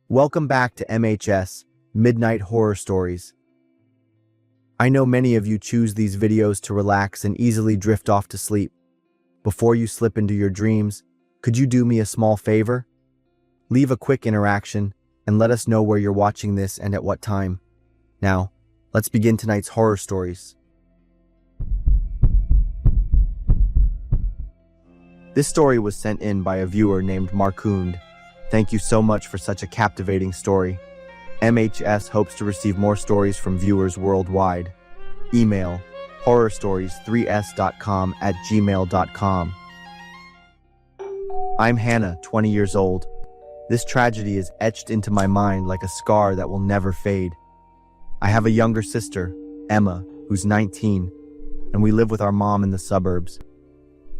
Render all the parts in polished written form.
Welcome back to MHS, Midnight Horror Stories. I know many of you choose these videos to relax and easily drift off to sleep. Before you slip into your dreams, could you do me a small favor? Leave a quick interaction and let us know where you're watching this and at what time. Now, let's begin tonight's horror stories. This story was sent in by a viewer named Markund. Thank you so much for such a captivating story. MHS hopes to receive more stories from viewers worldwide. Email horrorstories3s.com@gmail.com. I'm Hannah, 20 years old. This tragedy is etched into my mind like a scar that will never fade. I have a younger sister, Emma, who's 19, and we live with our mom in the suburbs.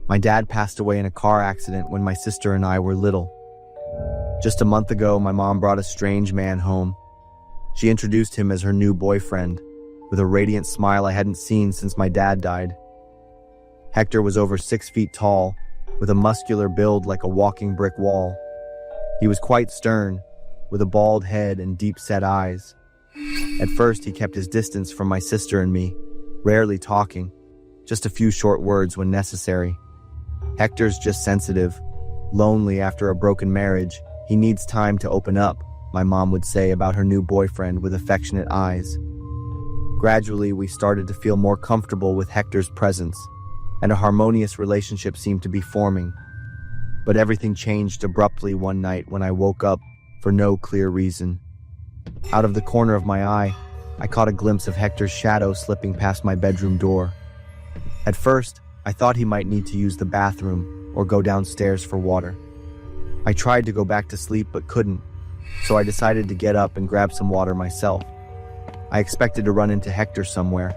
My dad passed away in a car accident when my sister and I were little. Just a month ago, my mom brought a strange man home. She introduced him as her new boyfriend, with a radiant smile I hadn't seen since my dad died. Hector was over 6 feet tall, with a muscular build like a walking brick wall. He was quite stern, with a bald head and deep-set eyes. At first, he kept his distance from my sister and me, rarely talking, just a few short words when necessary. Hector's just sensitive, lonely after a broken marriage. He needs time to open up, my mom would say about her new boyfriend with affectionate eyes. Gradually, we started to feel more comfortable with Hector's presence, and a harmonious relationship seemed to be forming. But everything changed abruptly one night when I woke up for no clear reason. Out of the corner of my eye, I caught a glimpse of Hector's shadow slipping past my bedroom door. At first, I thought he might need to use the bathroom or go downstairs for water. I tried to go back to sleep but couldn't, so I decided to get up and grab some water myself. I expected to run into Hector somewhere,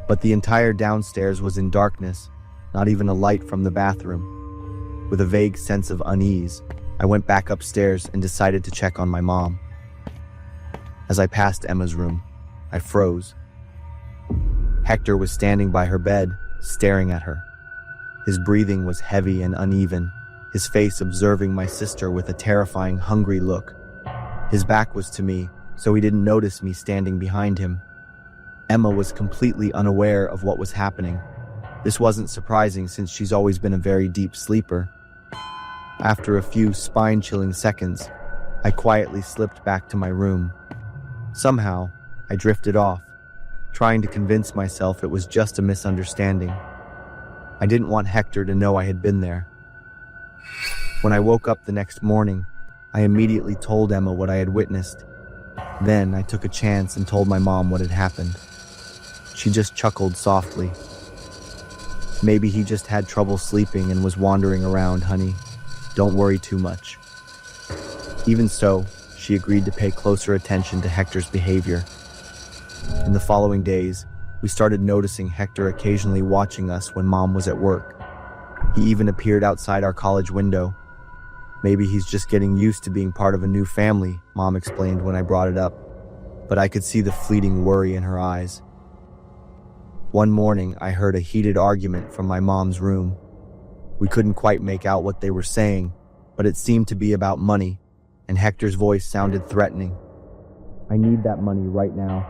but the entire downstairs was in darkness, not even a light from the bathroom. With a vague sense of unease, I went back upstairs and decided to check on my mom. As I passed Emma's room, I froze. Hector was standing by her bed, staring at her. His breathing was heavy and uneven, his face observing my sister with a terrifying, hungry look. His back was to me, so he didn't notice me standing behind him. Emma was completely unaware of what was happening. This wasn't surprising since she's always been a very deep sleeper. After a few spine-chilling seconds, I quietly slipped back to my room. Somehow, I drifted off, trying to convince myself it was just a misunderstanding. I didn't want Hector to know I had been there. When I woke up the next morning, I immediately told Emma what I had witnessed. Then I took a chance and told my mom what had happened. She just chuckled softly. "Maybe he just had trouble sleeping and was wandering around, honey. Don't worry too much." Even so, she agreed to pay closer attention to Hector's behavior. In the following days, we started noticing Hector occasionally watching us when Mom was at work. He even appeared outside our college window. "Maybe he's just getting used to being part of a new family," Mom explained when I brought it up, but I could see the fleeting worry in her eyes. One morning, I heard a heated argument from my mom's room. We couldn't quite make out what they were saying, but it seemed to be about money, and Hector's voice sounded threatening. "I need that money right now.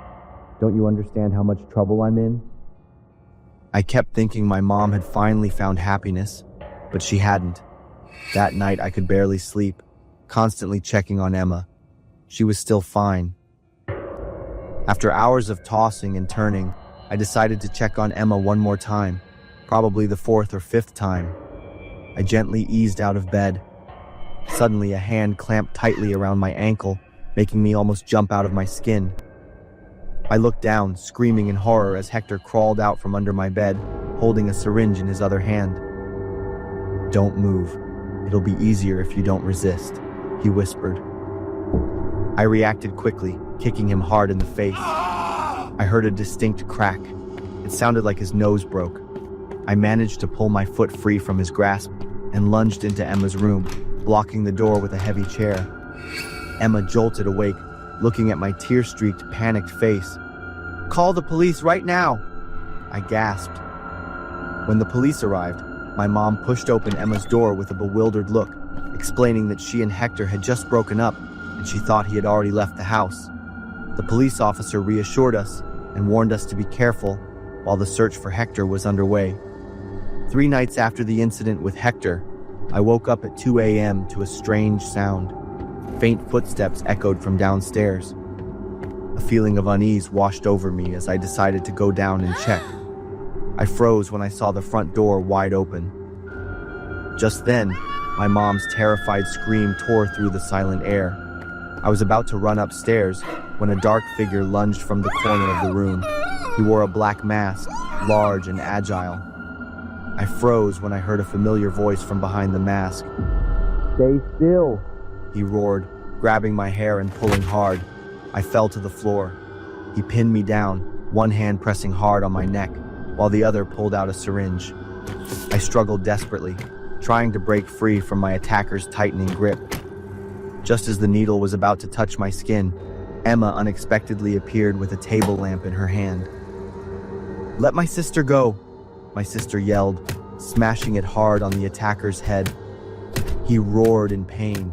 Don't you understand how much trouble I'm in?" I kept thinking my mom had finally found happiness, but she hadn't. That night I could barely sleep, constantly checking on Emma. She was still fine. After hours of tossing and turning, I decided to check on Emma one more time, probably the 4th or 5th time. I gently eased out of bed. Suddenly a hand clamped tightly around my ankle, making me almost jump out of my skin. I looked down, screaming in horror as Hector crawled out from under my bed, holding a syringe in his other hand. "Don't move. It'll be easier if you don't resist," he whispered. I reacted quickly, kicking him hard in the face. I heard a distinct crack. It sounded like his nose broke. I managed to pull my foot free from his grasp and lunged into Emma's room, blocking the door with a heavy chair. Emma jolted awake, looking at my tear-streaked, panicked face. "Call the police right now!" I gasped. When the police arrived, my mom pushed open Emma's door with a bewildered look, explaining that she and Hector had just broken up and she thought he had already left the house. The police officer reassured us and warned us to be careful while the search for Hector was underway. 3 nights after the incident with Hector, I woke up at 2 a.m. to a strange sound. Faint footsteps echoed from downstairs. A feeling of unease washed over me as I decided to go down and check. I froze when I saw the front door wide open. Just then, my mom's terrified scream tore through the silent air. I was about to run upstairs when a dark figure lunged from the corner of the room. He wore a black mask, large and agile. I froze when I heard a familiar voice from behind the mask. "Stay still," he roared, grabbing my hair and pulling hard. I fell to the floor. He pinned me down, one hand pressing hard on my neck, while the other pulled out a syringe. I struggled desperately, trying to break free from my attacker's tightening grip. Just as the needle was about to touch my skin, Emma unexpectedly appeared with a table lamp in her hand. "Let my sister go," my sister yelled, smashing it hard on the attacker's head. He roared in pain,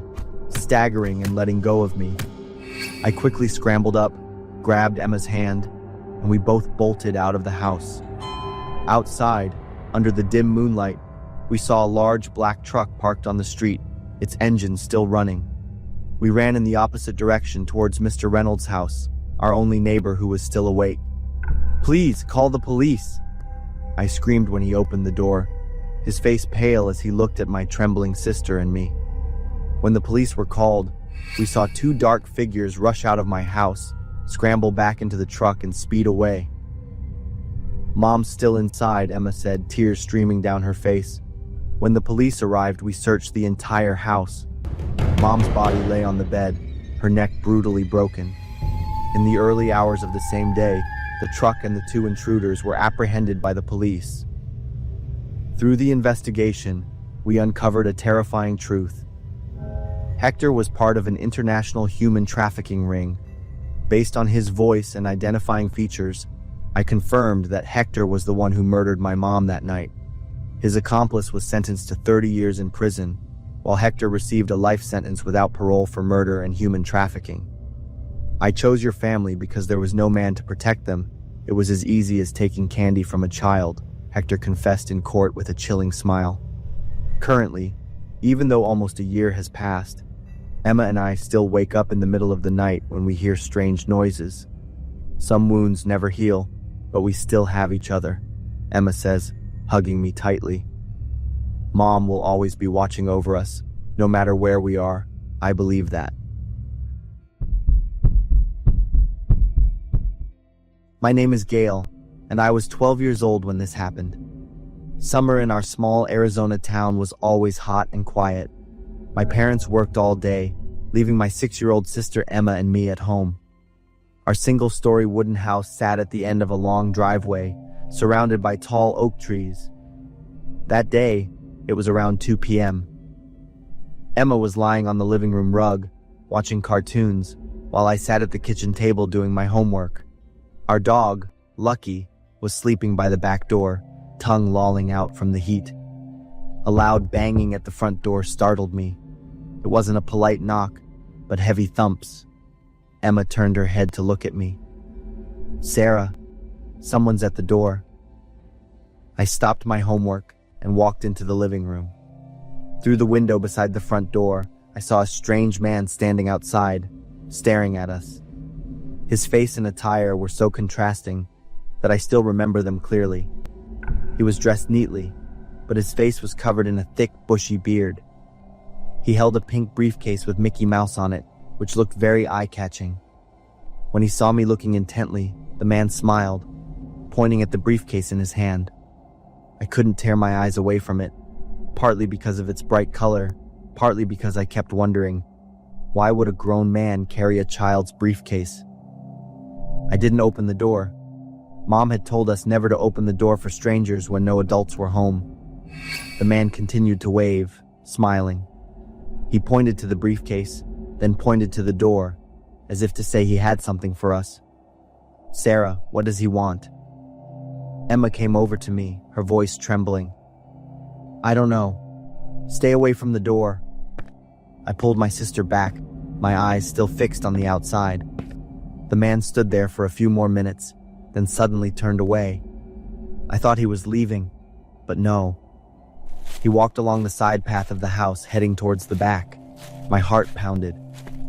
staggering and letting go of me. I quickly scrambled up, grabbed Emma's hand, and we both bolted out of the house. Outside, under the dim moonlight, we saw a large black truck parked on the street, its engine still running. We ran in the opposite direction towards Mr. Reynolds' house, our only neighbor who was still awake. "Please, call the police," I screamed when he opened the door, his face pale as he looked at my trembling sister and me. When the police were called, we saw 2 dark figures rush out of my house, scramble back into the truck and speed away. "Mom's still inside," Emma said, tears streaming down her face. When the police arrived, we searched the entire house. Mom's body lay on the bed, her neck brutally broken. In the early hours of the same day, the truck and the 2 intruders were apprehended by the police. Through the investigation, we uncovered a terrifying truth. Hector was part of an international human trafficking ring. Based on his voice and identifying features, I confirmed that Hector was the one who murdered my mom that night. His accomplice was sentenced to 30 years in prison, while Hector received a life sentence without parole for murder and human trafficking. "I chose your family because there was no man to protect them. It was as easy as taking candy from a child," Hector confessed in court with a chilling smile. Currently, even though almost a year has passed, Emma and I still wake up in the middle of the night when we hear strange noises. Some wounds never heal, but we still have each other, Emma says, hugging me tightly. Mom will always be watching over us, no matter where we are. I believe that. My name is Gail, and I was 12 years old when this happened. Summer in our small Arizona town was always hot and quiet. My parents worked all day, leaving my 6-year-old sister Emma and me at home. Our single-story wooden house sat at the end of a long driveway, surrounded by tall oak trees. That day, it was around 2 p.m. Emma was lying on the living room rug, watching cartoons, while I sat at the kitchen table doing my homework. Our dog, Lucky, was sleeping by the back door, tongue lolling out from the heat. A loud banging at the front door startled me. It wasn't a polite knock, but heavy thumps. Emma turned her head to look at me. "Sarah, someone's at the door." I stopped my homework and walked into the living room. Through the window beside the front door, I saw a strange man standing outside, staring at us. His face and attire were so contrasting that I still remember them clearly. He was dressed neatly, but his face was covered in a thick, bushy beard. He held a pink briefcase with Mickey Mouse on it, which looked very eye-catching. When he saw me looking intently, the man smiled, pointing at the briefcase in his hand. I couldn't tear my eyes away from it, partly because of its bright color, partly because I kept wondering, why would a grown man carry a child's briefcase? I didn't open the door. Mom had told us never to open the door for strangers when no adults were home. The man continued to wave, smiling. He pointed to the briefcase, then pointed to the door, as if to say he had something for us. "Sarah, what does he want?" Emma came over to me, her voice trembling. "I don't know. Stay away from the door." I pulled my sister back, my eyes still fixed on the outside. The man stood there for a few more minutes, then suddenly turned away. I thought he was leaving, but no. He walked along the side path of the house, heading towards the back. My heart pounded.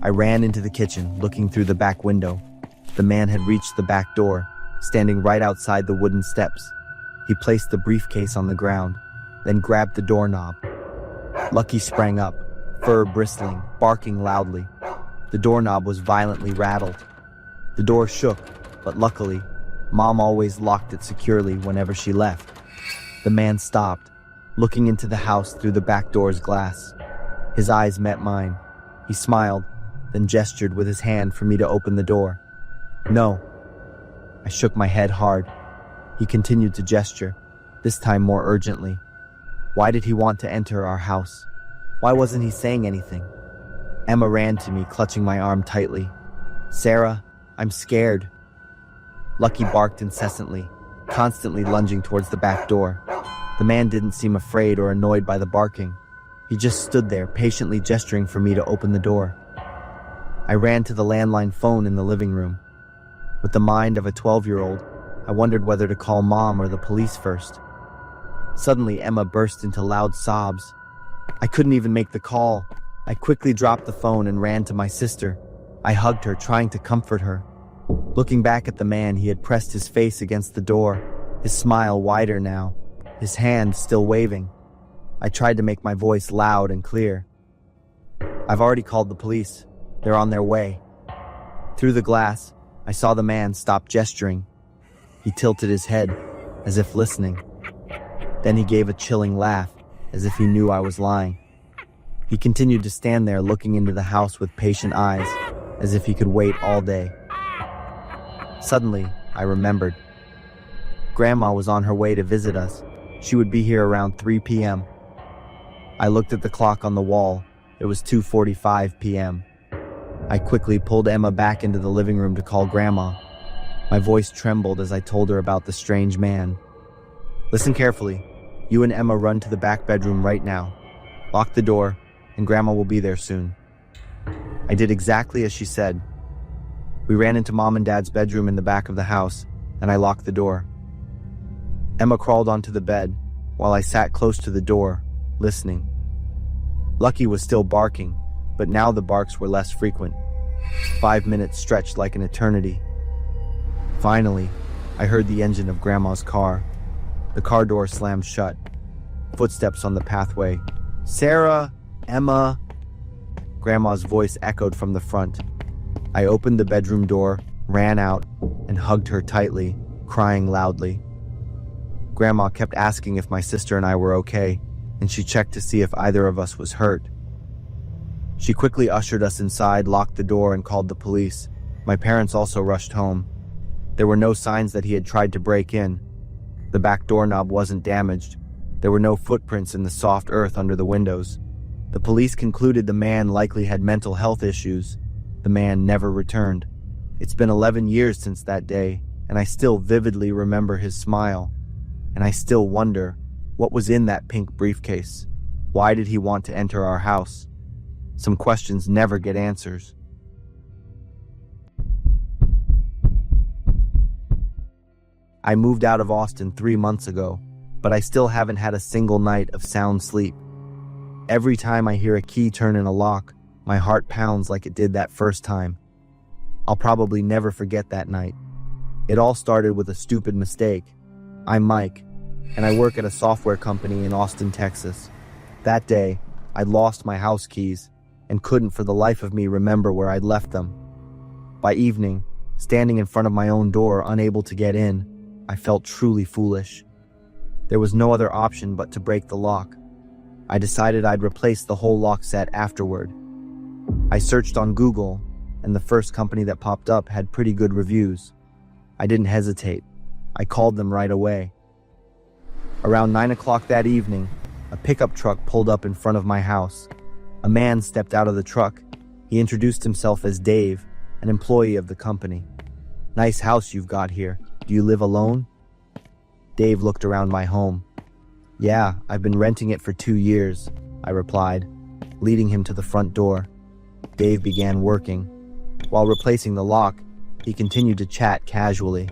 I ran into the kitchen, looking through the back window. The man had reached the back door, standing right outside the wooden steps. He placed the briefcase on the ground, then grabbed the doorknob. Lucky sprang up, fur bristling, barking loudly. The doorknob was violently rattled. The door shook, but luckily, Mom always locked it securely whenever she left. The man stopped, looking into the house through the back door's glass. His eyes met mine. He smiled, then gestured with his hand for me to open the door. No. I shook my head hard. He continued to gesture, this time more urgently. Why did he want to enter our house? Why wasn't he saying anything? Emma ran to me, clutching my arm tightly. Sarah, I'm scared. Lucky barked incessantly, constantly lunging towards the back door. The man didn't seem afraid or annoyed by the barking. He just stood there, patiently gesturing for me to open the door. I ran to the landline phone in the living room. With the mind of a 12-year-old, I wondered whether to call Mom or the police first. Suddenly, Emma burst into loud sobs. I couldn't even make the call. I quickly dropped the phone and ran to my sister. I hugged her, trying to comfort her. Looking back at the man, he had pressed his face against the door, his smile wider now, his hand still waving. I tried to make my voice loud and clear. I've already called the police. They're on their way. Through the glass, I saw the man stop gesturing. He tilted his head, as if listening. Then he gave a chilling laugh, as if he knew I was lying. He continued to stand there looking into the house with patient eyes, as if he could wait all day. Suddenly, I remembered. Grandma was on her way to visit us. She would be here around 3 p.m. I looked at the clock on the wall. It was 2:45 p.m. I quickly pulled Emma back into the living room to call Grandma. My voice trembled as I told her about the strange man. Listen carefully. You and Emma run to the back bedroom right now. Lock the door, and Grandma will be there soon. I did exactly as she said. We ran into Mom and Dad's bedroom in the back of the house, and I locked the door. Emma crawled onto the bed, while I sat close to the door, listening. Lucky was still barking, but now the barks were less frequent. 5 minutes stretched like an eternity. Finally, I heard the engine of Grandma's car. The car door slammed shut. Footsteps on the pathway. Sarah! Emma! Grandma's voice echoed from the front. I opened the bedroom door, ran out, and hugged her tightly, crying loudly. Grandma kept asking if my sister and I were okay, and she checked to see if either of us was hurt. She quickly ushered us inside, locked the door, and called the police. My parents also rushed home. There were no signs that he had tried to break in. The back doorknob wasn't damaged. There were no footprints in the soft earth under the windows. The police concluded the man likely had mental health issues. The man never returned. It's been 11 years since that day, and I still vividly remember his smile. And I still wonder, what was in that pink briefcase? Why did he want to enter our house? Some questions never get answers. I moved out of Austin 3 months ago, but I still haven't had a single night of sound sleep. Every time I hear a key turn in a lock, my heart pounds like it did that first time. I'll probably never forget that night. It all started with a stupid mistake. I'm Mike, and I work at a software company in Austin, Texas. That day, I'd lost my house keys and couldn't for the life of me remember where I'd left them. By evening, standing in front of my own door, unable to get in, I felt truly foolish. There was no other option but to break the lock. I decided I'd replace the whole lock set afterward. I searched on Google, and the first company that popped up had pretty good reviews. I didn't hesitate. I called them right away. Around 9 o'clock that evening, a pickup truck pulled up in front of my house. A man stepped out of the truck. He introduced himself as Dave, an employee of the company. Nice house you've got here. Do you live alone? Dave looked around my home. Yeah, I've been renting it for 2 years, I replied, leading him to the front door. Dave began working. While replacing the lock, he continued to chat casually.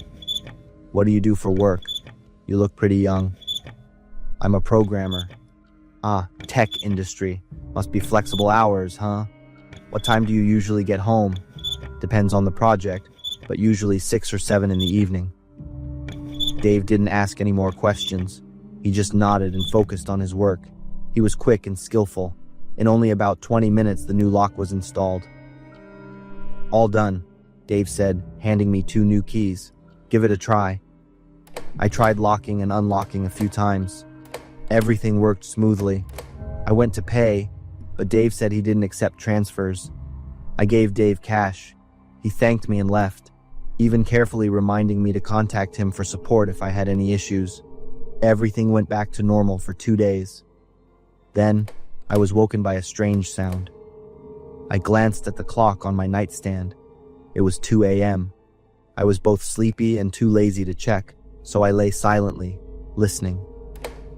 "What do you do for work? You look pretty young." "I'm a programmer." "Ah, tech industry. Must be flexible hours, huh? What time do you usually get home?" "Depends on the project, but usually 6 or 7 in the evening." Dave didn't ask any more questions. He just nodded and focused on his work. He was quick and skillful. In only about 20 minutes, the new lock was installed. "All done," Dave said, handing me 2 new keys. "Give it a try." I tried locking and unlocking a few times. Everything worked smoothly. I went to pay, but Dave said he didn't accept transfers. I gave Dave cash. He thanked me and left, even carefully reminding me to contact him for support if I had any issues. Everything went back to normal for 2 days. Then, I was woken by a strange sound. I glanced at the clock on my nightstand. It was 2 a.m. I was both sleepy and too lazy to check, so I lay silently, listening.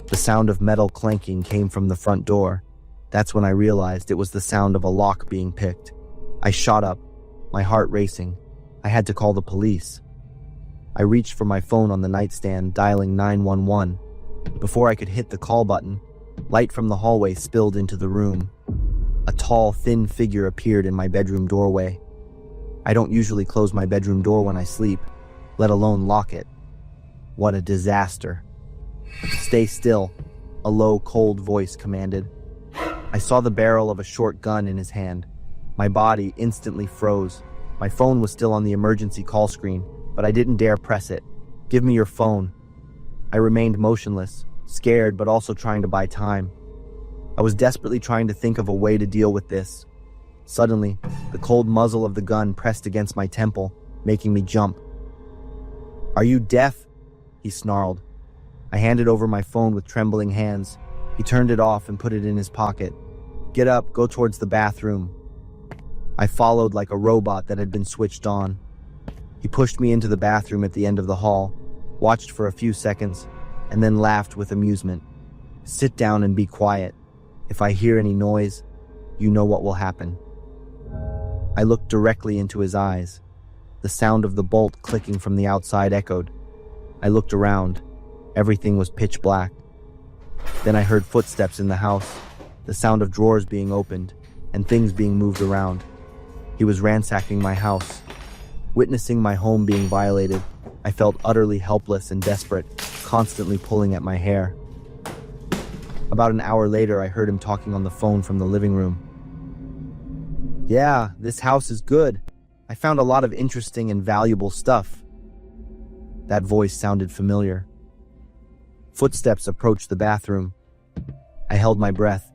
The sound of metal clanking came from the front door. That's when I realized it was the sound of a lock being picked. I shot up, my heart racing. I had to call the police. I reached for my phone on the nightstand, dialing 911. Before I could hit the call button, light from the hallway spilled into the room. A tall, thin figure appeared in my bedroom doorway. I don't usually close my bedroom door when I sleep, let alone lock it. What a disaster. "Stay still," a low, cold voice commanded. I saw the barrel of a short gun in his hand. My body instantly froze. My phone was still on the emergency call screen, but I didn't dare press it. "Give me your phone." I remained motionless, scared but also trying to buy time. I was desperately trying to think of a way to deal with this. Suddenly, the cold muzzle of the gun pressed against my temple, making me jump. "Are you deaf?" he snarled. I handed over my phone with trembling hands. He turned it off and put it in his pocket. "Get up, go towards the bathroom." I followed like a robot that had been switched on. He pushed me into the bathroom at the end of the hall, watched for a few seconds, and then laughed with amusement. "Sit down and be quiet. If I hear any noise, you know what will happen." I looked directly into his eyes. The sound of the bolt clicking from the outside echoed. I looked around. Everything was pitch black. Then I heard footsteps in the house, the sound of drawers being opened, and things being moved around. He was ransacking my house. Witnessing my home being violated, I felt utterly helpless and desperate, constantly pulling at my hair. About an hour later, I heard him talking on the phone from the living room. "Yeah, this house is good. I found a lot of interesting and valuable stuff." That voice sounded familiar. Footsteps approached the bathroom. I held my breath.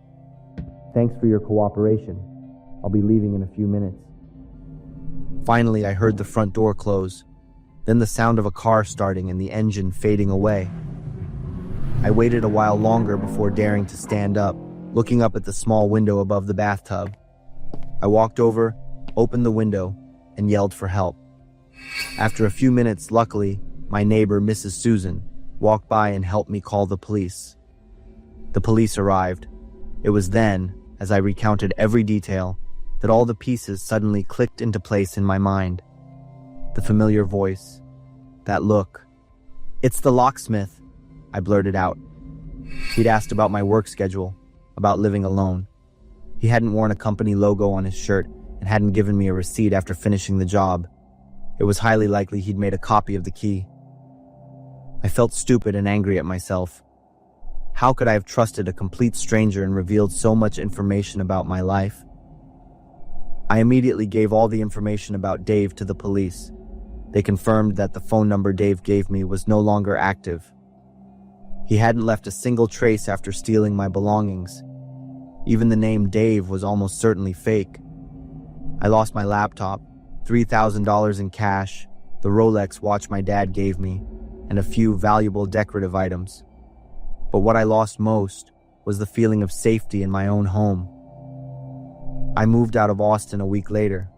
"Thanks for your cooperation. I'll be leaving in a few minutes." Finally, I heard the front door close, then the sound of a car starting and the engine fading away. I waited a while longer before daring to stand up, looking up at the small window above the bathtub. I walked over, opened the window, and yelled for help. After a few minutes, luckily, my neighbor, Mrs. Susan, walked by and helped me call the police. The police arrived. It was then, as I recounted every detail, that all the pieces suddenly clicked into place in my mind. The familiar voice, that look. "It's the locksmith," I blurted out. He'd asked about my work schedule, about living alone. He hadn't worn a company logo on his shirt and hadn't given me a receipt after finishing the job. It was highly likely he'd made a copy of the key. I felt stupid and angry at myself. How could I have trusted a complete stranger and revealed so much information about my life? I immediately gave all the information about Dave to the police. They confirmed that the phone number Dave gave me was no longer active. He hadn't left a single trace after stealing my belongings. Even the name Dave was almost certainly fake. I lost my laptop, $3,000 in cash, the Rolex watch my dad gave me, and a few valuable decorative items. But what I lost most was the feeling of safety in my own home. I moved out of Austin a week later.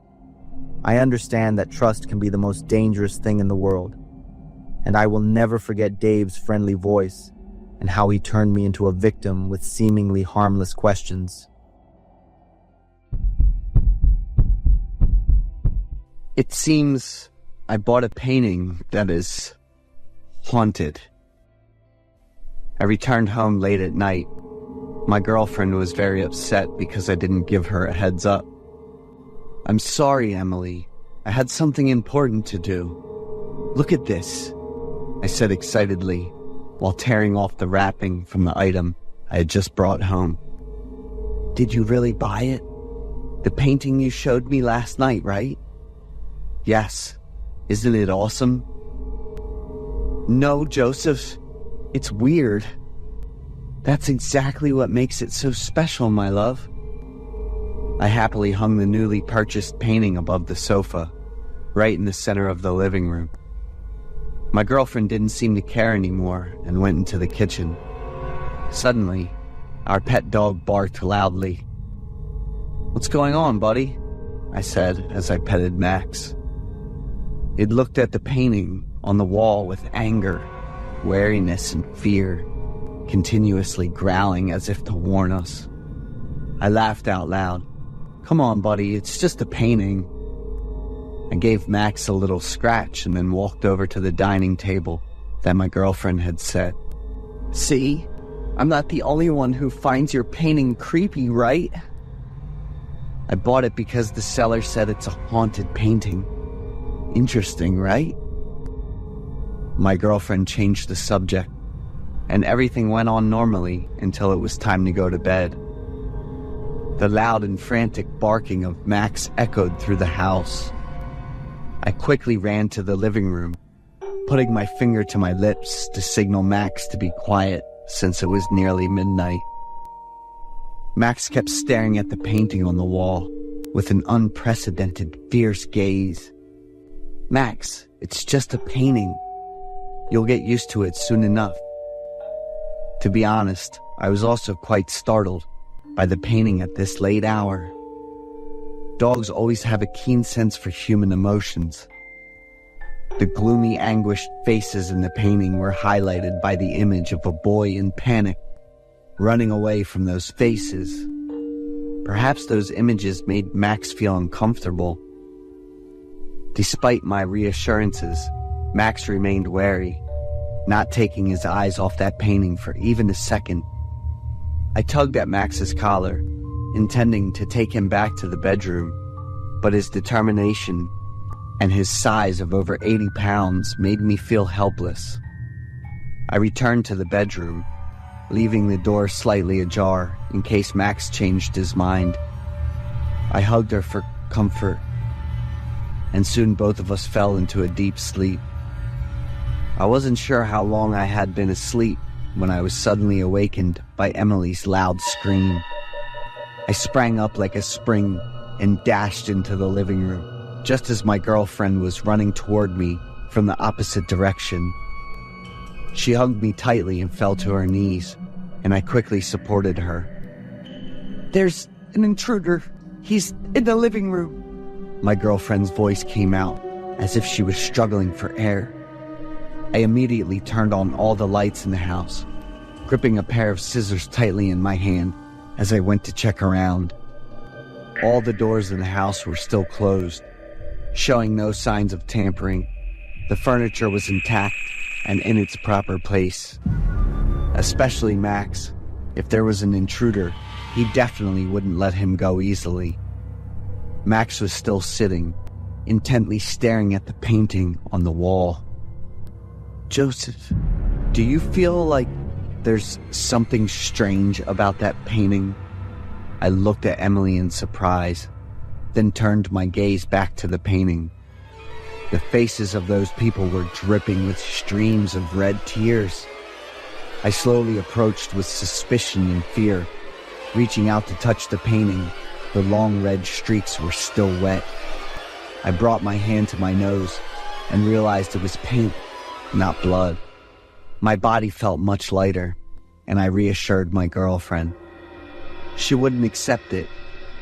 I understand that trust can be the most dangerous thing in the world, and I will never forget Dave's friendly voice and how he turned me into a victim with seemingly harmless questions. It seems I bought a painting that is haunted. I returned home late at night. My girlfriend was very upset because I didn't give her a heads up. "I'm sorry, Emily. I had something important to do. Look at this," I said excitedly, while tearing off the wrapping from the item I had just brought home. "Did you really buy it? The painting you showed me last night, right?" "Yes. Isn't it awesome?" "No, Joseph. It's weird. That's exactly what makes it so special, my love." I happily hung the newly purchased painting above the sofa, right in the center of the living room. My girlfriend didn't seem to care anymore and went into the kitchen. Suddenly, our pet dog barked loudly. "What's going on, buddy?" I said as I petted Max. It looked at the painting on the wall with anger, wariness, and fear, continuously growling as if to warn us. I laughed out loud. "Come on, buddy, it's just a painting." I gave Max a little scratch and then walked over to the dining table that my girlfriend had set. "See? I'm not the only one who finds your painting creepy, right? I bought it because the seller said it's a haunted painting. Interesting, right?" My girlfriend changed the subject, and everything went on normally until it was time to go to bed. The loud and frantic barking of Max echoed through the house. I quickly ran to the living room, putting my finger to my lips to signal Max to be quiet since it was nearly midnight. Max kept staring at the painting on the wall with an unprecedented, fierce gaze. "Max, it's just a painting. You'll get used to it soon enough." To be honest, I was also quite startled by the painting at this late hour. Dogs always have a keen sense for human emotions. The gloomy, anguished faces in the painting were highlighted by the image of a boy in panic, running away from those faces. Perhaps those images made Max feel uncomfortable. Despite my reassurances, Max remained wary, not taking his eyes off that painting for even a second. I tugged at Max's collar, intending to take him back to the bedroom, but his determination and his size of over 80 pounds made me feel helpless. I returned to the bedroom, leaving the door slightly ajar in case Max changed his mind. I hugged her for comfort, and soon both of us fell into a deep sleep. I wasn't sure how long I had been asleep when I was suddenly awakened by Emily's loud scream. I sprang up like a spring and dashed into the living room, just as my girlfriend was running toward me from the opposite direction. She hugged me tightly and fell to her knees, and I quickly supported her. "There's an intruder. He's in the living room." My girlfriend's voice came out as if she was struggling for air. I immediately turned on all the lights in the house, gripping a pair of scissors tightly in my hand as I went to check around. All the doors in the house were still closed, showing no signs of tampering. The furniture was intact and in its proper place. Especially Max. If there was an intruder, he definitely wouldn't let him go easily. Max was still sitting, intently staring at the painting on the wall. "Joseph, do you feel like there's something strange about that painting?" I looked at Emily in surprise, then turned my gaze back to the painting. The faces of those people were dripping with streams of red tears. I slowly approached with suspicion and fear. Reaching out to touch the painting, the long red streaks were still wet. I brought my hand to my nose and realized it was paint, not blood. My body felt much lighter, and I reassured my girlfriend. She wouldn't accept it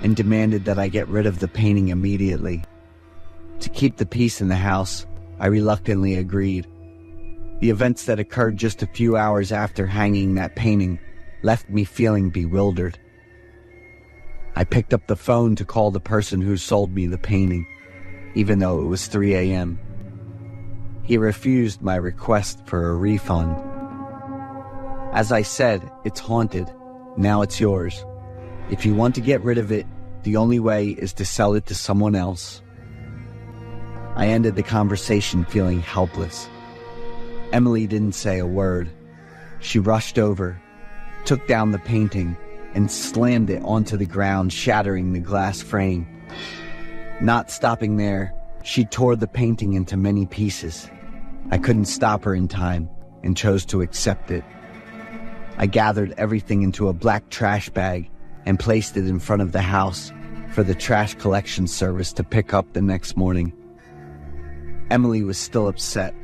and demanded that I get rid of the painting immediately. To keep the peace in the house, I reluctantly agreed. The events that occurred just a few hours after hanging that painting left me feeling bewildered. I picked up the phone to call the person who sold me the painting. even though it was 3 a.m. He refused my request for a refund. As I said, it's haunted. Now it's yours. If you want to get rid of it, the only way is to sell it to someone else. I ended the conversation feeling helpless. Emily didn't say a word. She rushed over, took down the painting, and slammed it onto the ground, shattering the glass frame. Not stopping there, she tore the painting into many pieces. I couldn't stop her in time and chose to accept it. I gathered everything into a black trash bag and placed it in front of the house for the trash collection service to pick up the next morning. Emily was still upset,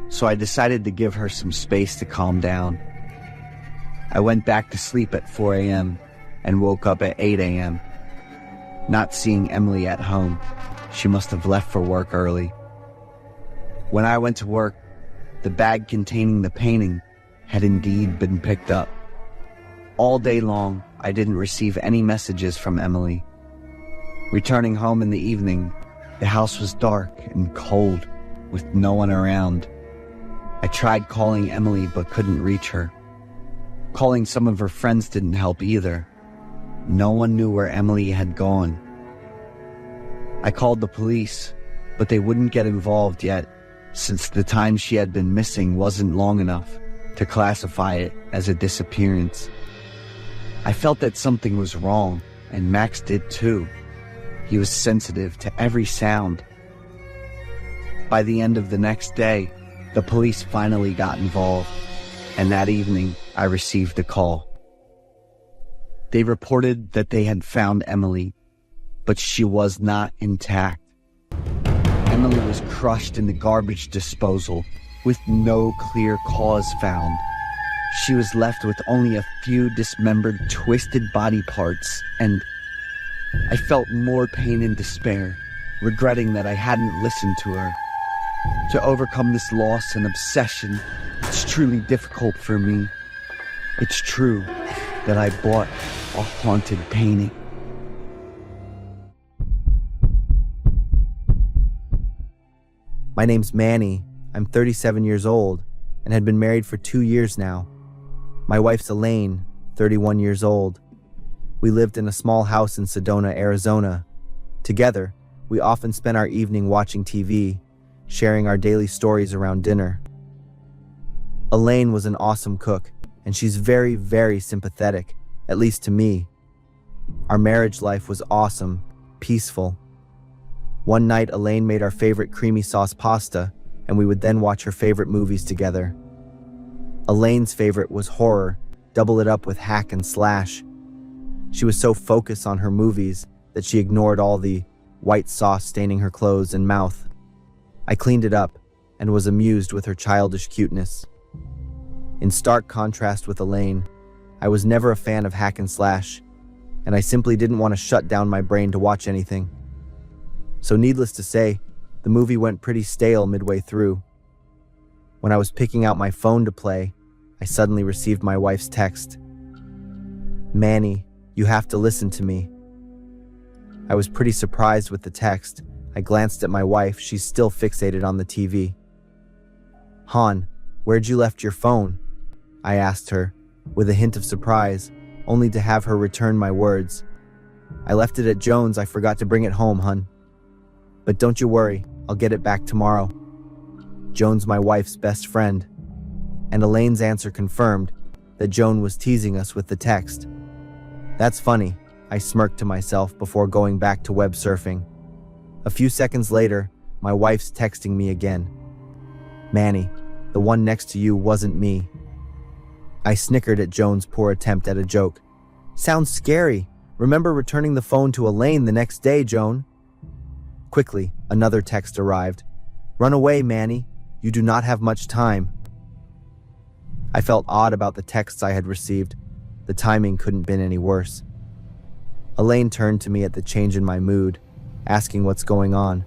so I decided to give her some space to calm down. I went back to sleep at 4 a.m. and woke up at 8 a.m. Not seeing Emily at home, she must have left for work early. When I went to work, the bag containing the painting had indeed been picked up. All day long, I didn't receive any messages from Emily. Returning home in the evening, the house was dark and cold, with no one around. I tried calling Emily but couldn't reach her. Calling some of her friends didn't help either. No one knew where Emily had gone. I called the police, but they wouldn't get involved yet, since the time she had been missing wasn't long enough to classify it as a disappearance. I felt that something was wrong, and Max did too. He was sensitive to every sound. By the end of the next day, the police finally got involved, and that evening I received a call. They reported that they had found Emily, but she was not intact. Emily was crushed in the garbage disposal with no clear cause found. She was left with only a few dismembered, twisted body parts, and I felt more pain and despair, regretting that I hadn't listened to her. To overcome this loss and obsession, it's truly difficult for me. It's true that I bought a haunted painting. My name's Manny. I'm 37 years old and had been married for 2 years now. My wife's Elaine, 31 years old. We lived in a small house in Sedona, Arizona. Together, we often spent our evening watching TV, sharing our daily stories around dinner. Elaine was an awesome cook, and she's very, very sympathetic, at least to me. Our marriage life was awesome, peaceful. One night, Elaine made our favorite creamy sauce pasta, and we would then watch her favorite movies together. Elaine's favorite was horror, double it up with hack and slash. She was so focused on her movies that she ignored all the white sauce staining her clothes and mouth. I cleaned it up and was amused with her childish cuteness. In stark contrast with Elaine, I was never a fan of hack and slash, and I simply didn't want to shut down my brain to watch anything. So needless to say, the movie went pretty stale midway through. When I was picking out my phone to play, I suddenly received my wife's text. "Manny, you have to listen to me." I was pretty surprised with the text. I glanced at my wife. She's still fixated on the TV. "Han, where'd you left your phone?" I asked her, with a hint of surprise, only to have her return my words. "I left it at Jones. I forgot to bring it home, hun. But don't you worry, I'll get it back tomorrow." Joan's my wife's best friend, and Elaine's answer confirmed that Joan was teasing us with the text. "That's funny," I smirked to myself before going back to web surfing. A few seconds later, my wife's texting me again. "Manny, the one next to you wasn't me." I snickered at Joan's poor attempt at a joke. "Sounds scary. Remember returning the phone to Elaine the next day, Joan." Quickly, another text arrived. "Run away, Manny. You do not have much time." I felt odd about the texts I had received. The timing couldn't have been any worse. Elaine turned to me at the change in my mood, asking what's going on.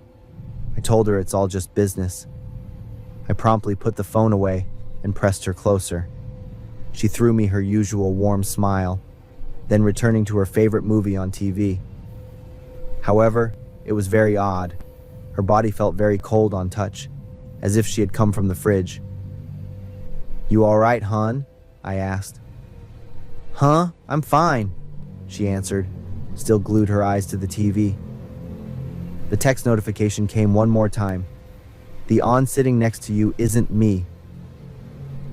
I told her it's all just business. I promptly put the phone away and pressed her closer. She threw me her usual warm smile, then returning to her favorite movie on TV. However, it was very odd. Her body felt very cold on touch, as if she had come from the fridge. "You all right, hon?" I asked. "Huh? I'm fine," she answered, still glued her eyes to the TV. The text notification came one more time. "The on sitting next to you isn't me."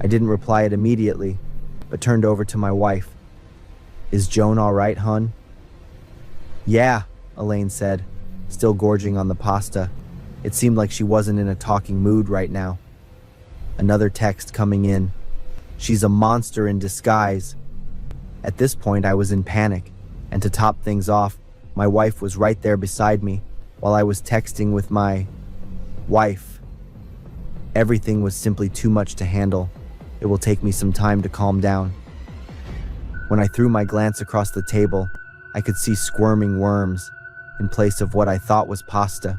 I didn't reply it immediately, but turned over to my wife. "Is Joan all right, hon?" "Yeah," Elaine said, still gorging on the pasta. It seemed like she wasn't in a talking mood right now. Another text coming in. "She's a monster in disguise." At this point, I was in panic, and to top things off, my wife was right there beside me while I was texting with my wife. Everything was simply too much to handle. It will take me some time to calm down. When I threw my glance across the table, I could see squirming worms in place of what I thought was pasta.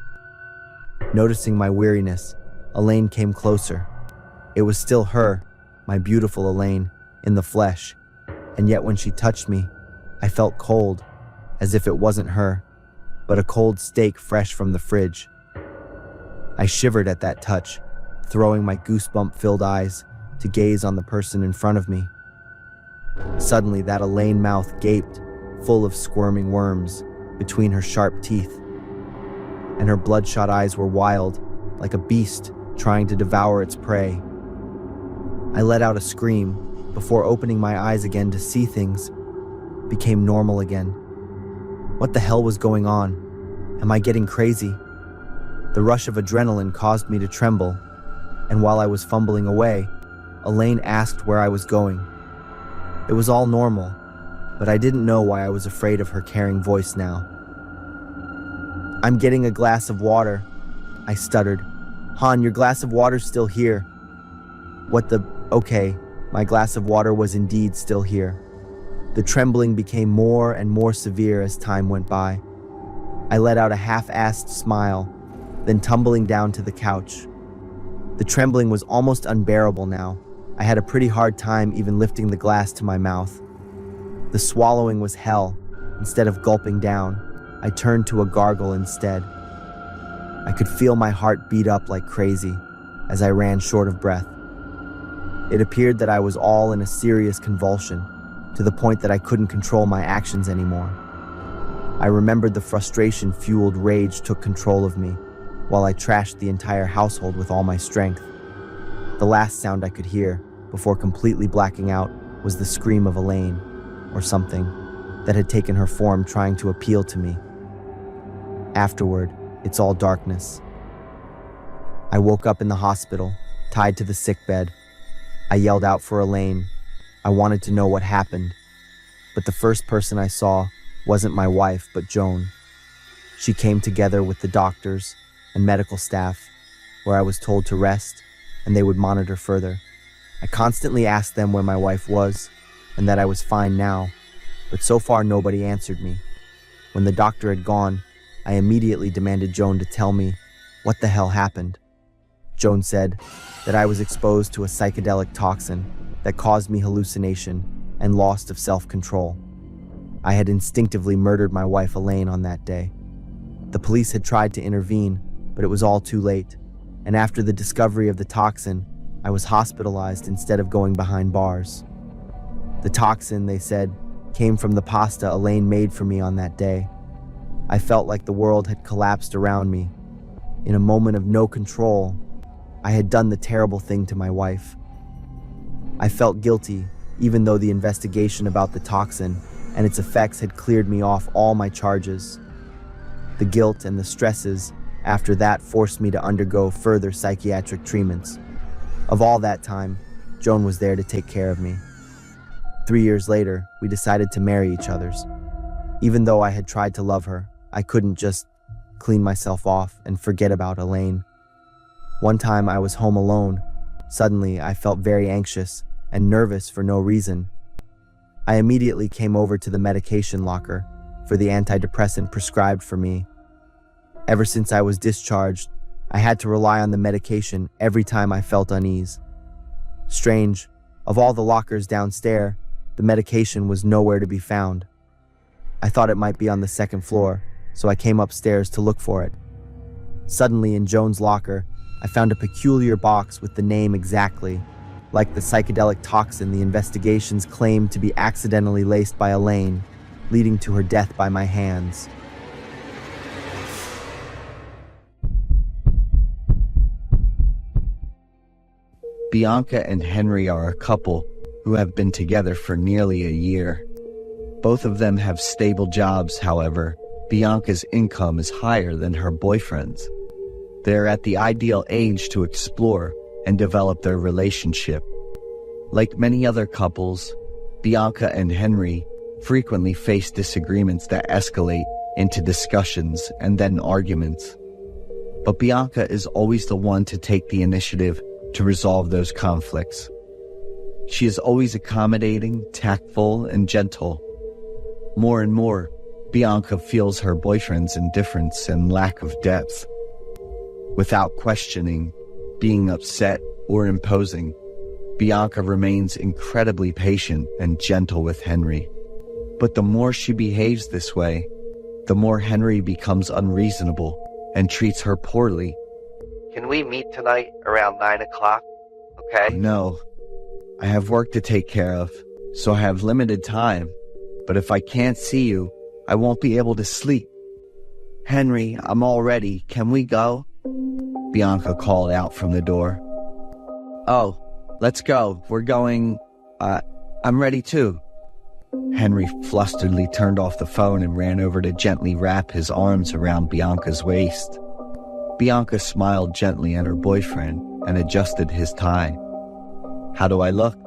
Noticing my weariness, Elaine came closer. It was still her, my beautiful Elaine, in the flesh, and yet when she touched me, I felt cold, as if it wasn't her, but a cold steak fresh from the fridge. I shivered at that touch, throwing my goosebump-filled eyes to gaze on the person in front of me. Suddenly, that Elaine mouth gaped, full of squirming worms between her sharp teeth, and her bloodshot eyes were wild, like a beast trying to devour its prey. I let out a scream before opening my eyes again to see things became normal again. What the hell was going on? Am I getting crazy? The rush of adrenaline caused me to tremble, and while I was fumbling away, Elaine asked where I was going. It was all normal, but I didn't know why I was afraid of her caring voice now. "I'm getting a glass of water," I stuttered. "Han, your glass of water's still here." What the... Okay, my glass of water was indeed still here. The trembling became more and more severe as time went by. I let out a half-assed smile, then tumbling down to the couch. The trembling was almost unbearable now. I had a pretty hard time even lifting the glass to my mouth. The swallowing was hell. Instead of gulping down, I turned to a gargle instead. I could feel my heart beat up like crazy as I ran short of breath. It appeared that I was all in a serious convulsion, to the point that I couldn't control my actions anymore. I remembered the frustration-fueled rage took control of me, while I trashed the entire household with all my strength. The last sound I could hear, before completely blacking out, was the scream of Elaine, or something, that had taken her form trying to appeal to me. Afterward, it's all darkness. I woke up in the hospital, tied to the sickbed. I yelled out for Elaine. I wanted to know what happened, but the first person I saw wasn't my wife, but Joan. She came together with the doctors and medical staff, where I was told to rest, and they would monitor further. I constantly asked them where my wife was, and that I was fine now, but so far nobody answered me. When the doctor had gone, I immediately demanded Joan to tell me what the hell happened. Joan said that I was exposed to a psychedelic toxin that caused me hallucination and loss of self-control. I had instinctively murdered my wife Elaine on that day. The police had tried to intervene, but it was all too late, and after the discovery of the toxin, I was hospitalized instead of going behind bars. The toxin, they said, came from the pasta Elaine made for me on that day. I felt like the world had collapsed around me. In a moment of no control, I had done the terrible thing to my wife. I felt guilty, even though the investigation about the toxin and its effects had cleared me off all my charges. The guilt and the stresses after that forced me to undergo further psychiatric treatments. Of all that time, Joan was there to take care of me. 3 years later, we decided to marry each other's. Even though I had tried to love her, I couldn't just clean myself off and forget about Elaine. One time I was home alone. Suddenly, I felt very anxious and nervous for no reason. I immediately came over to the medication locker for the antidepressant prescribed for me. Ever since I was discharged, I had to rely on the medication every time I felt unease. Strange, of all the lockers downstairs, the medication was nowhere to be found. I thought it might be on the second floor, so I came upstairs to look for it. Suddenly, in Joan's locker, I found a peculiar box with the name exactly, like the psychedelic toxin the investigations claimed to be accidentally laced by Elaine, leading to her death by my hands. Bianca and Henry are a couple who have been together for nearly a year. Both of them have stable jobs, however. Bianca's income is higher than her boyfriend's. They're at the ideal age to explore and develop their relationship. Like many other couples, Bianca and Henry frequently face disagreements that escalate into discussions and then arguments. But Bianca is always the one to take the initiative to resolve those conflicts. She is always accommodating, tactful, and gentle. More and more, Bianca feels her boyfriend's indifference and lack of depth. Without questioning, being upset, or imposing, Bianca remains incredibly patient and gentle with Henry. But the more she behaves this way, the more Henry becomes unreasonable and treats her poorly. Can we meet tonight around 9 o'clock? Okay? No, I have work to take care of, so I have limited time. But if I can't see you, I won't be able to sleep. Henry, I'm all ready. Can we go? Bianca called out from the door. Oh, let's go. We're going. I'm ready too. Henry flusteredly turned off the phone and ran over to gently wrap his arms around Bianca's waist. Bianca smiled gently at her boyfriend and adjusted his tie. How do I look?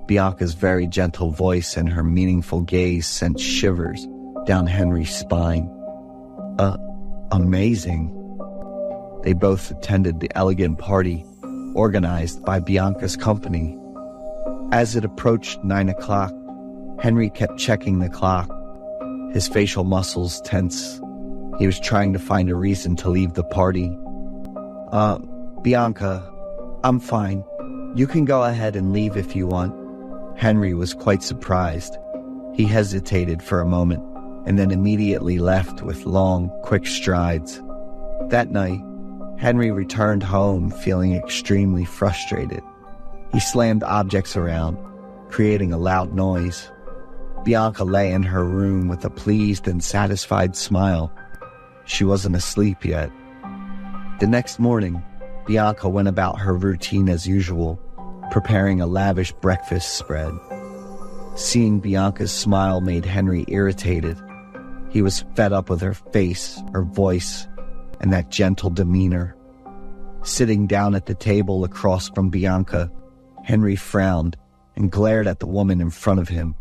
Bianca's very gentle voice and her meaningful gaze sent shivers down Henry's spine. Amazing. They both attended the elegant party organized by Bianca's company. As it approached 9 o'clock, Henry kept checking the clock, his facial muscles tense. He was trying to find a reason to leave the party. Bianca, I'm fine. You can go ahead and leave if you want. Henry was quite surprised. He hesitated for a moment and then immediately left with long, quick strides. That night, Henry returned home feeling extremely frustrated. He slammed objects around, creating a loud noise. Bianca lay in her room with a pleased and satisfied smile. She wasn't asleep yet. The next morning, Bianca went about her routine as usual, preparing a lavish breakfast spread. Seeing Bianca's smile made Henry irritated. He was fed up with her face, her voice, and that gentle demeanor. Sitting down at the table across from Bianca, Henry frowned and glared at the woman in front of him.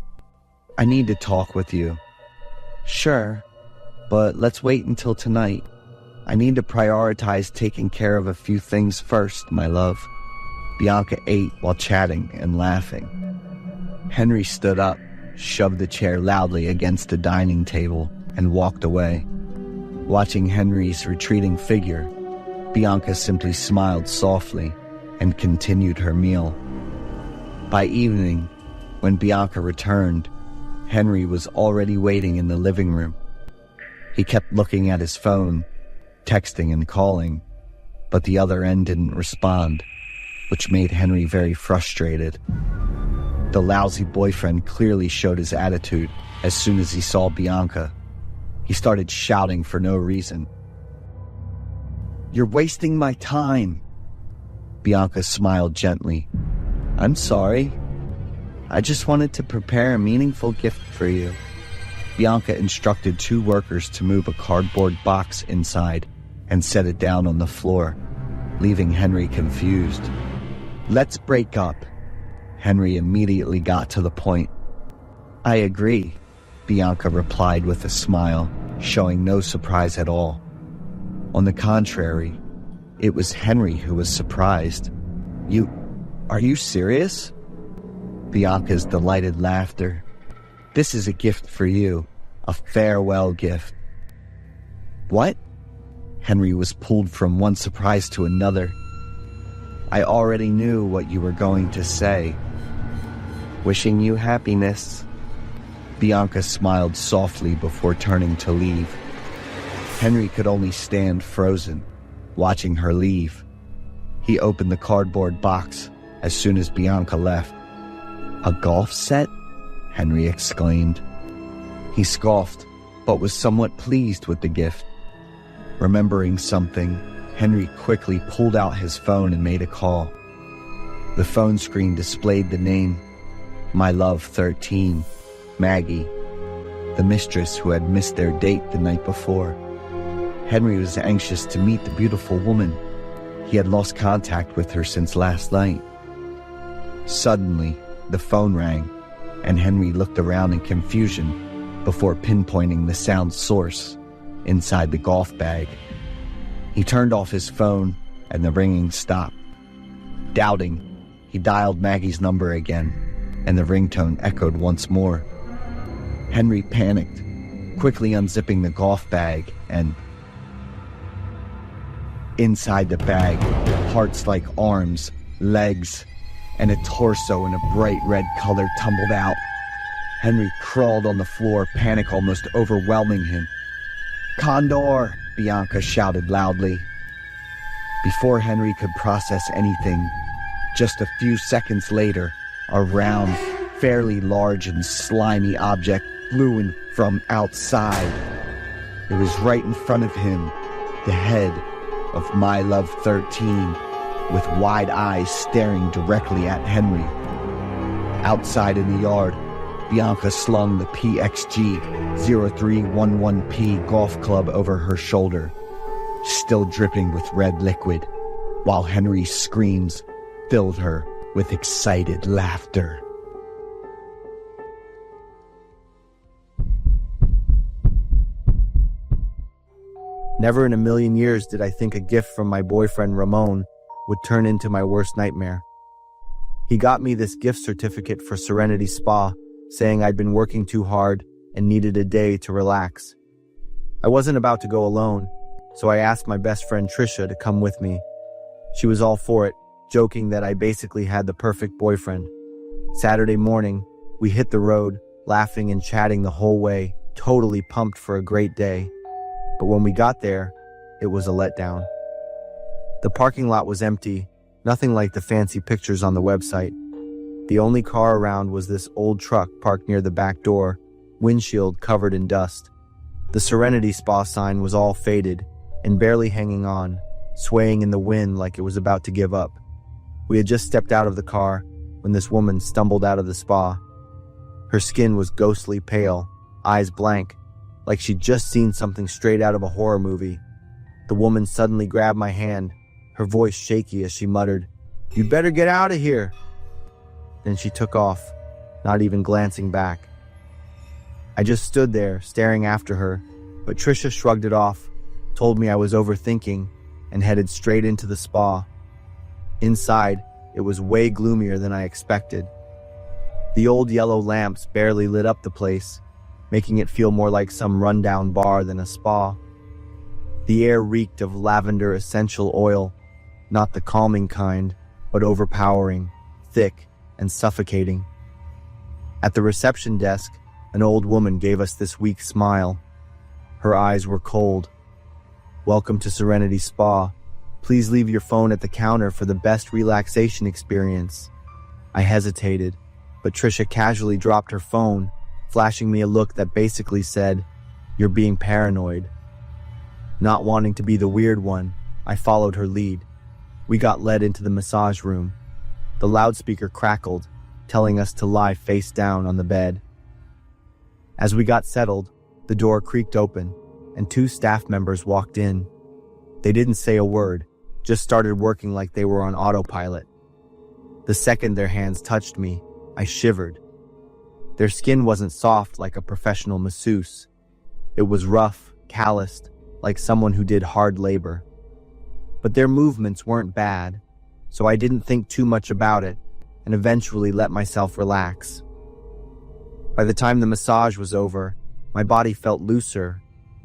I need to talk with you. Sure, but let's wait until tonight. I need to prioritize taking care of a few things first, my love. Bianca ate while chatting and laughing. Henry stood up, shoved the chair loudly against the dining table, and walked away. Watching Henry's retreating figure, Bianca simply smiled softly and continued her meal. By evening, when Bianca returned, Henry was already waiting in the living room. He kept looking at his phone, texting and calling, but the other end didn't respond, which made Henry very frustrated. The lousy boyfriend clearly showed his attitude as soon as he saw Bianca. He started shouting for no reason. You're wasting my time. Bianca smiled gently. I'm sorry. I just wanted to prepare a meaningful gift for you. Bianca instructed 2 workers to move a cardboard box inside and set it down on the floor, leaving Henry confused. Let's break up. Henry immediately got to the point. I agree, Bianca replied with a smile, showing no surprise at all. On the contrary, it was Henry who was surprised. Are you serious? Bianca's delighted laughter. This is a gift for you, a farewell gift. What? Henry was pulled from one surprise to another. I already knew what you were going to say. Wishing you happiness. Bianca smiled softly before turning to leave. Henry could only stand frozen, watching her leave. He opened the cardboard box as soon as Bianca left. "A golf set?" Henry exclaimed. He scoffed, but was somewhat pleased with the gift. Remembering something, Henry quickly pulled out his phone and made a call. The phone screen displayed the name, My Love 13, Maggie, the mistress who had missed their date the night before. Henry was anxious to meet the beautiful woman. He had lost contact with her since last night. Suddenly, the phone rang, and Henry looked around in confusion before pinpointing the sound source inside the golf bag. He turned off his phone, and the ringing stopped. Doubting, he dialed Maggie's number again, and the ringtone echoed once more. Henry panicked, quickly unzipping the golf bag, and inside the bag, parts like arms, legs, and a torso in a bright red color tumbled out. Henry crawled on the floor, panic almost overwhelming him. "Condor!" Bianca shouted loudly. Before Henry could process anything, just a few seconds later, a round, fairly large and slimy object flew in from outside. It was right in front of him, the head of My Love 13, with wide eyes staring directly at Henry. Outside in the yard, Bianca slung the PXG 0311P golf club over her shoulder, still dripping with red liquid, while Henry's screams filled her with excited laughter. Never in a million years did I think a gift from my boyfriend Ramon would turn into my worst nightmare. He got me this gift certificate for Serenity Spa, saying I'd been working too hard and needed a day to relax. I wasn't about to go alone, so I asked my best friend Trisha to come with me. She was all for it, joking that I basically had the perfect boyfriend. Saturday morning, we hit the road, laughing and chatting the whole way, totally pumped for a great day. But when we got there, it was a letdown. The parking lot was empty, nothing like the fancy pictures on the website. The only car around was this old truck parked near the back door, windshield covered in dust. The Serenity Spa sign was all faded and barely hanging on, swaying in the wind like it was about to give up. We had just stepped out of the car when this woman stumbled out of the spa. Her skin was ghostly pale, eyes blank, like she'd just seen something straight out of a horror movie. The woman suddenly grabbed my hand, her voice shaky as she muttered, "You'd better get out of here." Then she took off, not even glancing back. I just stood there, staring after her, but Trisha shrugged it off, told me I was overthinking, and headed straight into the spa. Inside, it was way gloomier than I expected. The old yellow lamps barely lit up the place, making it feel more like some rundown bar than a spa. The air reeked of lavender essential oil, not the calming kind, but overpowering, thick, and suffocating. At the reception desk, an old woman gave us this weak smile. Her eyes were cold. "Welcome to Serenity Spa. Please leave your phone at the counter for the best relaxation experience." I hesitated, but Trisha casually dropped her phone, flashing me a look that basically said, "You're being paranoid." Not wanting to be the weird one, I followed her lead. We got led into the massage room. The loudspeaker crackled, telling us to lie face down on the bed. As we got settled, the door creaked open, and two staff members walked in. They didn't say a word, just started working like they were on autopilot. The second their hands touched me, I shivered. Their skin wasn't soft like a professional masseuse. It was rough, calloused, like someone who did hard labor. But their movements weren't bad, so I didn't think too much about it and eventually let myself relax. By the time the massage was over, my body felt looser,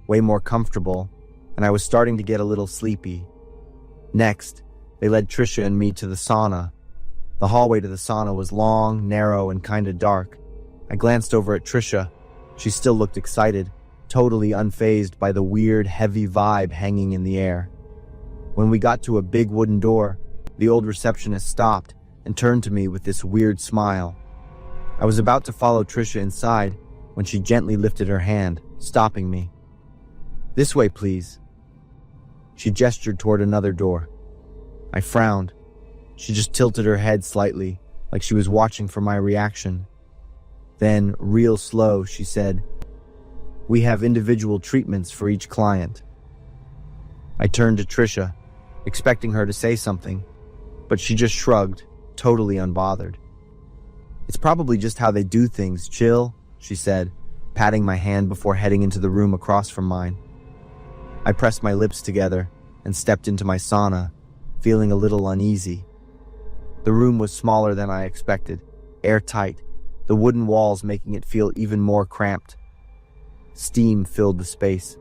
way more comfortable, and I was starting to get a little sleepy. Next, they led Trisha and me to the sauna. The hallway to the sauna was long, narrow, and kinda dark. I glanced over at Trisha. She still looked excited, totally unfazed by the weird, heavy vibe hanging in the air. When we got to a big wooden door, the old receptionist stopped and turned to me with this weird smile. I was about to follow Trisha inside when she gently lifted her hand, stopping me. "This way, please." She gestured toward another door. I frowned. She just tilted her head slightly, like she was watching for my reaction. Then, real slow, she said, "We have individual treatments for each client." I turned to Trisha, expecting her to say something, but she just shrugged, totally unbothered. "It's probably just how they do things, chill," she said, patting my hand before heading into the room across from mine. I pressed my lips together and stepped into my sauna, feeling a little uneasy. The room was smaller than I expected, airtight, the wooden walls making it feel even more cramped. Steam filled the space,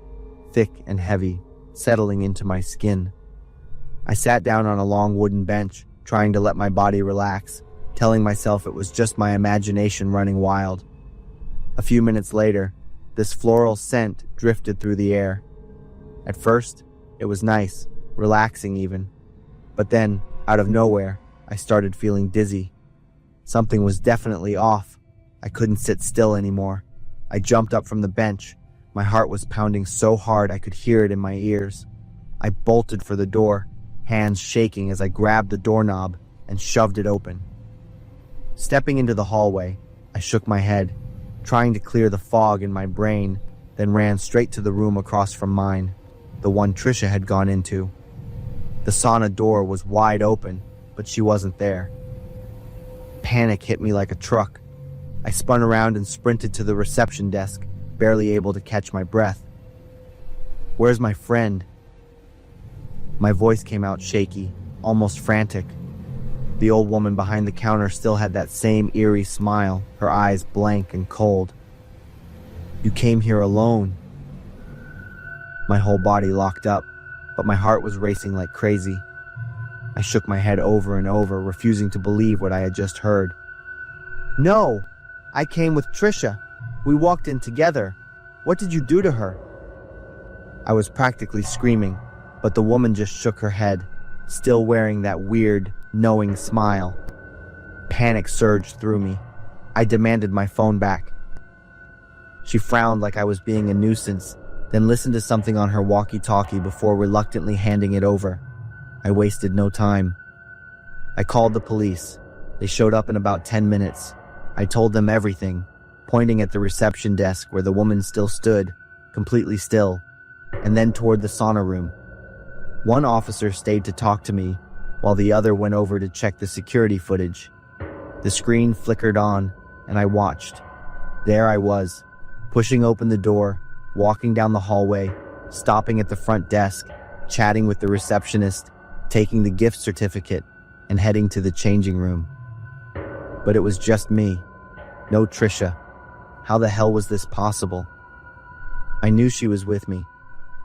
thick and heavy, settling into my skin. I sat down on a long wooden bench, trying to let my body relax, telling myself it was just my imagination running wild. A few minutes later, this floral scent drifted through the air. At first, it was nice, relaxing even. But then, out of nowhere, I started feeling dizzy. Something was definitely off. I couldn't sit still anymore. I jumped up from the bench. My heart was pounding so hard I could hear it in my ears. I bolted for the door, hands shaking as I grabbed the doorknob and shoved it open. Stepping into the hallway, I shook my head, trying to clear the fog in my brain, then ran straight to the room across from mine, the one Trisha had gone into. The sauna door was wide open, but she wasn't there. Panic hit me like a truck. I spun around and sprinted to the reception desk, barely able to catch my breath. "Where's my friend?" My voice came out shaky, almost frantic. The old woman behind the counter still had that same eerie smile, her eyes blank and cold. "You came here alone." My whole body locked up, but my heart was racing like crazy. I shook my head over and over, refusing to believe what I had just heard. "No, I came with Trisha. We walked in together. What did you do to her?" I was practically screaming, but the woman just shook her head, still wearing that weird, knowing smile. Panic surged through me. I demanded my phone back. She frowned like I was being a nuisance, then listened to something on her walkie-talkie before reluctantly handing it over. I wasted no time. I called the police. They showed up in about 10 minutes. I told them everything, pointing at the reception desk where the woman still stood, completely still, and then toward the sauna room. One officer stayed to talk to me, while the other went over to check the security footage. The screen flickered on, and I watched. There I was, pushing open the door, walking down the hallway, stopping at the front desk, chatting with the receptionist, taking the gift certificate, and heading to the changing room. But it was just me, no Trisha. How the hell was this possible? I knew she was with me.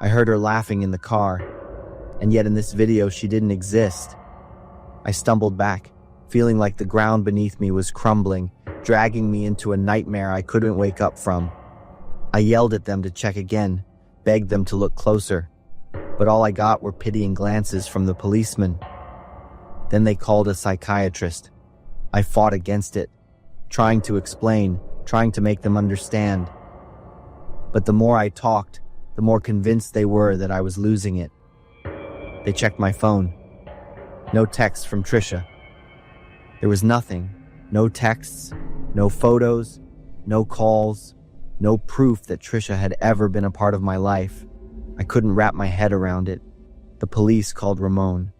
I heard her laughing in the car, and yet in this video she didn't exist. I stumbled back, feeling like the ground beneath me was crumbling, dragging me into a nightmare I couldn't wake up from. I yelled at them to check again, begged them to look closer, but all I got were pitying glances from the policeman. Then they called a psychiatrist. I fought against it, trying to explain, trying to make them understand. But the more I talked, the more convinced they were that I was losing it. They checked my phone. No texts from Trisha. There was nothing. No texts, no photos, no calls, no proof that Trisha had ever been a part of my life. I couldn't wrap my head around it. The police called Ramon.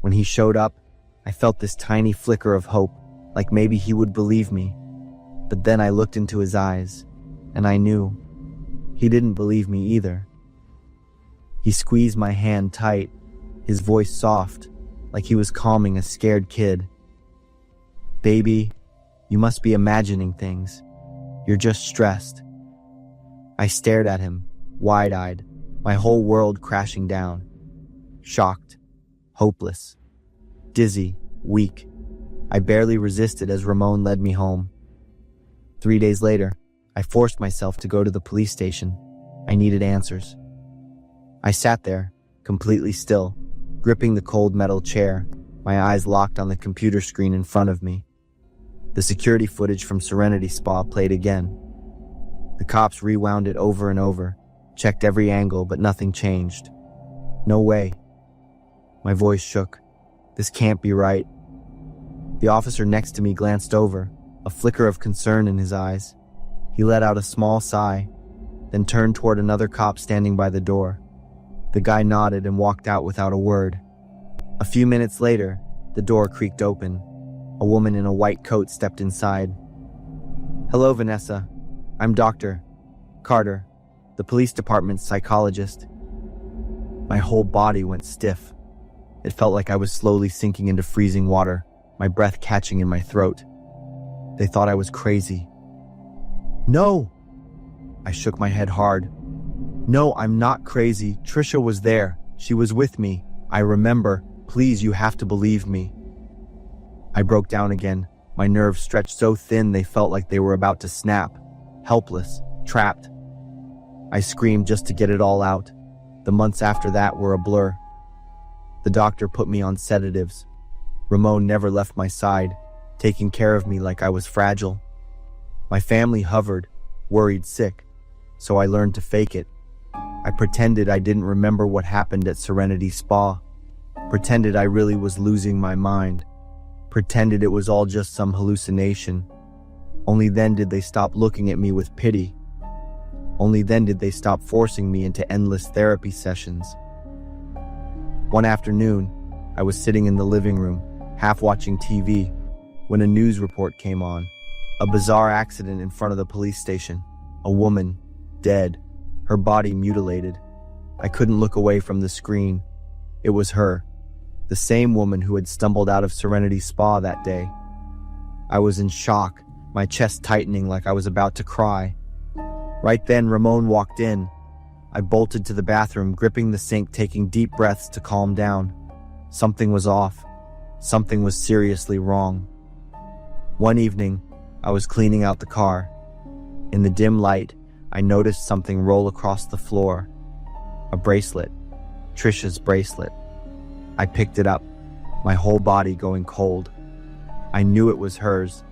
When he showed up, I felt this tiny flicker of hope, like maybe he would believe me. But then I looked into his eyes, and I knew he didn't believe me either. He squeezed my hand tight, his voice soft, like he was calming a scared kid. "Baby, you must be imagining things. You're just stressed." I stared at him, wide-eyed, my whole world crashing down. Shocked, hopeless, dizzy, weak. I barely resisted as Ramon led me home. 3 days later, I forced myself to go to the police station. I needed answers. I sat there, completely still, gripping the cold metal chair, my eyes locked on the computer screen in front of me. The security footage from Serenity Spa played again. The cops rewound it over and over, checked every angle, but nothing changed. No way. My voice shook. This can't be right. The officer next to me glanced over, a flicker of concern in his eyes. He let out a small sigh, then turned toward another cop standing by the door. The guy nodded and walked out without a word. A few minutes later, the door creaked open. A woman in a white coat stepped inside. "Hello, Vanessa. I'm Dr. Carter, the police department's psychologist." My whole body went stiff. It felt like I was slowly sinking into freezing water, my breath catching in my throat. They thought I was crazy. "No!" I shook my head hard. "No, I'm not crazy. Trisha was there. She was with me. I remember. Please, you have to believe me." I broke down again, my nerves stretched so thin they felt like they were about to snap. Helpless, trapped. I screamed just to get it all out. The months after that were a blur. The doctor put me on sedatives. Ramon never left my side, taking care of me like I was fragile. My family hovered, worried sick, so I learned to fake it. I pretended I didn't remember what happened at Serenity Spa. Pretended I really was losing my mind. Pretended it was all just some hallucination. Only then did they stop looking at me with pity. Only then did they stop forcing me into endless therapy sessions. One afternoon, I was sitting in the living room, half watching TV, when a news report came on. A bizarre accident in front of the police station. A woman, dead, her body mutilated. I couldn't look away from the screen. It was her, the same woman who had stumbled out of Serenity Spa that day. I was in shock, my chest tightening like I was about to cry. Right then, Ramon walked in. I bolted to the bathroom, gripping the sink, taking deep breaths to calm down. Something was off. Something was seriously wrong. One evening, I was cleaning out the car. In the dim light, I noticed something roll across the floor. A bracelet. Trisha's bracelet. I picked it up, my whole body going cold. I knew it was hers.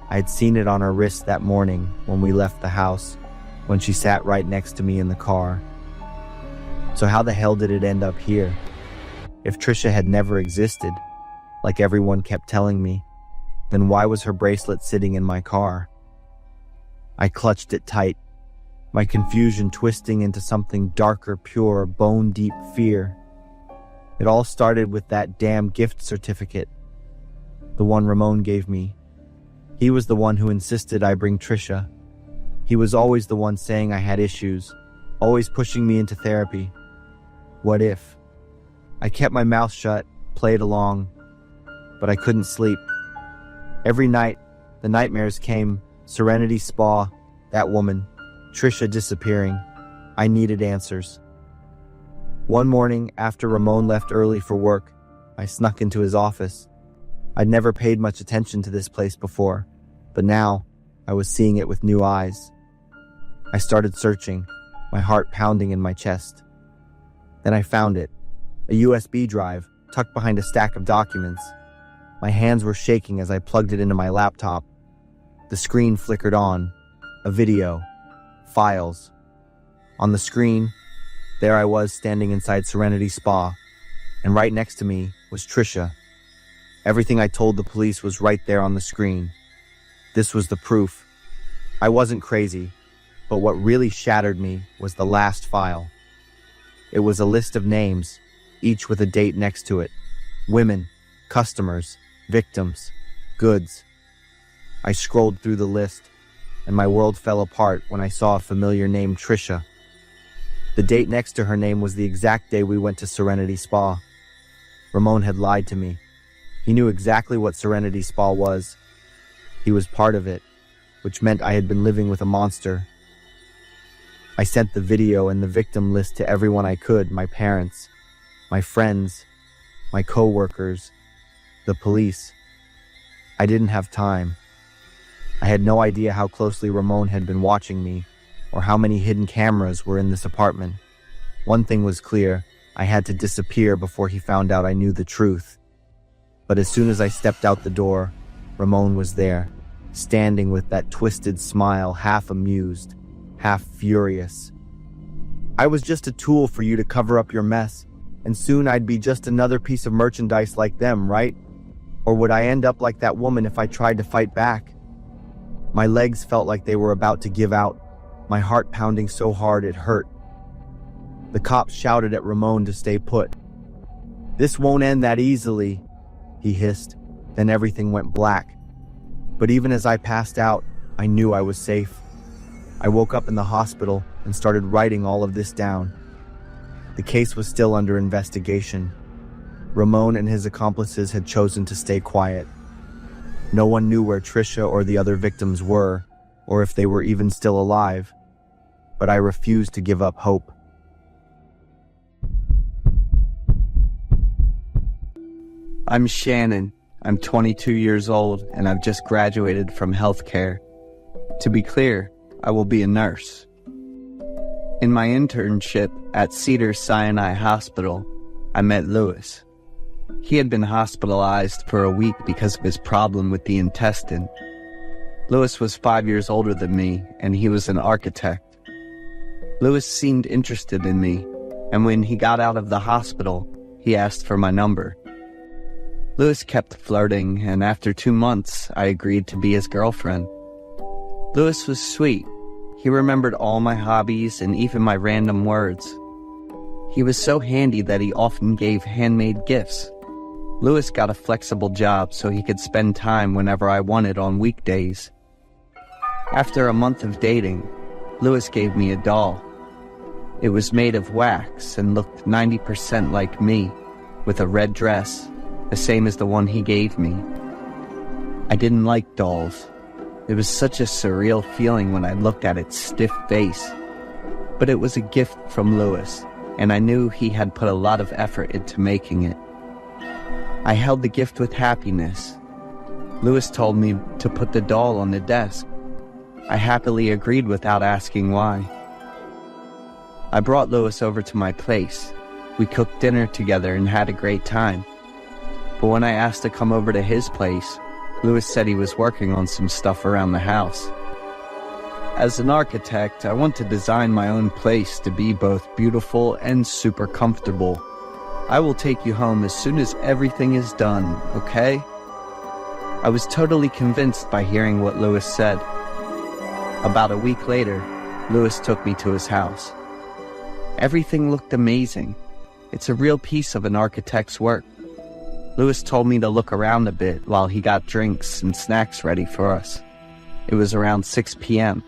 I had seen it on her wrist that morning when we left the house, when she sat right next to me in the car. So how the hell did it end up here? If Trisha had never existed, like everyone kept telling me, then why was her bracelet sitting in my car? I clutched it tight, my confusion twisting into something darker, pure, bone-deep fear. It all started with that damn gift certificate, the one Ramon gave me. He was the one who insisted I bring Trisha. He was always the one saying I had issues, always pushing me into therapy. What if? I kept my mouth shut, played along, but I couldn't sleep. Every night, the nightmares came. Serenity Spa, that woman, Trisha disappearing. I needed answers. One morning, after Ramon left early for work, I snuck into his office. I'd never paid much attention to this place before, but now I was seeing it with new eyes. I started searching, my heart pounding in my chest. Then I found it, a USB drive tucked behind a stack of documents. My hands were shaking as I plugged it into my laptop. The screen flickered on. A video. Files. On the screen, there I was standing inside Serenity Spa, and right next to me was Trisha. Everything I told the police was right there on the screen. This was the proof. I wasn't crazy, but what really shattered me was the last file. It was a list of names, each with a date next to it. Women, customers, victims, goods. I scrolled through the list, and my world fell apart when I saw a familiar name, Trisha. The date next to her name was the exact day we went to Serenity Spa. Ramon had lied to me. He knew exactly what Serenity Spa was. He was part of it, which meant I had been living with a monster. I sent the video and the victim list to everyone I could, my parents, my friends, my co-workers, the police. I didn't have time. I had no idea how closely Ramon had been watching me, or how many hidden cameras were in this apartment. One thing was clear, I had to disappear before he found out I knew the truth. But as soon as I stepped out the door, Ramon was there, standing with that twisted smile, half amused, half furious. I was just a tool for you to cover up your mess, and soon I'd be just another piece of merchandise like them, right? Or would I end up like that woman if I tried to fight back? My legs felt like they were about to give out, my heart pounding so hard it hurt. The cops shouted at Ramon to stay put. "This won't end that easily," he hissed. Then everything went black. But even as I passed out, I knew I was safe. I woke up in the hospital and started writing all of this down. The case was still under investigation. Ramon and his accomplices had chosen to stay quiet. No one knew where Trisha or the other victims were, or if they were even still alive. But I refused to give up hope. I'm Shannon. I'm 22 years old, and I've just graduated from healthcare. To be clear, I will be a nurse. In my internship at Cedars-Sinai Hospital, I met Lewis. He had been hospitalized for a week because of his problem with the intestine. Lewis was 5 years older than me, and he was an architect. Lewis seemed interested in me, and when he got out of the hospital, he asked for my number. Lewis kept flirting, and after 2 months, I agreed to be his girlfriend. Lewis was sweet. He remembered all my hobbies and even my random words. He was so handy that he often gave handmade gifts. Lewis got a flexible job so he could spend time whenever I wanted on weekdays. After a month of dating, Lewis gave me a doll. It was made of wax and looked 90% like me, with a red dress, the same as the one he gave me. I didn't like dolls. It was such a surreal feeling when I looked at its stiff face. But it was a gift from Lewis, and I knew he had put a lot of effort into making it. I held the gift with happiness. Lewis told me to put the doll on the desk. I happily agreed without asking why. I brought Lewis over to my place. We cooked dinner together and had a great time. But when I asked to come over to his place, Lewis said he was working on some stuff around the house. As an architect, I want to design my own place to be both beautiful and super comfortable. I will take you home as soon as everything is done, okay? I was totally convinced by hearing what Lewis said. About a week later, Lewis took me to his house. Everything looked amazing. It's a real piece of an architect's work. Lewis told me to look around a bit while he got drinks and snacks ready for us. It was around 6 p.m.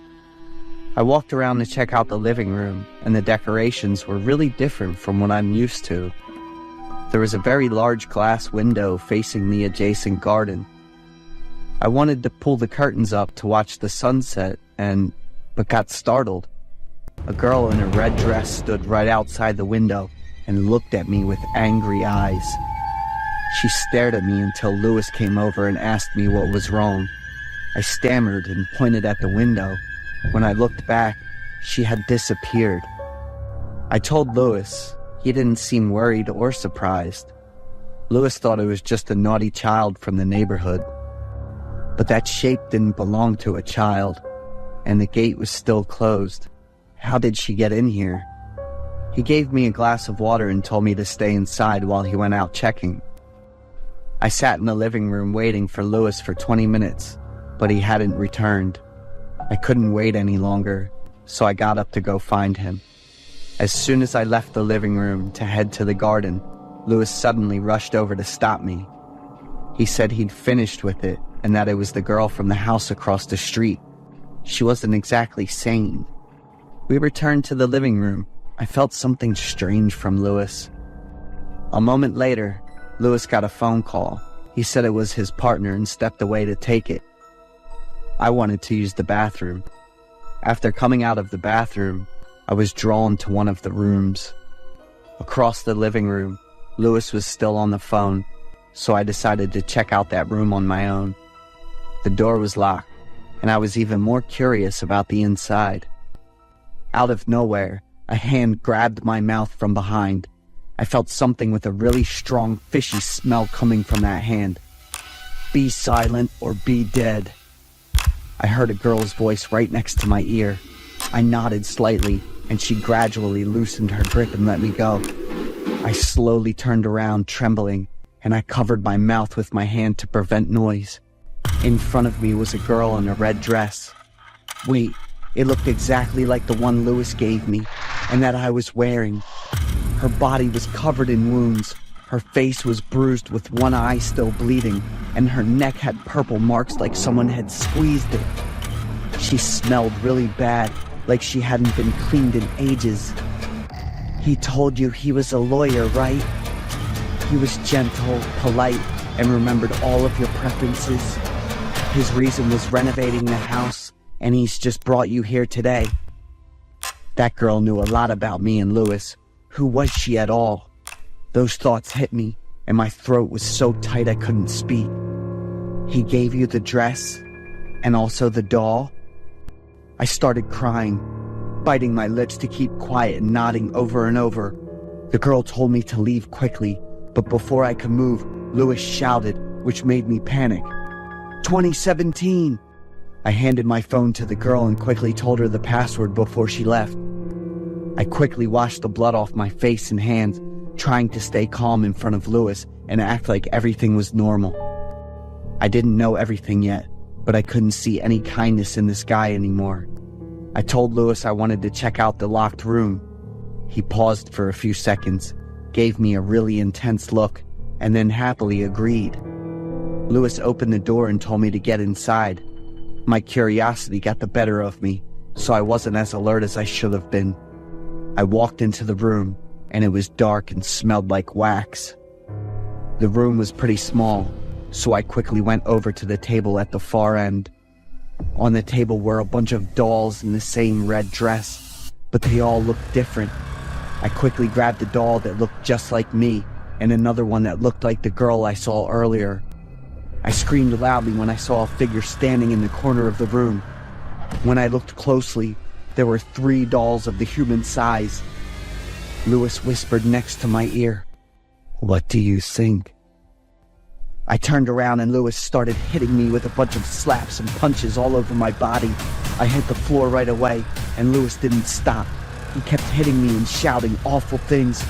I walked around to check out the living room, and the decorations were really different from what I'm used to. There was a very large glass window facing the adjacent garden. I wanted to pull the curtains up to watch the sunset, but got startled. A girl in a red dress stood right outside the window and looked at me with angry eyes. She stared at me until Lewis came over and asked me what was wrong. I stammered and pointed at the window. When I looked back, she had disappeared. I told Lewis. He didn't seem worried or surprised. Lewis thought it was just a naughty child from the neighborhood. But that shape didn't belong to a child, and the gate was still closed. How did she get in here? He gave me a glass of water and told me to stay inside while he went out checking. I sat in the living room waiting for Lewis for 20 minutes, but he hadn't returned. I couldn't wait any longer, so I got up to go find him. As soon as I left the living room to head to the garden, Lewis suddenly rushed over to stop me. He said he'd finished with it and that it was the girl from the house across the street. She wasn't exactly sane. We returned to the living room. I felt something strange from Lewis. A moment later, Lewis got a phone call. He said it was his partner and stepped away to take it. I wanted to use the bathroom. After coming out of the bathroom, I was drawn to one of the rooms. Across the living room, Lewis was still on the phone, so I decided to check out that room on my own. The door was locked, and I was even more curious about the inside. Out of nowhere, a hand grabbed my mouth from behind. I felt something with a really strong fishy smell coming from that hand. Be silent or be dead. I heard a girl's voice right next to my ear. I nodded slightly, and she gradually loosened her grip and let me go. I slowly turned around, trembling, and I covered my mouth with my hand to prevent noise. In front of me was a girl in a red dress. Wait, it looked exactly like the one Lewis gave me, and that I was wearing. Her body was covered in wounds. Her face was bruised with one eye still bleeding, and her neck had purple marks like someone had squeezed it. She smelled really bad, like she hadn't been cleaned in ages. He told you he was a lawyer, right? He was gentle, polite, and remembered all of your preferences. His reason was renovating the house, and he's just brought you here today. That girl knew a lot about me and Lewis. Who was she at all? Those thoughts hit me, and my throat was so tight I couldn't speak. He gave you the dress, and also the doll? I started crying, biting my lips to keep quiet and nodding over and over. The girl told me to leave quickly, but before I could move, Lewis shouted, which made me panic. 2017! I handed my phone to the girl and quickly told her the password before she left. I quickly washed the blood off my face and hands, trying to stay calm in front of Lewis and act like everything was normal. I didn't know everything yet, but I couldn't see any kindness in this guy anymore. I told Lewis I wanted to check out the locked room. He paused for a few seconds, gave me a really intense look, and then happily agreed. Lewis opened the door and told me to get inside. My curiosity got the better of me, so I wasn't as alert as I should have been. I walked into the room, and it was dark and smelled like wax. The room was pretty small, so I quickly went over to the table at the far end. On the table were a bunch of dolls in the same red dress, but they all looked different. I quickly grabbed a doll that looked just like me, and another one that looked like the girl I saw earlier. I screamed loudly when I saw a figure standing in the corner of the room. When I looked closely, there were 3 dolls of the human size. Lewis whispered next to my ear, "What do you think?" I turned around and Lewis started hitting me with a bunch of slaps and punches all over my body. I hit the floor right away, and Lewis didn't stop. He kept hitting me and shouting awful things.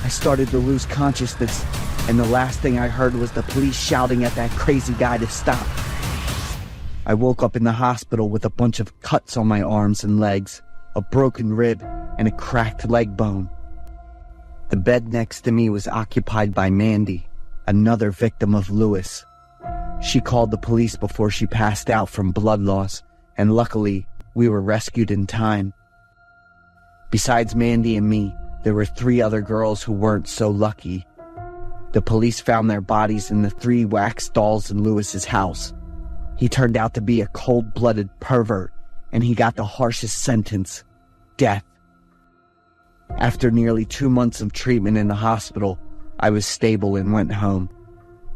I started to lose consciousness, and the last thing I heard was the police shouting at that crazy guy to stop. I woke up in the hospital with a bunch of cuts on my arms and legs, a broken rib, and a cracked leg bone. The bed next to me was occupied by Mandy, another victim of Lewis. She called the police before she passed out from blood loss, and luckily, we were rescued in time. Besides Mandy and me, there were 3 other girls who weren't so lucky. The police found their bodies in the 3 wax dolls in Lewis's house. He turned out to be a cold-blooded pervert, and he got the harshest sentence, death. After nearly 2 months of treatment in the hospital, I was stable and went home.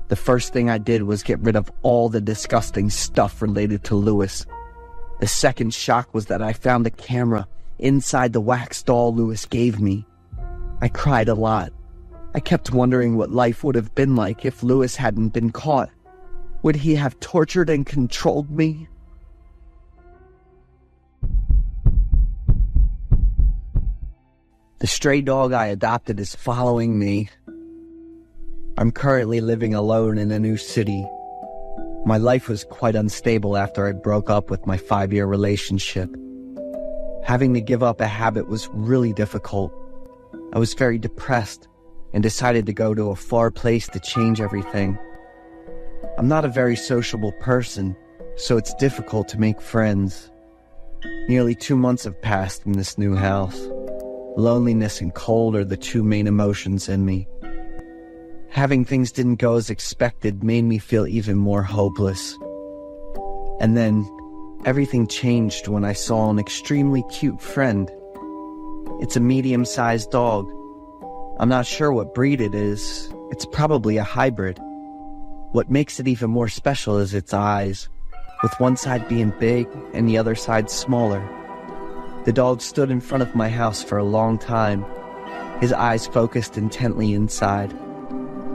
The first thing I did was get rid of all the disgusting stuff related to Lewis. The second shock was that I found a camera inside the wax doll Lewis gave me. I cried a lot. I kept wondering what life would have been like if Lewis hadn't been caught. Would he have tortured and controlled me? The stray dog I adopted is following me. I'm currently living alone in a new city. My life was quite unstable after I broke up with my 5-year relationship. Having to give up a habit was really difficult. I was very depressed and decided to go to a far place to change everything. I'm not a very sociable person, so it's difficult to make friends. Nearly 2 months have passed in this new house. Loneliness and cold are the 2 main emotions in me. Having things didn't go as expected made me feel even more hopeless. And then, everything changed when I saw an extremely cute friend. It's a medium-sized dog. I'm not sure what breed it is. It's probably a hybrid. What makes it even more special is its eyes, with one side being big and the other side smaller. The dog stood in front of my house for a long time. his eyes focused intently inside.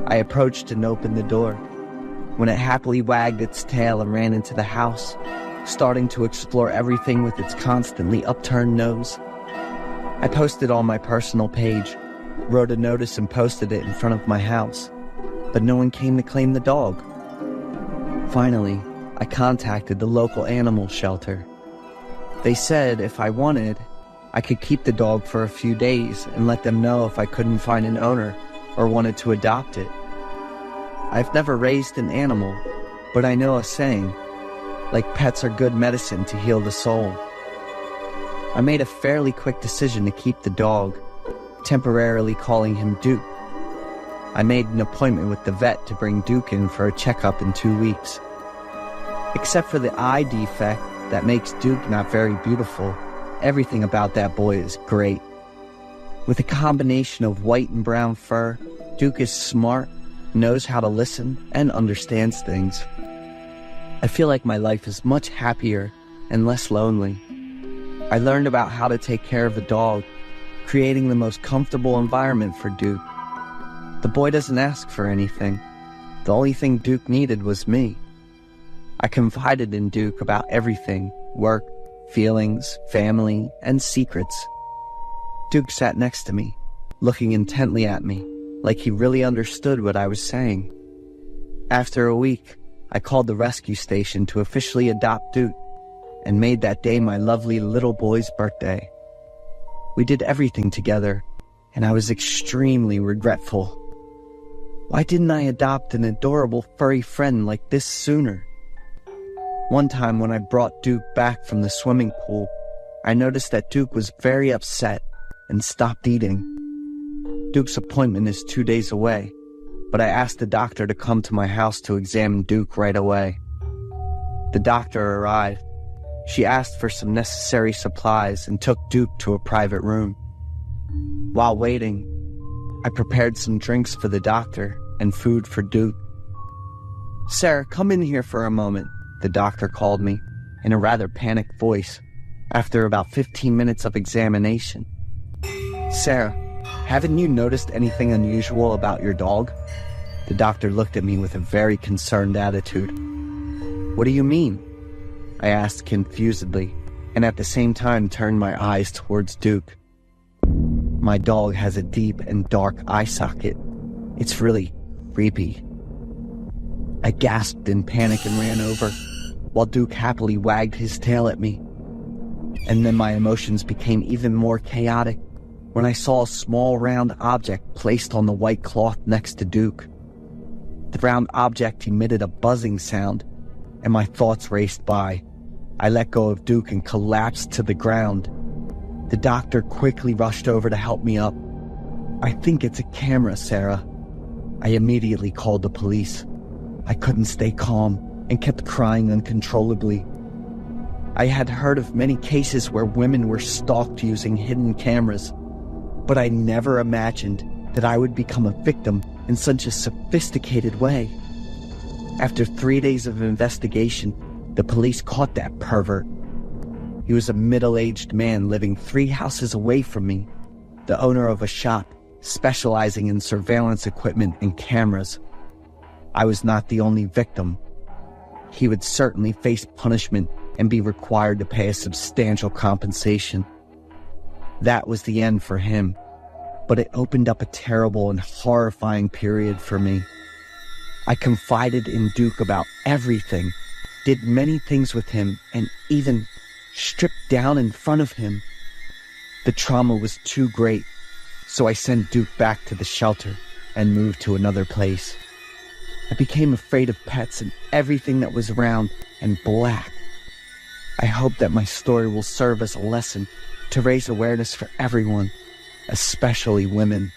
I approached and opened the door, when it happily wagged its tail and ran into the house, starting to explore everything with its constantly upturned nose. I posted on my personal page, wrote a notice and posted it in front of my house, but no one came to claim the dog. Finally, I contacted the local animal shelter. They said if I wanted, I could keep the dog for a few days and let them know if I couldn't find an owner or wanted to adopt it. I've never raised an animal, but I know a saying, like pets are good medicine to heal the soul. I made a fairly quick decision to keep the dog, temporarily calling him Duke. I made an appointment with the vet to bring Duke in for a checkup in 2 weeks. Except for the eye defect that makes Duke not very beautiful, everything about that boy is great. With a combination of white and brown fur, Duke is smart, knows how to listen, and understands things. I feel like my life is much happier and less lonely. I learned about how to take care of the dog, creating the most comfortable environment for Duke. The boy doesn't ask for anything. The only thing Duke needed was me. I confided in Duke about everything: work, feelings, family, and secrets. Duke sat next to me, looking intently at me, like he really understood what I was saying. After a week, I called the rescue station to officially adopt Duke, and made that day my lovely little boy's birthday. We did everything together, and I was extremely regretful. Why didn't I adopt an adorable furry friend like this sooner? One time when I brought Duke back from the swimming pool, I noticed that Duke was very upset and stopped eating. Duke's appointment is 2 days away, but I asked the doctor to come to my house to examine Duke right away. The doctor arrived. She asked for some necessary supplies and took Duke to a private room. While waiting, I prepared some drinks for the doctor and food for Duke. "Sarah, come in here for a moment," the doctor called me in a rather panicked voice after about 15 minutes of examination. "Sarah, haven't you noticed anything unusual about your dog?" The doctor looked at me with a very concerned attitude. "What do you mean?" I asked confusedly, and at the same time turned my eyes towards Duke. "My dog has a deep and dark eye socket. It's really creepy." I gasped in panic and ran over, while Duke happily wagged his tail at me. And then my emotions became even more chaotic when I saw a small round object placed on the white cloth next to Duke. The round object emitted a buzzing sound, and my thoughts raced by. I let go of Duke and collapsed to the ground. The doctor quickly rushed over to help me up. "I think it's a camera, Sarah." I immediately called the police. I couldn't stay calm and kept crying uncontrollably. I had heard of many cases where women were stalked using hidden cameras, but I never imagined that I would become a victim in such a sophisticated way. After 3 days of investigation, the police caught that pervert. He was a middle-aged man living 3 houses away from me, the owner of a shop specializing in surveillance equipment and cameras. I was not the only victim. He would certainly face punishment and be required to pay a substantial compensation. That was the end for him, but it opened up a terrible and horrifying period for me. I confided in Duke about everything, did many things with him, and even stripped down in front of him. The trauma was too great, so I sent Duke back to the shelter and moved to another place. I became afraid of pets and everything that was round and black. I hope that my story will serve as a lesson to raise awareness for everyone, especially women.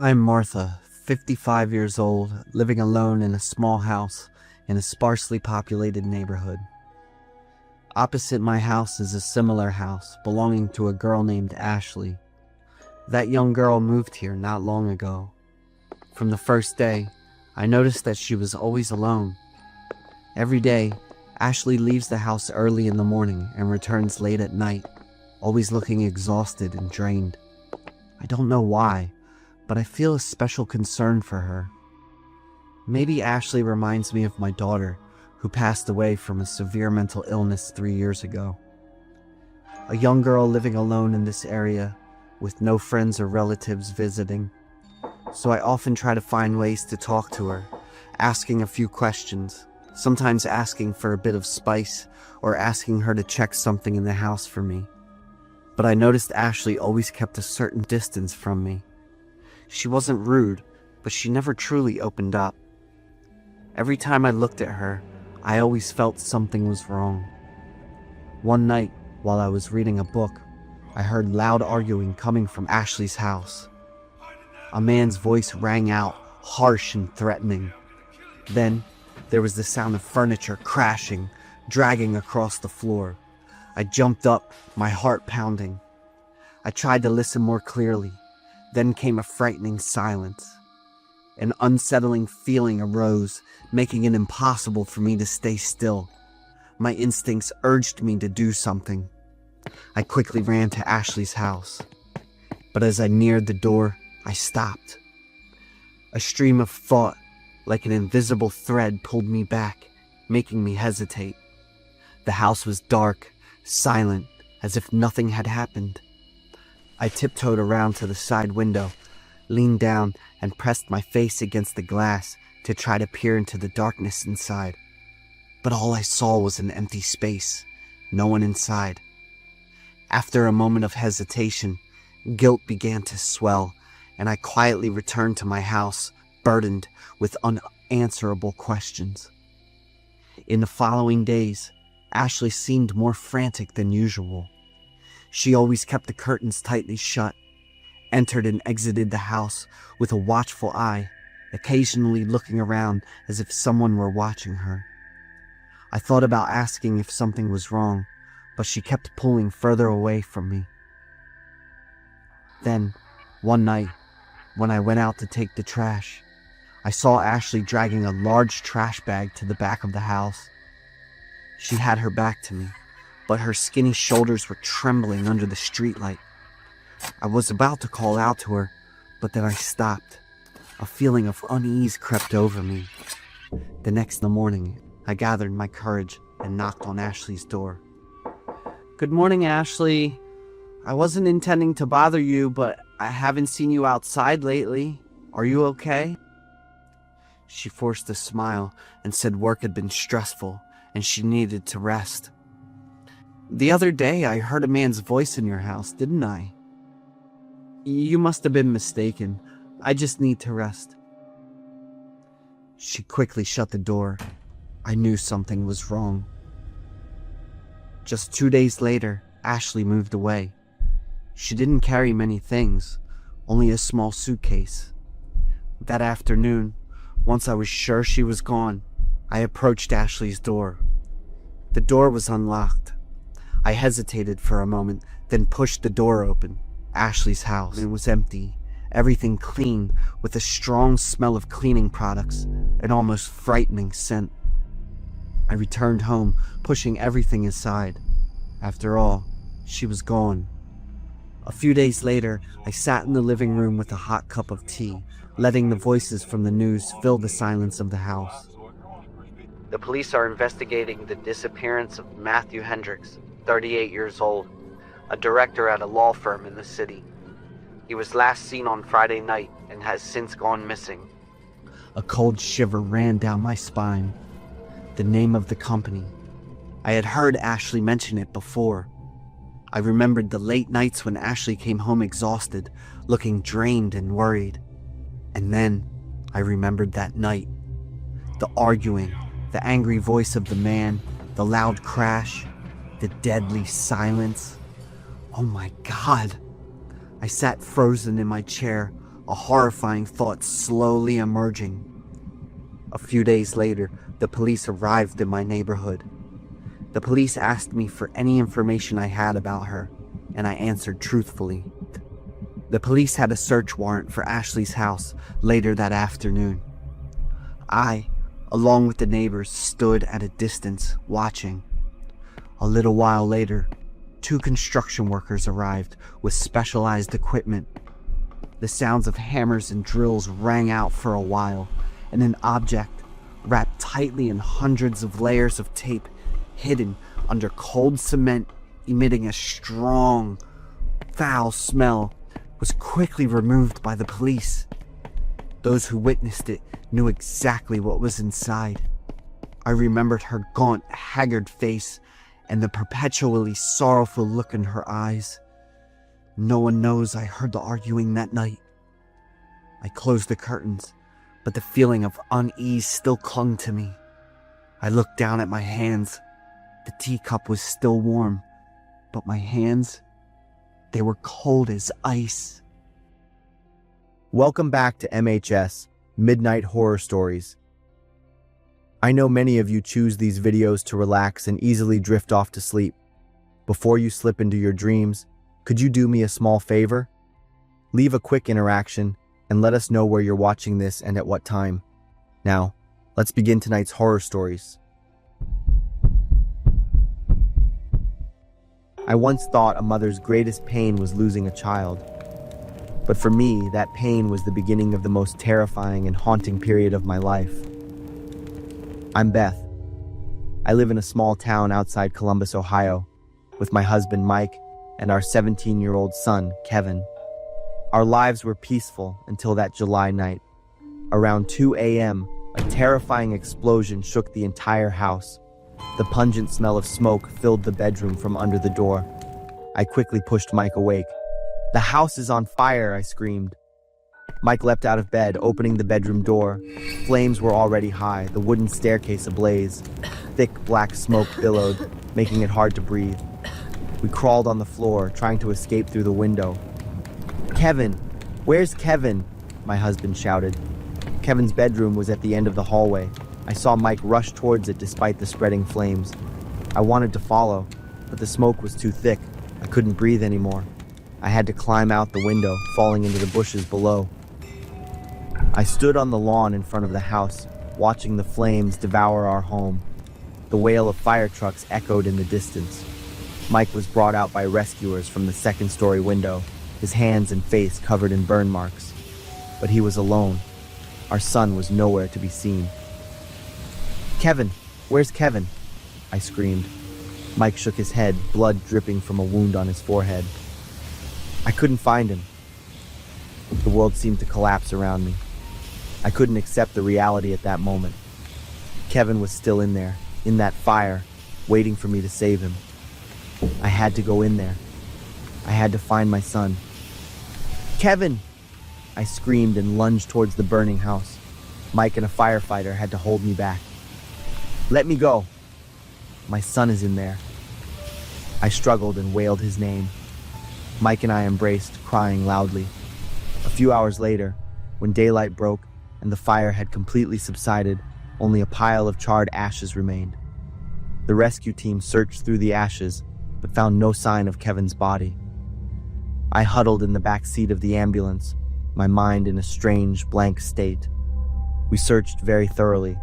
I'm Martha, 55 years old, living alone in a small house in a sparsely populated neighborhood. Opposite my house is a similar house belonging to a girl named Ashley. That young girl moved here not long ago. From the first day, I noticed that she was always alone. Every day, Ashley leaves the house early in the morning and returns late at night, always looking exhausted and drained. I don't know why, but I feel a special concern for her. Maybe Ashley reminds me of my daughter, who passed away from a severe mental illness 3 years ago. A young girl living alone in this area, with no friends or relatives visiting. So I often try to find ways to talk to her, asking a few questions, sometimes asking for a bit of spice, or asking her to check something in the house for me. But I noticed Ashley always kept a certain distance from me. She wasn't rude, but she never truly opened up. Every time I looked at her, I always felt something was wrong. One night, while I was reading a book, I heard loud arguing coming from Ashley's house. A man's voice rang out, harsh and threatening. Then, there was the sound of furniture crashing, dragging across the floor. I jumped up, my heart pounding. I tried to listen more clearly. Then came a frightening silence. An unsettling feeling arose, making it impossible for me to stay still. My instincts urged me to do something. I quickly ran to Ashley's house. But as I neared the door, I stopped. A stream of thought, like an invisible thread, pulled me back, making me hesitate. The house was dark, silent, as if nothing had happened. I tiptoed around to the side window, leaned down, and pressed my face against the glass to try to peer into the darkness inside. But all I saw was an empty space, no one inside. After a moment of hesitation, guilt began to swell, and I quietly returned to my house, burdened with unanswerable questions. In the following days, Ashley seemed more frantic than usual. She always kept the curtains tightly shut, entered and exited the house with a watchful eye, occasionally looking around as if someone were watching her. I thought about asking if something was wrong, but she kept pulling further away from me. Then, one night, when I went out to take the trash, I saw Ashley dragging a large trash bag to the back of the house. She had her back to me, but her skinny shoulders were trembling under the streetlight. I was about to call out to her, but then I stopped. A feeling of unease crept over me. The next morning, I gathered my courage and knocked on Ashley's door. "Good morning, Ashley. I wasn't intending to bother you, but I haven't seen you outside lately. Are you okay?" She forced a smile and said work had been stressful and she needed to rest. "The other day I heard a man's voice in your house, didn't I?" "You must have been mistaken. I just need to rest." She quickly shut the door. I knew something was wrong. Just 2 days later, Ashley moved away. She didn't carry many things, only a small suitcase. That afternoon, once I was sure she was gone, I approached Ashley's door. The door was unlocked. I hesitated for a moment, then pushed the door open. Ashley's house. It was empty, everything clean, with a strong smell of cleaning products, an almost frightening scent. I returned home, pushing everything aside. After all, she was gone. A few days later, I sat in the living room with a hot cup of tea, letting the voices from the news fill the silence of the house. The police are investigating the disappearance of Matthew Hendricks, 38 years old, a director at a law firm in the city. He was last seen on Friday night and has since gone missing. A cold shiver ran down my spine. The name of the company. I had heard Ashley mention it before. I remembered the late nights when Ashley came home exhausted, looking drained and worried. And then I remembered that night. The arguing, the angry voice of the man, the loud crash, the deadly silence. Oh my God! I sat frozen in my chair, a horrifying thought slowly emerging. A few days later, the police arrived in my neighborhood. The police asked me for any information I had about her, and I answered truthfully. The police had a search warrant for Ashley's house later that afternoon. I, along with the neighbors, stood at a distance watching. A little while later, 2 construction workers arrived with specialized equipment. The sounds of hammers and drills rang out for a while, and an object, wrapped tightly in hundreds of layers of tape, hidden under cold cement, emitting a strong, foul smell, was quickly removed by the police. Those who witnessed it knew exactly what was inside. I remembered her gaunt, haggard face and the perpetually sorrowful look in her eyes. No one knows I heard the arguing that night. I closed the curtains, but the feeling of unease still clung to me. I looked down at my hands. The teacup was still warm, but my hands, they were cold as ice. Welcome back to MHS, Midnight Horror Stories. I know many of you choose these videos to relax and easily drift off to sleep. Before you slip into your dreams, could you do me a small favor? Leave a quick interaction and let us know where you're watching this and at what time. Now, let's begin tonight's horror stories. I once thought a mother's greatest pain was losing a child. But for me, that pain was the beginning of the most terrifying and haunting period of my life. I'm Beth. I live in a small town outside Columbus, Ohio, with my husband Mike and our 17-year-old son, Kevin. Our lives were peaceful until that July night. Around 2 a.m., a terrifying explosion shook the entire house. The pungent smell of smoke filled the bedroom from under the door. I quickly pushed Mike awake. "The house is on fire," I screamed. Mike leapt out of bed, opening the bedroom door. Flames were already high, the wooden staircase ablaze. Thick black smoke billowed, making it hard to breathe. We crawled on the floor, trying to escape through the window. "Kevin! Where's Kevin?" my husband shouted. Kevin's bedroom was at the end of the hallway. I saw Mike rush towards it despite the spreading flames. I wanted to follow, but the smoke was too thick. I couldn't breathe anymore. I had to climb out the window, falling into the bushes below. I stood on the lawn in front of the house, watching the flames devour our home. The wail of fire trucks echoed in the distance. Mike was brought out by rescuers from the second-story window, his hands and face covered in burn marks. But he was alone. Our son was nowhere to be seen. "Kevin! Where's Kevin?" I screamed. Mike shook his head, blood dripping from a wound on his forehead. I couldn't find him. The world seemed to collapse around me. I couldn't accept the reality at that moment. Kevin was still in there, in that fire, waiting for me to save him. I had to go in there. I had to find my son. "Kevin!" I screamed and lunged towards the burning house. Mike and a firefighter had to hold me back. "Let me go. My son is in there." I struggled and wailed his name. Mike and I embraced, crying loudly. A few hours later, when daylight broke and the fire had completely subsided, only a pile of charred ashes remained. The rescue team searched through the ashes, but found no sign of Kevin's body. I huddled in the back seat of the ambulance, my mind in a strange, blank state. We searched very thoroughly,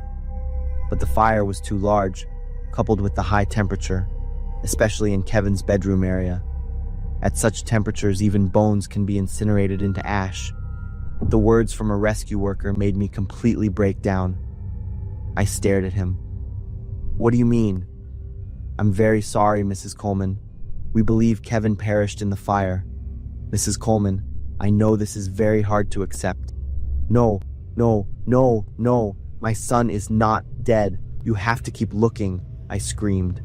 but the fire was too large, coupled with the high temperature, especially in Kevin's bedroom area. At such temperatures, even bones can be incinerated into ash. The words from a rescue worker made me completely break down. I stared at him. "What do you mean?" "I'm very sorry, Mrs. Coleman. We believe Kevin perished in the fire. Mrs. Coleman, I know this is very hard to accept." No, no. My son is not dead. You have to keep looking," I screamed.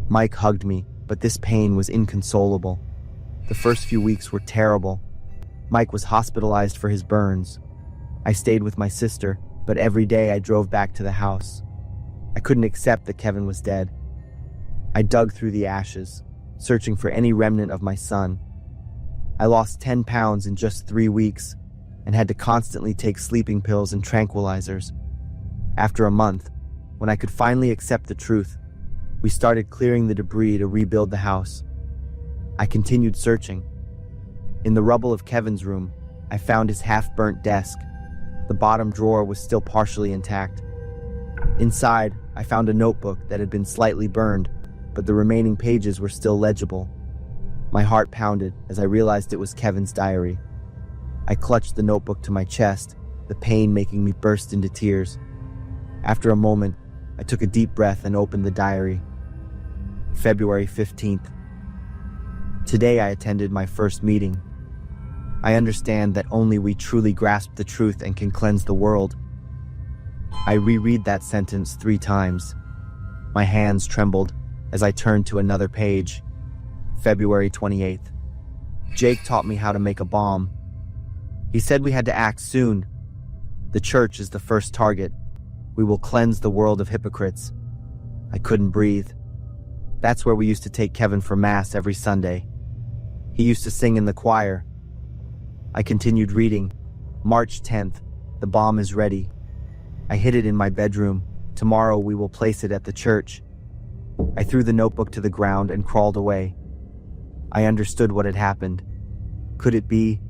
Mike hugged me, but this pain was inconsolable. The first few weeks were terrible. Mike was hospitalized for his burns. I stayed with my sister, but every day I drove back to the house. I couldn't accept that Kevin was dead. I dug through the ashes, searching for any remnant of my son. I lost 10 pounds in just 3 weeks, and had to constantly take sleeping pills and tranquilizers. After a month, when I could finally accept the truth, we started clearing the debris to rebuild the house. I continued searching. In the rubble of Kevin's room, I found his half-burnt desk. The bottom drawer was still partially intact. Inside, I found a notebook that had been slightly burned, but the remaining pages were still legible. My heart pounded as I realized it was Kevin's diary. I clutched the notebook to my chest, the pain making me burst into tears. After a moment, I took a deep breath and opened the diary. February 15th. Today I attended my first meeting. I understand that only we truly grasp the truth and can cleanse the world. I reread that sentence 3 times. My hands trembled as I turned to another page. February 28th. Jake taught me how to make a bomb. He said we had to act soon. The church is the first target. We will cleanse the world of hypocrites. I couldn't breathe. That's where we used to take Kevin for Mass every Sunday. He used to sing in the choir. I continued reading. March 10th. The bomb is ready. I hid it in my bedroom. Tomorrow we will place it at the church. I threw the notebook to the ground and crawled away. I understood what had happened. Could it be?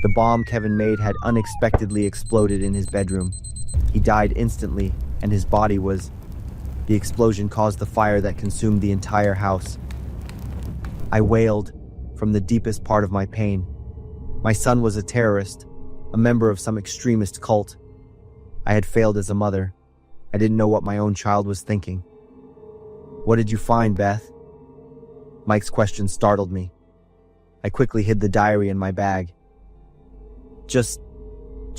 The bomb Kevin made had unexpectedly exploded in his bedroom. He died instantly, and his body was... The explosion caused the fire that consumed the entire house. I wailed from the deepest part of my pain. My son was a terrorist, a member of some extremist cult. I had failed as a mother. I didn't know what my own child was thinking. "What did you find, Beth?" Mike's question startled me. I quickly hid the diary in my bag. Just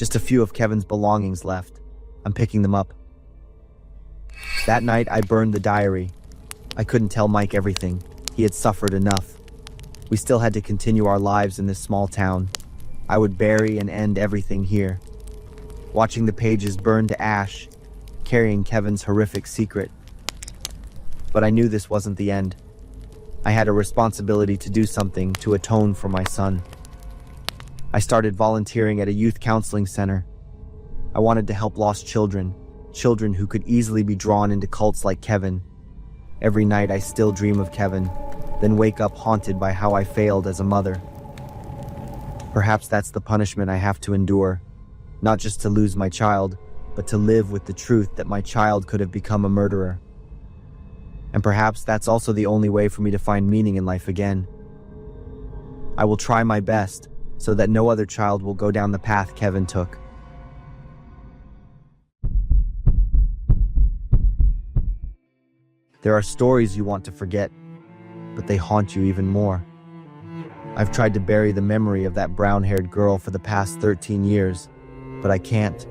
a few of Kevin's belongings left. I'm picking them up. That night, I burned the diary. I couldn't tell Mike everything. He had suffered enough. We still had to continue our lives in this small town. I would bury and end everything here. Watching the pages burn to ash, carrying Kevin's horrific secret. But I knew this wasn't the end. I had a responsibility to do something to atone for my son. I started volunteering at a youth counseling center. I wanted to help lost children who could easily be drawn into cults like Kevin. Every night I still dream of Kevin, then wake up haunted by how I failed as a mother. Perhaps that's the punishment I have to endure, not just to lose my child, but to live with the truth that my child could have become a murderer. And perhaps that's also the only way for me to find meaning in life again. I will try my best so that no other child will go down the path Kevin took. There are stories you want to forget, but they haunt you even more. I've tried to bury the memory of that brown-haired girl for the past 13 years, but I can't.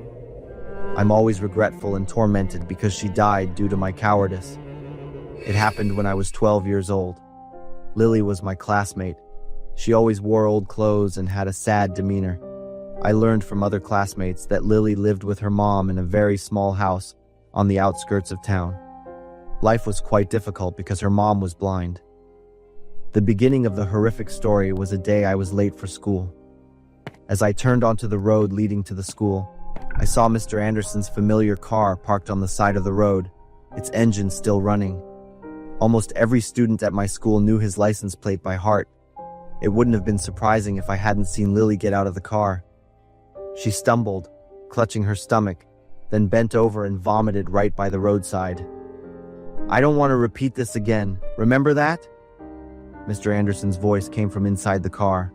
I'm always regretful and tormented because she died due to my cowardice. It happened when I was 12 years old. Lily was my classmate. She always wore old clothes and had a sad demeanor. I learned from other classmates that Lily lived with her mom in a very small house on the outskirts of town. Life was quite difficult because her mom was blind. The beginning of the horrific story was a day I was late for school. As I turned onto the road leading to the school, I saw Mr. Anderson's familiar car parked on the side of the road, its engine still running. Almost every student at my school knew his license plate by heart. It wouldn't have been surprising if I hadn't seen Lily get out of the car. She stumbled, clutching her stomach, then bent over and vomited right by the roadside. "I don't want to repeat this again. Remember that?" Mr. Anderson's voice came from inside the car.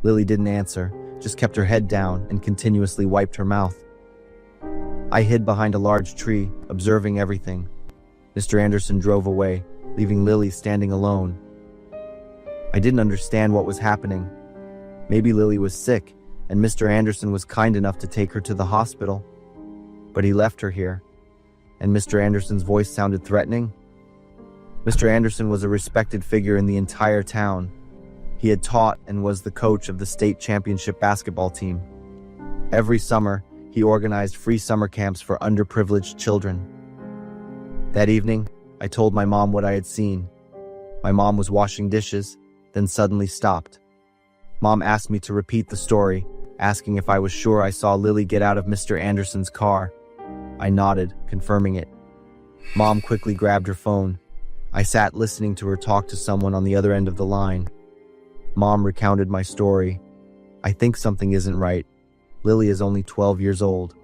Lily didn't answer, just kept her head down and continuously wiped her mouth. I hid behind a large tree, observing everything. Mr. Anderson drove away, leaving Lily standing alone. I didn't understand what was happening. Maybe Lily was sick, and Mr. Anderson was kind enough to take her to the hospital. But he left her here, and Mr. Anderson's voice sounded threatening. Mr. Anderson was a respected figure in the entire town. He had taught and was the coach of the state championship basketball team. Every summer, he organized free summer camps for underprivileged children. That evening, I told my mom what I had seen. My mom was washing dishes, then suddenly stopped. Mom asked me to repeat the story, asking if I was sure I saw Lily get out of Mr. Anderson's car. I nodded, confirming it. Mom quickly grabbed her phone. I sat listening to her talk to someone on the other end of the line. Mom recounted my story. I think something isn't right. Lily is only 12 years old.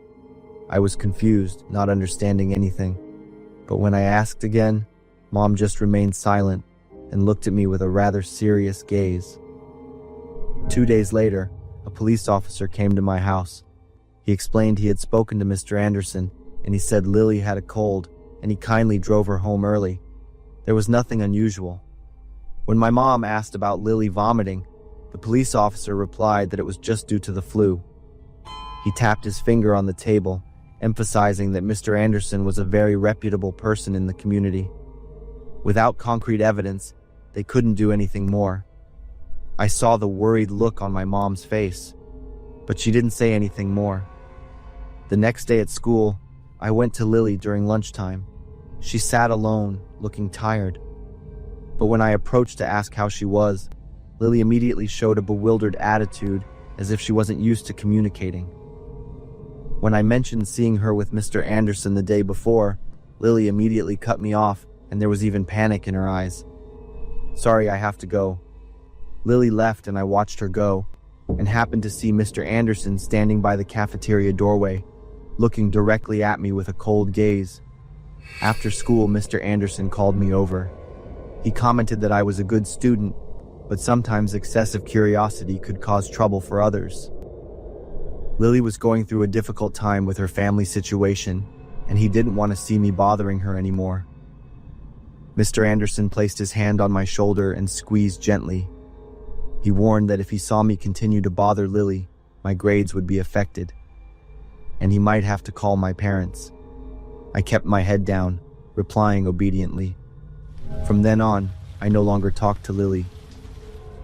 I was confused, not understanding anything. But when I asked again, Mom just remained silent and looked at me with a rather serious gaze. 2 days later, a police officer came to my house. He explained he had spoken to Mr. Anderson, and he said Lily had a cold, and he kindly drove her home early. There was nothing unusual. When my mom asked about Lily vomiting, the police officer replied that it was just due to the flu. He tapped his finger on the table, emphasizing that Mr. Anderson was a very reputable person in the community. Without concrete evidence, they couldn't do anything more. I saw the worried look on my mom's face, but she didn't say anything more. The next day at school, I went to Lily during lunchtime. She sat alone, looking tired. But when I approached to ask how she was, Lily immediately showed a bewildered attitude, as if she wasn't used to communicating. When I mentioned seeing her with Mr. Anderson the day before, Lily immediately cut me off, and there was even panic in her eyes. "Sorry, I have to go." Lily left and I watched her go, and happened to see Mr. Anderson standing by the cafeteria doorway, looking directly at me with a cold gaze. After school, Mr. Anderson called me over. He commented that I was a good student, but sometimes excessive curiosity could cause trouble for others. Lily was going through a difficult time with her family situation, and he didn't want to see me bothering her anymore. Mr. Anderson placed his hand on my shoulder and squeezed gently. He warned that if he saw me continue to bother Lily, my grades would be affected, and he might have to call my parents. I kept my head down, replying obediently. From then on, I no longer talked to Lily.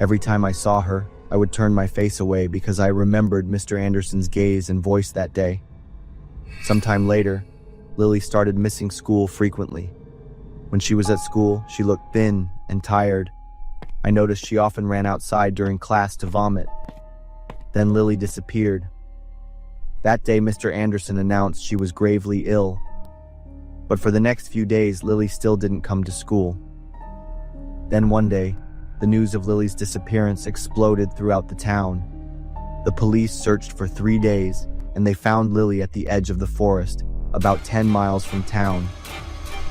Every time I saw her, I would turn my face away because I remembered Mr. Anderson's gaze and voice that day. Sometime later, Lily started missing school frequently. When she was at school, she looked thin and tired. I noticed she often ran outside during class to vomit. Then Lily disappeared. That day, Mr. Anderson announced she was gravely ill. But for the next few days, Lily still didn't come to school. Then one day, the news of Lily's disappearance exploded throughout the town. The police searched for 3 days, and they found Lily at the edge of the forest, about 10 miles from town.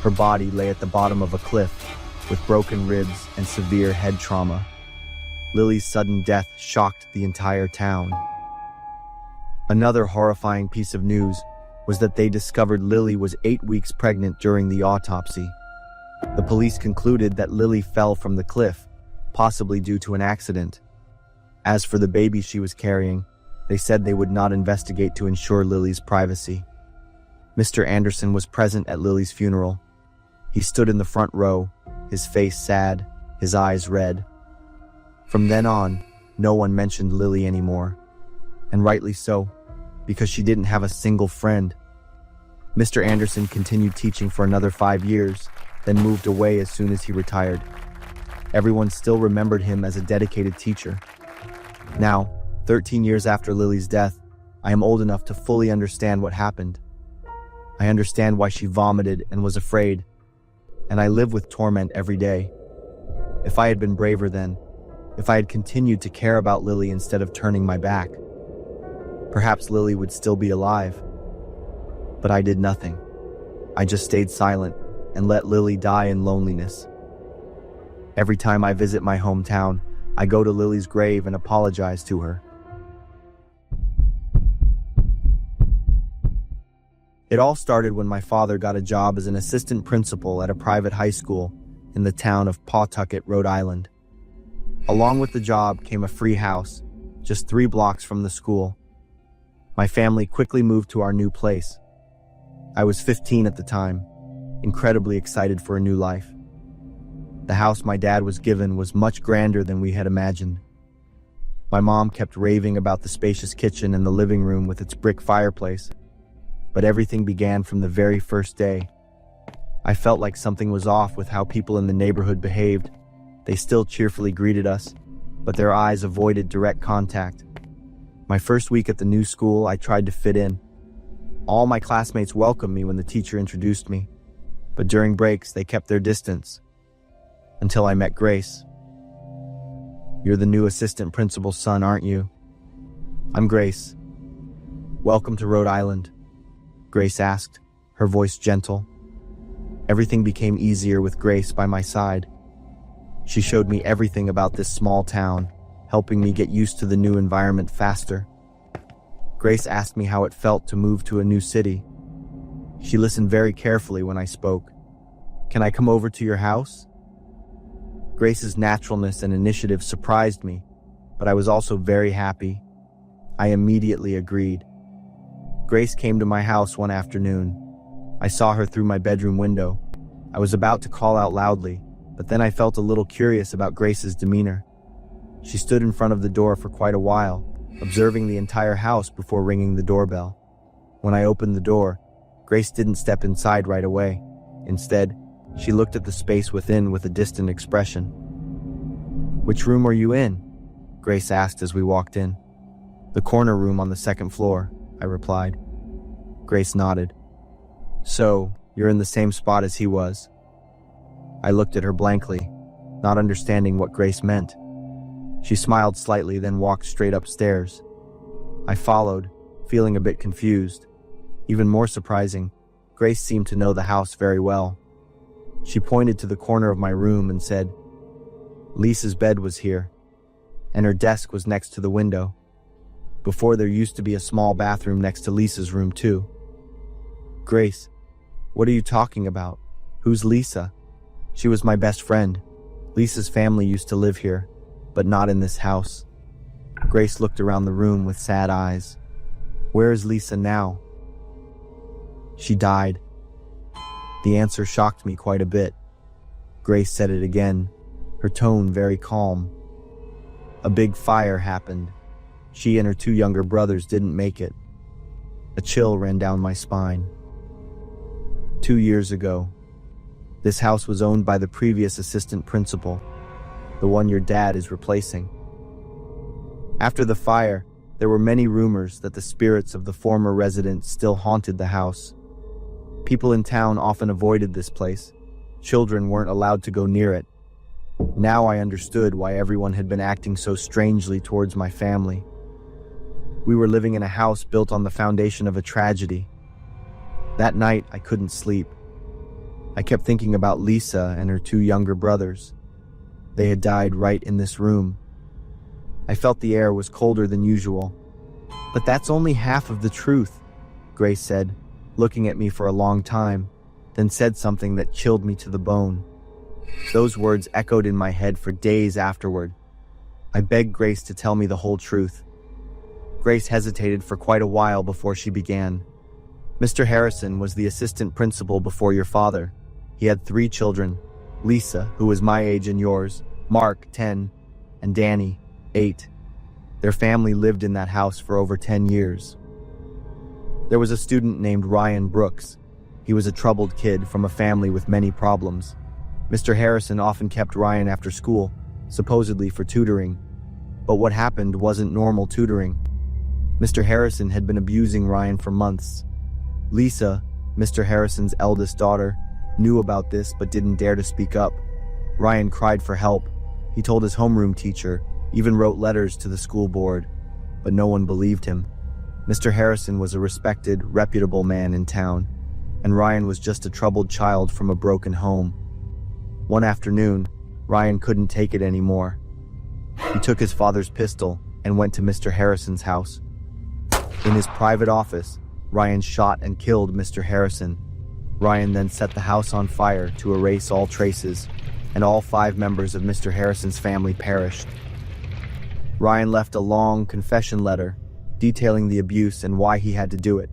Her body lay at the bottom of a cliff, with broken ribs and severe head trauma. Lily's sudden death shocked the entire town. Another horrifying piece of news was that they discovered Lily was 8 weeks pregnant during the autopsy. The police concluded that Lily fell from the cliff, possibly due to an accident. As for the baby she was carrying, they said they would not investigate to ensure Lily's privacy. Mr. Anderson was present at Lily's funeral. He stood in the front row, his face sad, his eyes red. From then on, no one mentioned Lily anymore. And rightly so, because she didn't have a single friend. Mr. Anderson continued teaching for another 5 years, then moved away as soon as he retired. Everyone still remembered him as a dedicated teacher. Now, 13 years after Lily's death, I am old enough to fully understand what happened. I understand why she vomited and was afraid, and I live with torment every day. If I had been braver then, if I had continued to care about Lily instead of turning my back, perhaps Lily would still be alive. But I did nothing. I just stayed silent and let Lily die in loneliness. Every time I visit my hometown, I go to Lily's grave and apologize to her. It all started when my father got a job as an assistant principal at a private high school in the town of Pawtucket, Rhode Island. Along with the job came a free house, just 3 blocks from the school. My family quickly moved to our new place. I was 15 at the time, incredibly excited for a new life. The house my dad was given was much grander than we had imagined. My mom kept raving about the spacious kitchen and the living room with its brick fireplace. But everything began from the very first day. I felt like something was off with how people in the neighborhood behaved. They still cheerfully greeted us, but their eyes avoided direct contact. My first week at the new school, I tried to fit in. All my classmates welcomed me when the teacher introduced me, but during breaks, they kept their distance. Until I met Grace. "You're the new assistant principal's son, aren't you?" "I'm Grace." "Welcome to Rhode Island," Grace asked, her voice gentle. Everything became easier with Grace by my side. She showed me everything about this small town, helping me get used to the new environment faster. Grace asked me how it felt to move to a new city. She listened very carefully when I spoke. "Can I come over to your house?" Grace's naturalness and initiative surprised me, but I was also very happy. I immediately agreed. Grace came to my house one afternoon. I saw her through my bedroom window. I was about to call out loudly, but then I felt a little curious about Grace's demeanor. She stood in front of the door for quite a while, observing the entire house before ringing the doorbell. When I opened the door, Grace didn't step inside right away. Instead, she looked at the space within with a distant expression. "Which room are you in?" Grace asked as we walked in. "The corner room on the second floor," I replied. Grace nodded. "So, you're in the same spot as he was?" I looked at her blankly, not understanding what Grace meant. She smiled slightly, then walked straight upstairs. I followed, feeling a bit confused. Even more surprising, Grace seemed to know the house very well. She pointed to the corner of my room and said, "Lisa's bed was here, and her desk was next to the window. Before, there used to be a small bathroom next to Lisa's room too." "Grace, what are you talking about? Who's Lisa?" "She was my best friend. Lisa's family used to live here, but not in this house." Grace looked around the room with sad eyes. "Where is Lisa now?" "She died." The answer shocked me quite a bit. Grace said it again, her tone very calm. "A big fire happened. She and her 2 younger brothers didn't make it." A chill ran down my spine. 2 years ago. This house was owned by the previous assistant principal, the one your dad is replacing. After the fire, there were many rumors that the spirits of the former residents still haunted the house. People in town often avoided this place. Children weren't allowed to go near it. Now I understood why everyone had been acting so strangely towards my family. We were living in a house built on the foundation of a tragedy. That night, I couldn't sleep. I kept thinking about Lisa and her 2 younger brothers. They had died right in this room. I felt the air was colder than usual. "But that's only half of the truth," Grace said, looking at me for a long time, then said something that chilled me to the bone. Those words echoed in my head for days afterward. I begged Grace to tell me the whole truth. Grace hesitated for quite a while before she began. "Mr. Harrison was the assistant principal before your father. He had 3 children, Lisa, who was my age and yours, Mark, 10, and Danny, 8. Their family lived in that house for over 10 years. There was a student named Ryan Brooks. He was a troubled kid from a family with many problems. Mr. Harrison often kept Ryan after school, supposedly for tutoring. But what happened wasn't normal tutoring. Mr. Harrison had been abusing Ryan for months. Lisa, Mr. Harrison's eldest daughter, knew about this but didn't dare to speak up. Ryan cried for help. He told his homeroom teacher, even wrote letters to the school board, but no one believed him. Mr. Harrison was a respected, reputable man in town, and Ryan was just a troubled child from a broken home. One afternoon, Ryan couldn't take it anymore. He took his father's pistol and went to Mr. Harrison's house. In his private office, Ryan shot and killed Mr. Harrison. Ryan then set the house on fire to erase all traces, and all 5 members of Mr. Harrison's family perished. Ryan left a long confession letter detailing the abuse and why he had to do it,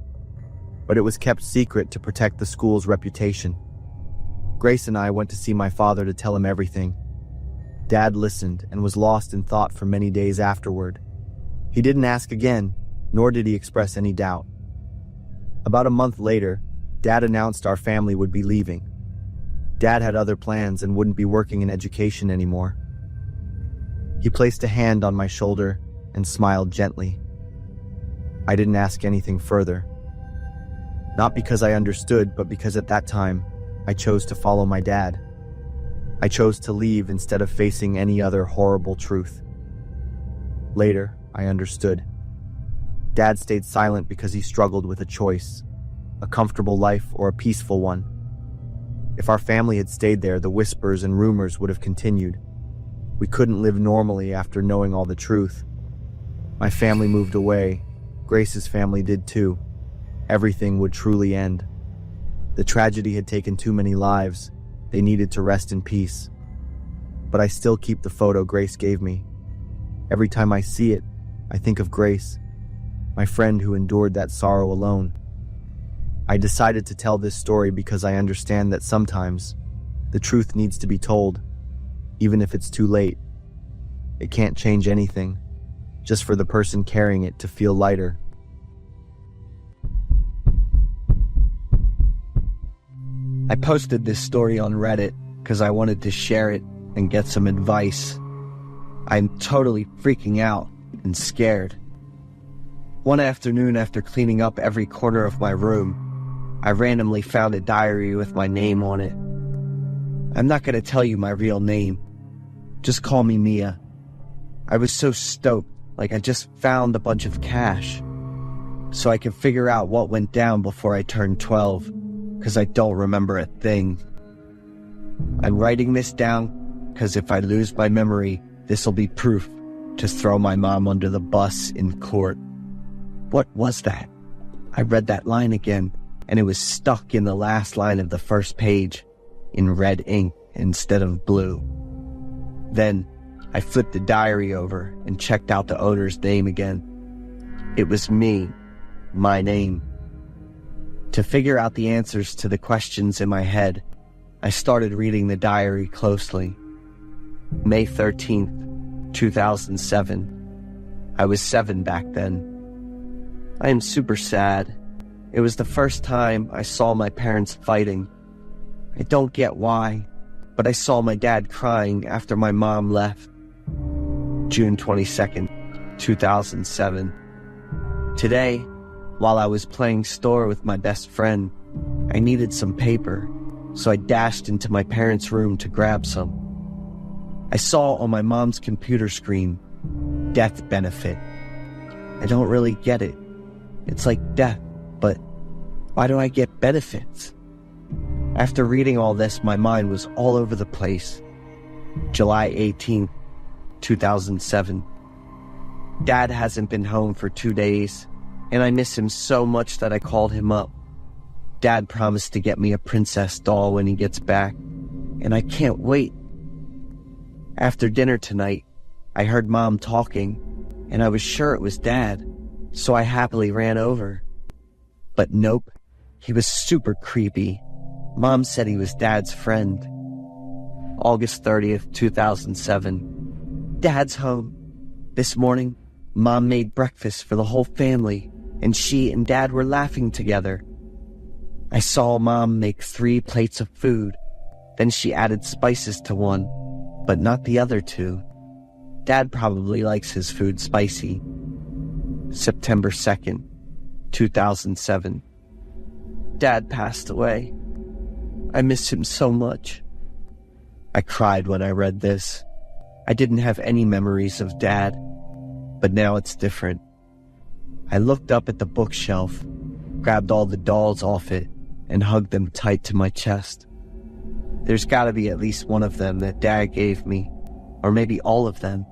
but it was kept secret to protect the school's reputation. Grace and I went to see my father to tell him everything. Dad listened and was lost in thought for many days afterward. He didn't ask again, nor did he express any doubt. About a month later, Dad announced our family would be leaving. Dad had other plans and wouldn't be working in education anymore. He placed a hand on my shoulder and smiled gently. I didn't ask anything further. Not because I understood, but because at that time, I chose to follow my dad. I chose to leave instead of facing any other horrible truth. Later, I understood. Dad stayed silent because he struggled with a choice, a comfortable life or a peaceful one. If our family had stayed there, the whispers and rumors would have continued. We couldn't live normally after knowing all the truth. My family moved away. Grace's family did too. Everything would truly end. The tragedy had taken too many lives. They needed to rest in peace. But I still keep the photo Grace gave me. Every time I see it, I think of Grace, my friend who endured that sorrow alone. I decided to tell this story because I understand that sometimes the truth needs to be told, even if it's too late. It can't change anything, just for the person carrying it to feel lighter. I posted this story on Reddit because I wanted to share it and get some advice. I'm totally freaking out and scared. One afternoon, after cleaning up every corner of my room, I randomly found a diary with my name on it. I'm not going to tell you my real name. Just call me Mia. I was so stoked, like I just found a bunch of cash. So I could figure out what went down before I turned 12, because I don't remember a thing. I'm writing this down because if I lose my memory, this'll be proof to throw my mom under the bus in court. What was that? I read that line again, and it was stuck in the last line of the first page, in red ink instead of blue. Then, I flipped the diary over and checked out the owner's name again. It was me, my name. To figure out the answers to the questions in my head, I started reading the diary closely. May 13th, 2007. I was 7 back then. I am super sad. It was the first time I saw my parents fighting. I don't get why, but I saw my dad crying after my mom left. June 22nd, 2007. Today, while I was playing store with my best friend, I needed some paper, so I dashed into my parents' room to grab some. I saw on my mom's computer screen, death benefit. I don't really get it. It's like death, but why do I get benefits? After reading all this, my mind was all over the place. July 18th, 2007. Dad hasn't been home for 2 days, and I miss him so much that I called him up. Dad promised to get me a princess doll when he gets back, and I can't wait. After dinner tonight, I heard Mom talking, and I was sure it was Dad, so I happily ran over. But nope, he was super creepy. Mom said he was Dad's friend. August 30th, 2007. Dad's home. This morning, Mom made breakfast for the whole family, and she and Dad were laughing together. I saw Mom make 3 plates of food. Then she added spices to one, but not the other 2. Dad probably likes his food spicy. September 2nd, 2007. Dad passed away. I miss him so much. I cried when I read this. I didn't have any memories of Dad, but now it's different. I looked up at the bookshelf, grabbed all the dolls off it, and hugged them tight to my chest. There's gotta be at least one of them that Dad gave me, or maybe all of them.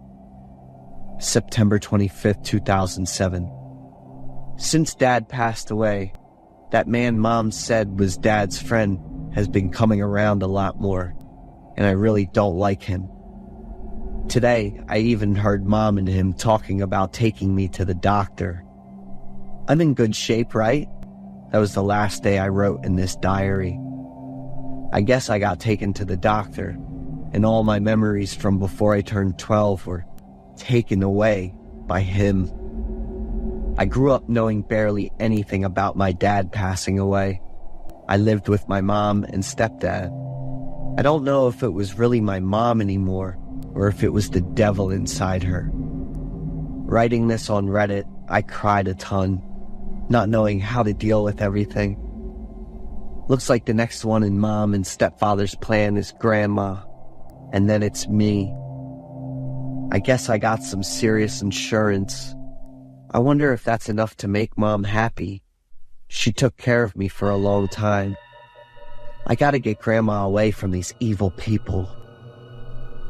September 25th, 2007. Since Dad passed away, that man Mom said was Dad's friend has been coming around a lot more, and I really don't like him. Today, I even heard Mom and him talking about taking me to the doctor. I'm in good shape, right? That was the last day I wrote in this diary. I guess I got taken to the doctor, and all my memories from before I turned 12 were taken away by him. I grew up knowing barely anything about my dad passing away. I lived with my mom and stepdad. I don't know if it was really my mom anymore, or if it was the devil inside her. Writing this on Reddit, I cried a ton, not knowing how to deal with everything. Looks like the next one in Mom and stepfather's plan is Grandma, and then it's me. I guess I got some serious insurance. I wonder if that's enough to make Mom happy. She took care of me for a long time. I gotta get Grandma away from these evil people.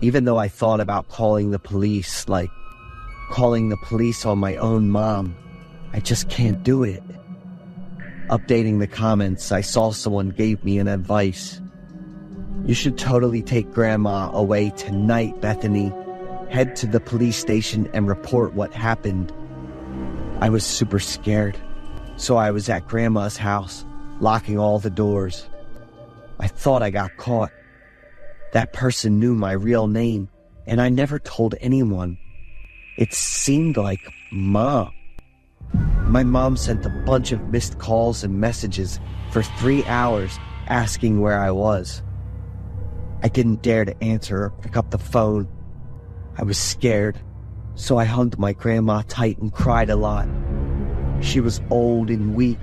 Even though I thought about calling the police, like calling the police on my own mom, I just can't do it. Updating the comments, I saw someone gave me an advice. You should totally take Grandma away tonight, Bethany. Head to the police station and report what happened. I was super scared, so I was at Grandma's house, locking all the doors. I thought I got caught. That person knew my real name, and I never told anyone. It seemed like Mom. My mom sent a bunch of missed calls and messages for 3 hours asking where I was. I didn't dare to answer or pick up the phone. I was scared, so I hugged my grandma tight and cried a lot. She was old and weak,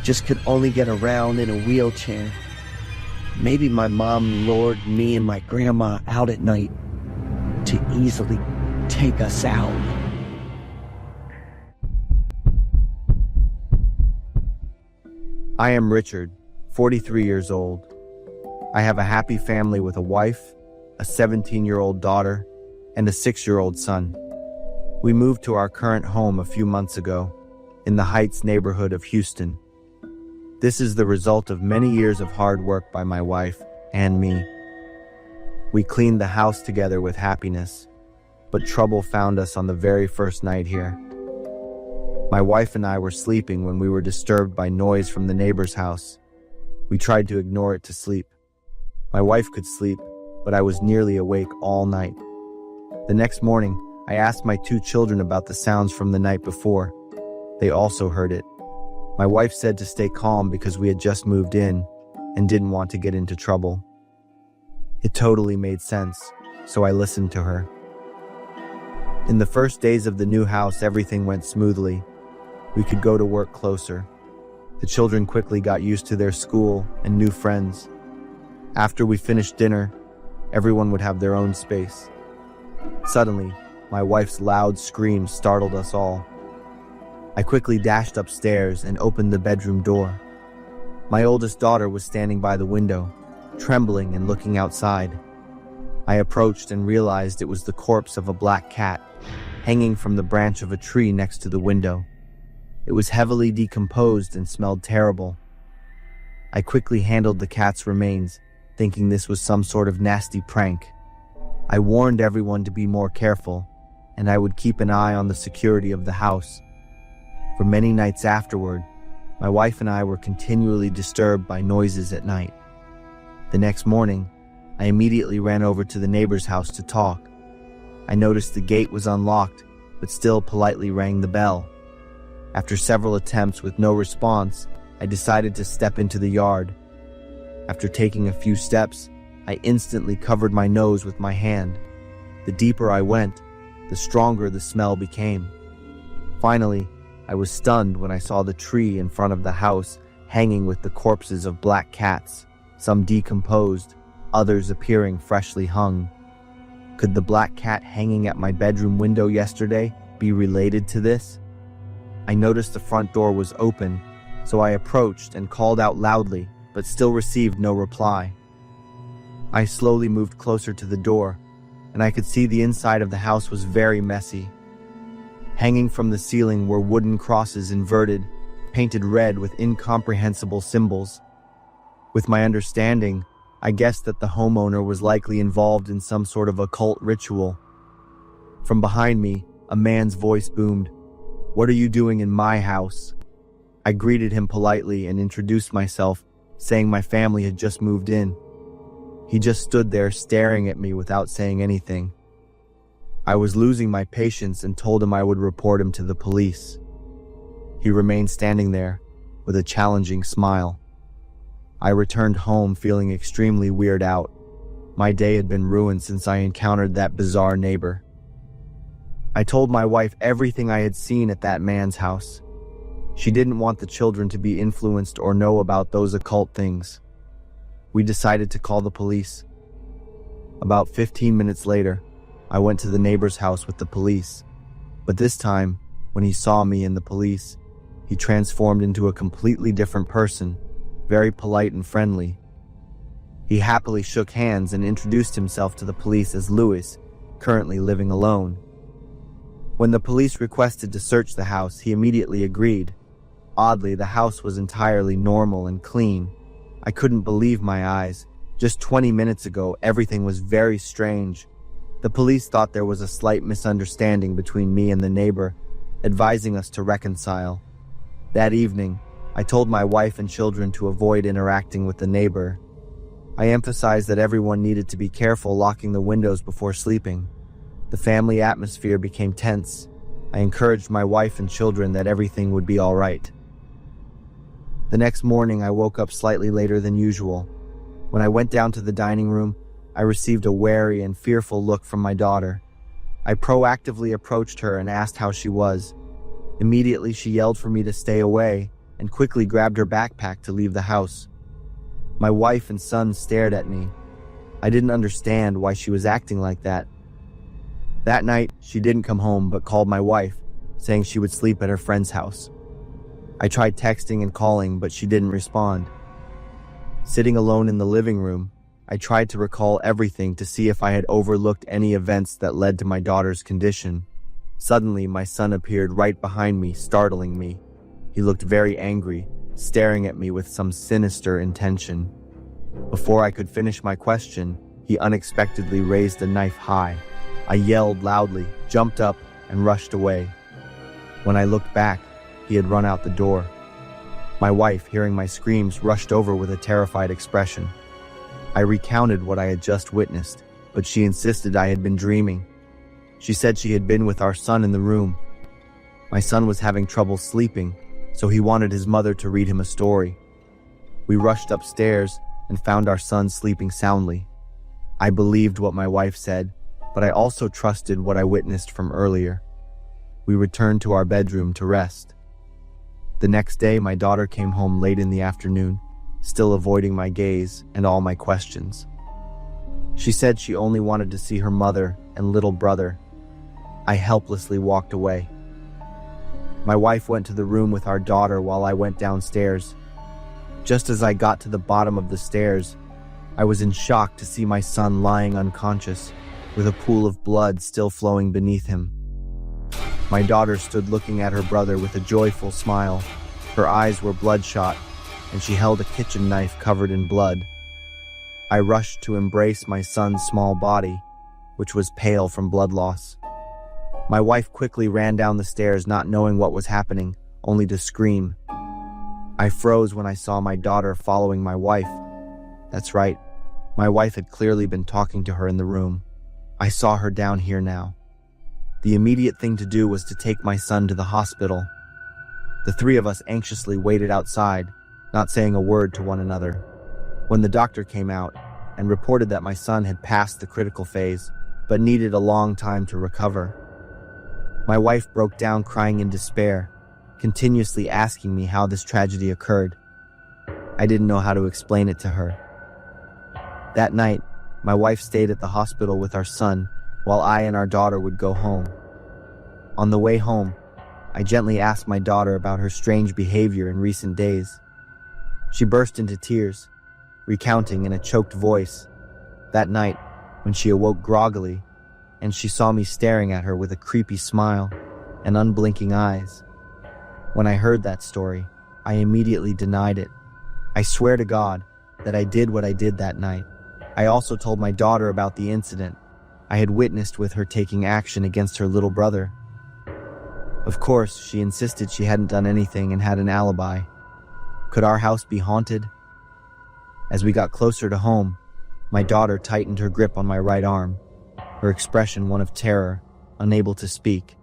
just could only get around in a wheelchair. Maybe my mom lured me and my grandma out at night to easily take us out. I am Richard, 43 years old. I have a happy family with a wife, a 17-year-old daughter, and a 6-year-old son. We moved to our current home a few months ago, in the Heights neighborhood of Houston. This is the result of many years of hard work by my wife and me. We cleaned the house together with happiness, but trouble found us on the very first night here. My wife and I were sleeping when we were disturbed by noise from the neighbor's house. We tried to ignore it to sleep. My wife could sleep, but I was nearly awake all night. The next morning, I asked my 2 children about the sounds from the night before. They also heard it. My wife said to stay calm because we had just moved in and didn't want to get into trouble. It totally made sense, so I listened to her. In the first days of the new house, everything went smoothly. We could go to work closer. The children quickly got used to their school and new friends. After we finished dinner, everyone would have their own space. Suddenly, my wife's loud screams startled us all. I quickly dashed upstairs and opened the bedroom door. My oldest daughter was standing by the window, trembling and looking outside. I approached and realized it was the corpse of a black cat, hanging from the branch of a tree next to the window. It was heavily decomposed and smelled terrible. I quickly handled the cat's remains, thinking this was some sort of nasty prank. I warned everyone to be more careful, and I would keep an eye on the security of the house. For many nights afterward, my wife and I were continually disturbed by noises at night. The next morning, I immediately ran over to the neighbor's house to talk. I noticed the gate was unlocked, but still politely rang the bell. After several attempts with no response, I decided to step into the yard. After taking a few steps, I instantly covered my nose with my hand. The deeper I went, the stronger the smell became. Finally, I was stunned when I saw the tree in front of the house hanging with the corpses of black cats, some decomposed, others appearing freshly hung. Could the black cat hanging at my bedroom window yesterday be related to this? I noticed the front door was open, so I approached and called out loudly, but still received no reply. I slowly moved closer to the door, and I could see the inside of the house was very messy. Hanging from the ceiling were wooden crosses inverted, painted red with incomprehensible symbols. With my understanding, I guessed that the homeowner was likely involved in some sort of occult ritual. From behind me, a man's voice boomed, "What are you doing in my house?" I greeted him politely and introduced myself, saying my family had just moved in. He just stood there staring at me without saying anything. I was losing my patience and told him I would report him to the police. He remained standing there with a challenging smile. I returned home feeling extremely weirded out. My day had been ruined since I encountered that bizarre neighbor. I told my wife everything I had seen at that man's house. She didn't want the children to be influenced or know about those occult things. We decided to call the police. About 15 minutes later, I went to the neighbor's house with the police. But this time, when he saw me and the police, he transformed into a completely different person, very polite and friendly. He happily shook hands and introduced himself to the police as Louis, currently living alone. When the police requested to search the house, he immediately agreed. Oddly, the house was entirely normal and clean. I couldn't believe my eyes. Just 20 minutes ago, everything was very strange. The police thought there was a slight misunderstanding between me and the neighbor, advising us to reconcile. That evening, I told my wife and children to avoid interacting with the neighbor. I emphasized that everyone needed to be careful locking the windows before sleeping. The family atmosphere became tense. I encouraged my wife and children that everything would be all right. The next morning, I woke up slightly later than usual. When I went down to the dining room, I received a wary and fearful look from my daughter. I proactively approached her and asked how she was. Immediately, she yelled for me to stay away and quickly grabbed her backpack to leave the house. My wife and son stared at me. I didn't understand why she was acting like that. That night, she didn't come home but called my wife, saying she would sleep at her friend's house. I tried texting and calling, but she didn't respond. Sitting alone in the living room, I tried to recall everything to see if I had overlooked any events that led to my daughter's condition. Suddenly, my son appeared right behind me, startling me. He looked very angry, staring at me with some sinister intention. Before I could finish my question, he unexpectedly raised a knife high. I yelled loudly, jumped up, and rushed away. When I looked back, he had run out the door. My wife, hearing my screams, rushed over with a terrified expression. I recounted what I had just witnessed, but she insisted I had been dreaming. She said she had been with our son in the room. My son was having trouble sleeping, so he wanted his mother to read him a story. We rushed upstairs and found our son sleeping soundly. I believed what my wife said, but I also trusted what I witnessed from earlier. We returned to our bedroom to rest. The next day, my daughter came home late in the afternoon, still avoiding my gaze and all my questions. She said she only wanted to see her mother and little brother. I helplessly walked away. My wife went to the room with our daughter while I went downstairs. Just as I got to the bottom of the stairs, I was in shock to see my son lying unconscious, with a pool of blood still flowing beneath him. My daughter stood looking at her brother with a joyful smile. Her eyes were bloodshot, and she held a kitchen knife covered in blood. I rushed to embrace my son's small body, which was pale from blood loss. My wife quickly ran down the stairs, not knowing what was happening, only to scream. I froze when I saw my daughter following my wife. That's right, my wife had clearly been talking to her in the room. I saw her down here now. The immediate thing to do was to take my son to the hospital. The three of us anxiously waited outside, not saying a word to one another. When the doctor came out and reported that my son had passed the critical phase, but needed a long time to recover, my wife broke down crying in despair, continuously asking me how this tragedy occurred. I didn't know how to explain it to her. That night, my wife stayed at the hospital with our son, while I and our daughter would go home. On the way home, I gently asked my daughter about her strange behavior in recent days. She burst into tears, recounting in a choked voice that night when she awoke groggily and she saw me staring at her with a creepy smile and unblinking eyes. When I heard that story, I immediately denied it. I swear to God that I did what I did that night. I also told my daughter about the incident I had witnessed with her taking action against her little brother. Of course, she insisted she hadn't done anything and had an alibi. Could our house be haunted? As we got closer to home, my daughter tightened her grip on my right arm, her expression one of terror, unable to speak.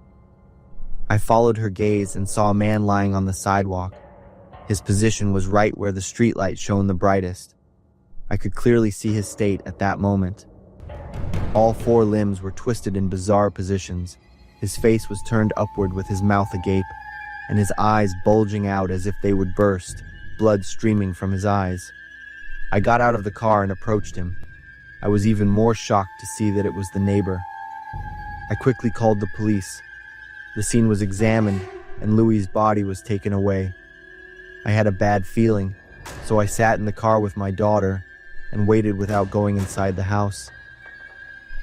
I followed her gaze and saw a man lying on the sidewalk. His position was right where the streetlight shone the brightest. I could clearly see his state at that moment. All four limbs were twisted in bizarre positions, His face was turned upward with his mouth agape, and his eyes bulging out as if they would burst, blood streaming from his eyes. I got out of the car and approached him. I was even more shocked to see that it was the neighbor. I quickly called the police. The scene was examined, and Louis's body was taken away. I had a bad feeling, so I sat in the car with my daughter and waited without going inside the house.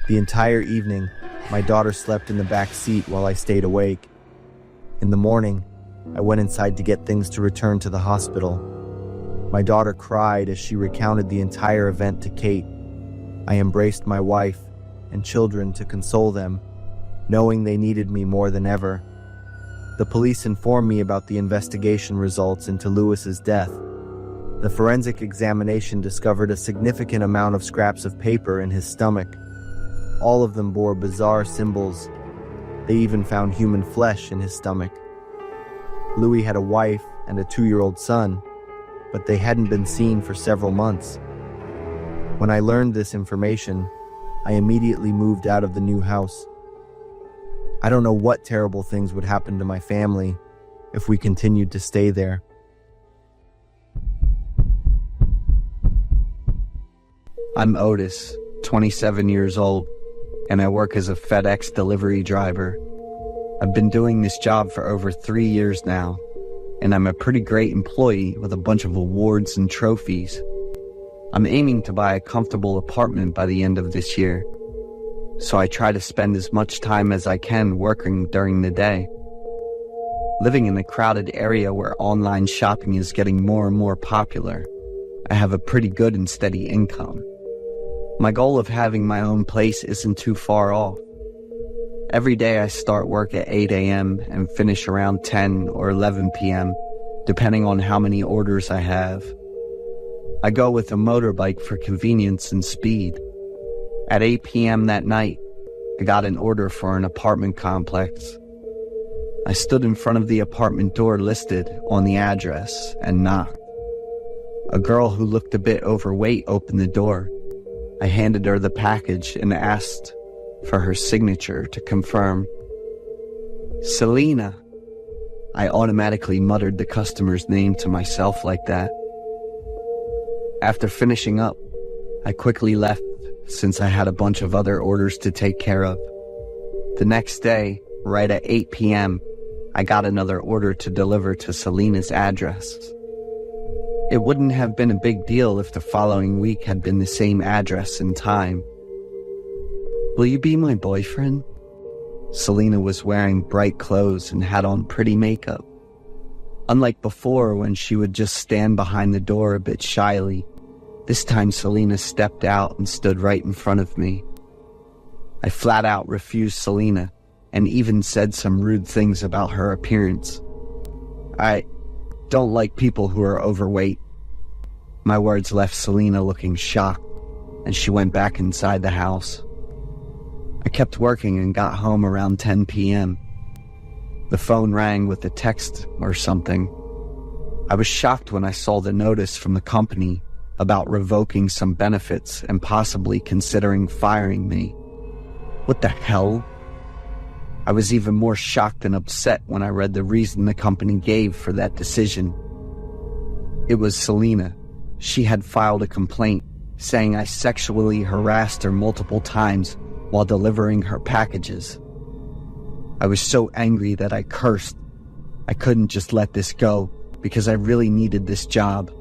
The entire evening, my daughter slept in the back seat while I stayed awake. In the morning, I went inside to get things to return to the hospital. My daughter cried as she recounted the entire event to Kate. I embraced my wife and children to console them, knowing they needed me more than ever. The police informed me about the investigation results into Louis's death. The forensic examination discovered a significant amount of scraps of paper in his stomach. All of them bore bizarre symbols. They even found human flesh in his stomach. Louis had a wife and a 2-year-old son, but they hadn't been seen for several months. When I learned this information, I immediately moved out of the new house. I don't know what terrible things would happen to my family if we continued to stay there. I'm Otis, 27 years old, and I work as a FedEx delivery driver. I've been doing this job for over 3 years now, and I'm a pretty great employee with a bunch of awards and trophies. I'm aiming to buy a comfortable apartment by the end of this year, so I try to spend as much time as I can working during the day. Living in a crowded area where online shopping is getting more and more popular, I have a pretty good and steady income. My goal of having my own place isn't too far off. Every day I start work at 8 a.m. and finish around 10 or 11 p.m., depending on how many orders I have. I go with a motorbike for convenience and speed. At 8 p.m. that night, I got an order for an apartment complex. I stood in front of the apartment door listed on the address and knocked. A girl who looked a bit overweight opened the door. I handed her the package and asked for her signature to confirm. Selena. I automatically muttered the customer's name to myself like that. After finishing up, I quickly left since I had a bunch of other orders to take care of. The next day, right at 8 p.m., I got another order to deliver to Selena's address. It wouldn't have been a big deal if the following week had been the same address and time. Will you be my boyfriend? Selena was wearing bright clothes and had on pretty makeup. Unlike before when she would just stand behind the door a bit shyly, this time Selena stepped out and stood right in front of me. I flat out refused Selena and even said some rude things about her appearance. I don't like people who are overweight. My words left Selena looking shocked, and she went back inside the house. I kept working and got home around 10 p.m. The phone rang with a text or something. I was shocked when I saw the notice from the company about revoking some benefits and possibly considering firing me. What the hell? I was even more shocked and upset when I read the reason the company gave for that decision. It was Selena. She had filed a complaint saying I sexually harassed her multiple times while delivering her packages. I was so angry that I cursed. I couldn't just let this go because I really needed this job.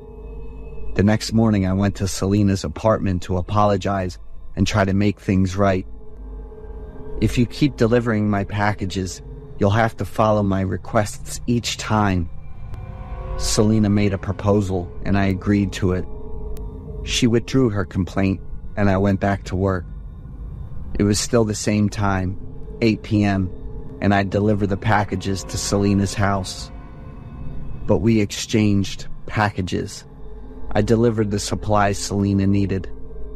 The next morning I went to Selena's apartment to apologize and try to make things right. If you keep delivering my packages, you'll have to follow my requests each time. Selena made a proposal and I agreed to it. She withdrew her complaint and I went back to work. It was still the same time, 8 p.m., and I'd deliver the packages to Selena's house. But we exchanged packages. I delivered the supplies Selena needed,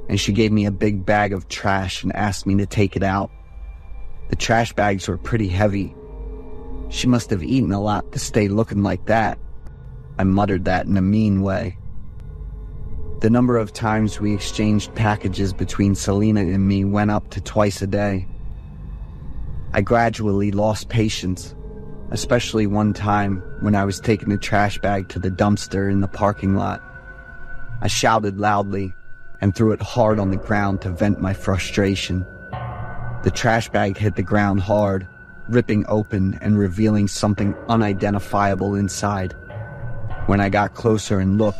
and she gave me a big bag of trash and asked me to take it out. The trash bags were pretty heavy. She must have eaten a lot to stay looking like that. I muttered that in a mean way. The number of times we exchanged packages between Selena and me went up to twice a day. I gradually lost patience, especially one time when I was taking the trash bag to the dumpster in the parking lot. I shouted loudly and threw it hard on the ground to vent my frustration. The trash bag hit the ground hard, ripping open and revealing something unidentifiable inside. When I got closer and looked,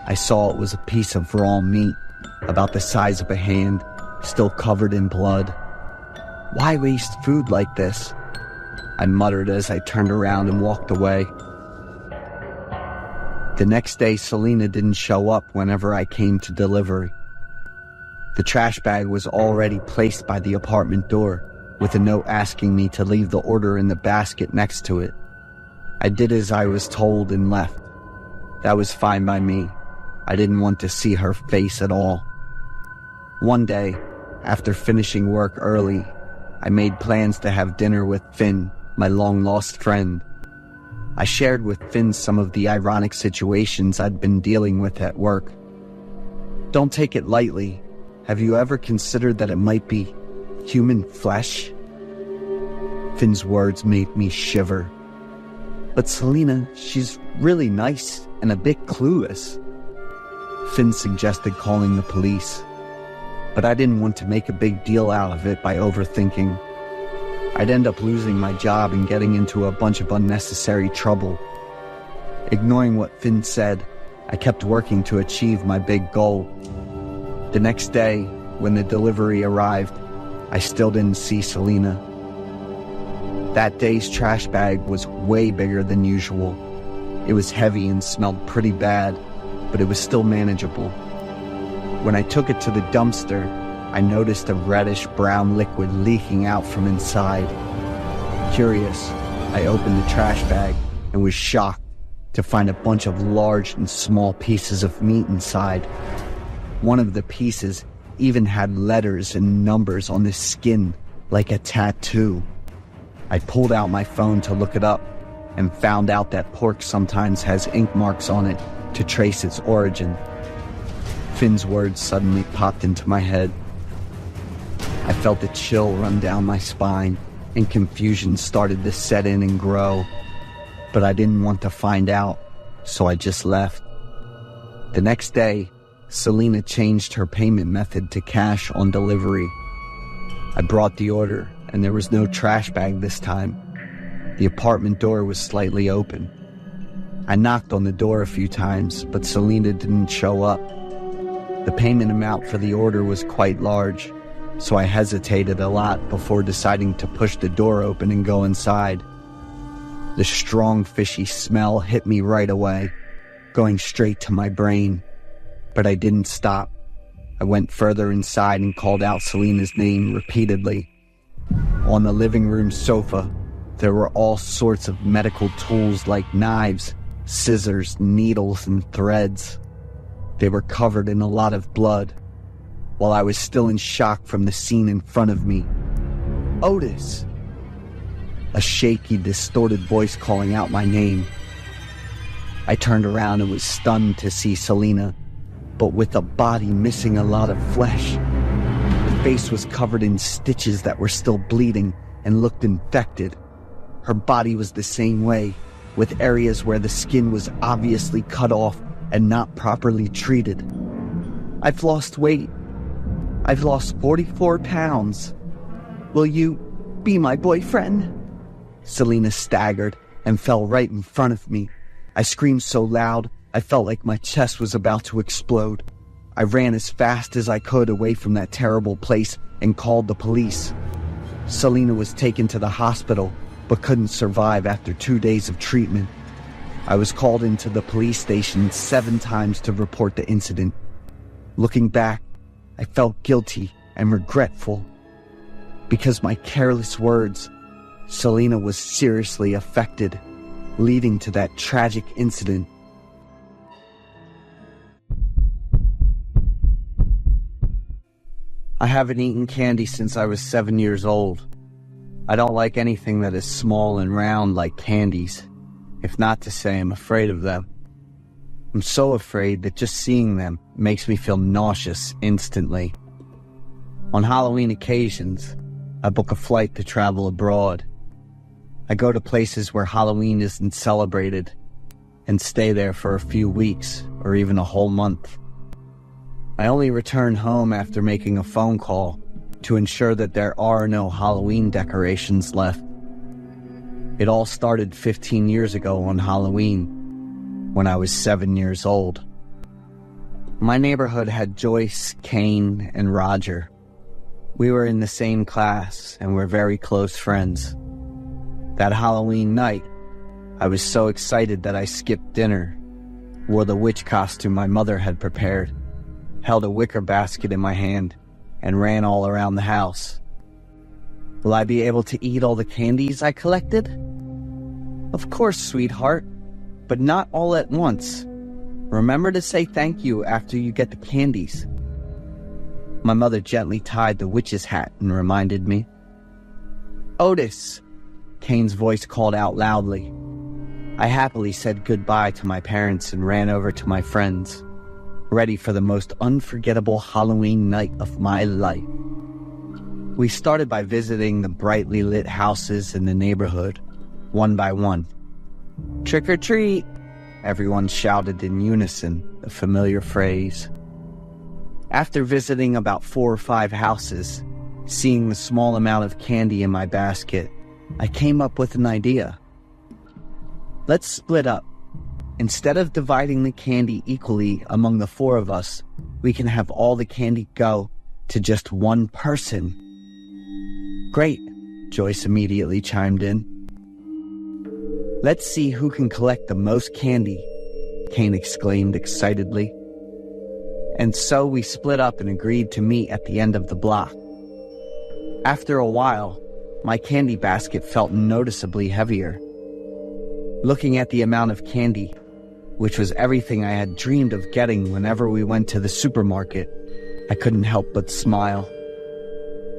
I saw it was a piece of raw meat, about the size of a hand, still covered in blood. Why waste food like this? I muttered as I turned around and walked away. The next day, Selena didn't show up whenever I came to delivery. The trash bag was already placed by the apartment door, with a note asking me to leave the order in the basket next to it. I did as I was told and left. That was fine by me. I didn't want to see her face at all. One day, after finishing work early, I made plans to have dinner with Finn, my long-lost friend. I shared with Finn some of the ironic situations I'd been dealing with at work. Don't take it lightly. Have you ever considered that it might be human flesh? Finn's words made me shiver. But Selena, she's really nice and a bit clueless. Finn suggested calling the police, but I didn't want to make a big deal out of it by overthinking. I'd end up losing my job and getting into a bunch of unnecessary trouble. Ignoring what Finn said, I kept working to achieve my big goal. The next day, when the delivery arrived, I still didn't see Selena. That day's trash bag was way bigger than usual. It was heavy and smelled pretty bad, but it was still manageable. When I took it to the dumpster, I noticed a reddish-brown liquid leaking out from inside. Curious, I opened the trash bag and was shocked to find a bunch of large and small pieces of meat inside. One of the pieces even had letters and numbers on the skin, like a tattoo. I pulled out my phone to look it up and found out that pork sometimes has ink marks on it to trace its origin. Finn's words suddenly popped into my head. I felt a chill run down my spine, and confusion started to set in and grow. But I didn't want to find out, so I just left. The next day, Selena changed her payment method to cash on delivery. I brought the order, and there was no trash bag this time. The apartment door was slightly open. I knocked on the door a few times, but Selena didn't show up. The payment amount for the order was quite large, so I hesitated a lot before deciding to push the door open and go inside. The strong, fishy smell hit me right away, going straight to my brain. But I didn't stop. I went further inside and called out Selena's name repeatedly. On the living room sofa, there were all sorts of medical tools like knives, scissors, needles, and threads. They were covered in a lot of blood. While I was still in shock from the scene in front of me, Otis! A shaky, distorted voice calling out my name. I turned around and was stunned to see Selena, but with a body missing a lot of flesh. Her face was covered in stitches that were still bleeding and looked infected. Her body was the same way, with areas where the skin was obviously cut off and not properly treated. I've lost weight. I've lost 44 pounds. Will you be my boyfriend? Selena staggered and fell right in front of me. I screamed so loud, I felt like my chest was about to explode. I ran as fast as I could away from that terrible place and called the police. Selena was taken to the hospital, but couldn't survive after 2 days of treatment. I was called into the police station 7 times to report the incident. Looking back, I felt guilty and regretful. Because my careless words, Selena was seriously affected, leading to that tragic incident. I haven't eaten candy since I was 7 years old. I don't like anything that is small and round like candies, if not to say I'm afraid of them. I'm so afraid that just seeing them makes me feel nauseous instantly. On Halloween occasions, I book a flight to travel abroad. I go to places where Halloween isn't celebrated and stay there for a few weeks or even a whole month. I only return home after making a phone call to ensure that there are no Halloween decorations left. It all started 15 years ago on Halloween, when I was 7 years old. My neighborhood had Joyce, Kane, and Roger. We were in the same class and were very close friends. That Halloween night, I was so excited that I skipped dinner, wore the witch costume my mother had prepared, held a wicker basket in my hand, and ran all around the house. Will I be able to eat all the candies I collected? Of course, sweetheart, but not all at once. Remember to say thank you after you get the candies. My mother gently tied the witch's hat and reminded me. Otis, Kane's voice called out loudly. I happily said goodbye to my parents and ran over to my friends, ready for the most unforgettable Halloween night of my life. We started by visiting the brightly lit houses in the neighborhood, one by one. Trick or treat, everyone shouted in unison, a familiar phrase. After visiting about 4 or 5 houses, seeing the small amount of candy in my basket, I came up with an idea. Let's split up. Instead of dividing the candy equally among the 4 of us, we can have all the candy go to just one person. Great, Joyce immediately chimed in. Let's see who can collect the most candy, Kane exclaimed excitedly. And so we split up and agreed to meet at the end of the block. After a while, my candy basket felt noticeably heavier. Looking at the amount of candy, which was everything I had dreamed of getting whenever we went to the supermarket, I couldn't help but smile.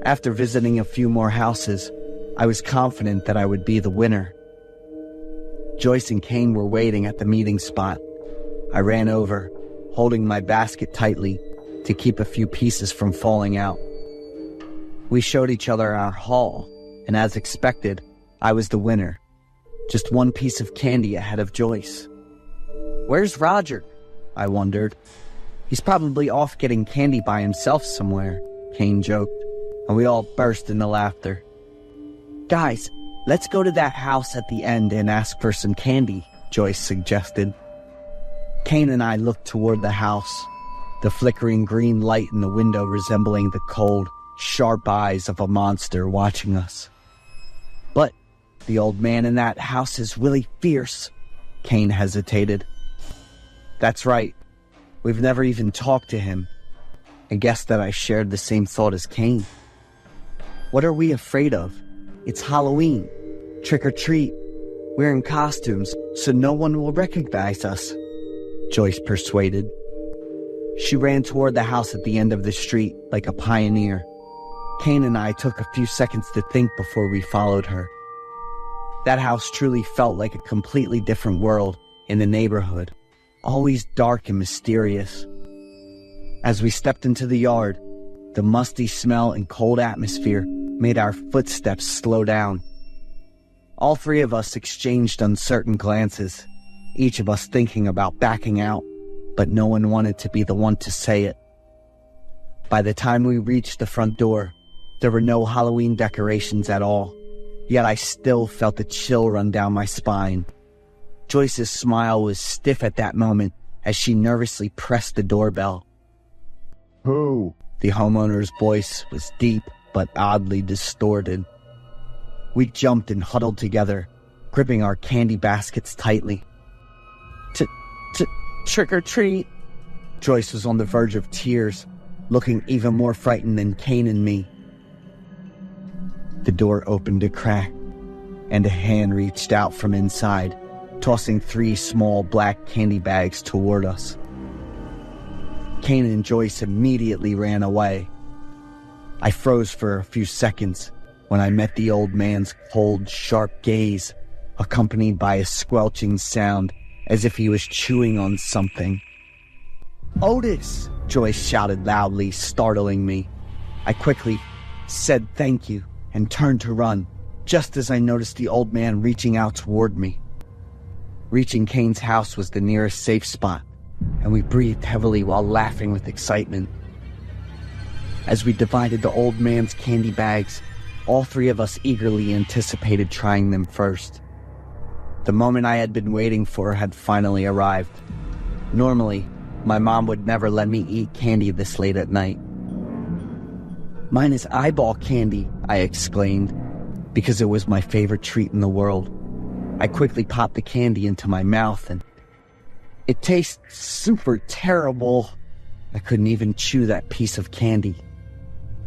After visiting a few more houses, I was confident that I would be the winner. Joyce and Kane were waiting at the meeting spot. I ran over, holding my basket tightly to keep a few pieces from falling out. We showed each other our haul, and as expected, I was the winner. Just one piece of candy ahead of Joyce. Where's Roger? I wondered. He's probably off getting candy by himself somewhere, Kane joked, and we all burst into laughter. Guys, let's go to that house at the end and ask for some candy, Joyce suggested. Kane and I looked toward the house, the flickering green light in the window resembling the cold, sharp eyes of a monster watching us. But the old man in that house is really fierce, Kane hesitated. That's right. We've never even talked to him. I guess that I shared the same thought as Kane. What are we afraid of? It's Halloween. Trick or treat. We're in costumes, so no one will recognize us, Joyce persuaded. She ran toward the house at the end of the street like a pioneer. Kane and I took a few seconds to think before we followed her. That house truly felt like a completely different world in the neighborhood, always dark and mysterious. As we stepped into the yard, the musty smell and cold atmosphere made our footsteps slow down. All 3 of us exchanged uncertain glances, each of us thinking about backing out, but no one wanted to be the one to say it. By the time we reached the front door, there were no Halloween decorations at all, yet I still felt a chill run down my spine. Joyce's smile was stiff at that moment as she nervously pressed the doorbell. Who? The homeowner's voice was deep but oddly distorted. We jumped and huddled together, gripping our candy baskets tightly. Trick or treat. Joyce was on the verge of tears, looking even more frightened than Kane and me. The door opened a crack, and a hand reached out from inside, tossing 3 small black candy bags toward us. Kane and Joyce immediately ran away. I froze for a few seconds when I met the old man's cold, sharp gaze, accompanied by a squelching sound as if he was chewing on something. Otis! Joyce shouted loudly, startling me. I quickly said thank you and turned to run, just as I noticed the old man reaching out toward me. Reaching Kane's house was the nearest safe spot, and we breathed heavily while laughing with excitement. As we divided the old man's candy bags, all three of us eagerly anticipated trying them first. The moment I had been waiting for had finally arrived. Normally, my mom would never let me eat candy this late at night. "Mine is eyeball candy," I exclaimed, because it was my favorite treat in the world. I quickly popped the candy into my mouth and it tastes super terrible. I couldn't even chew that piece of candy.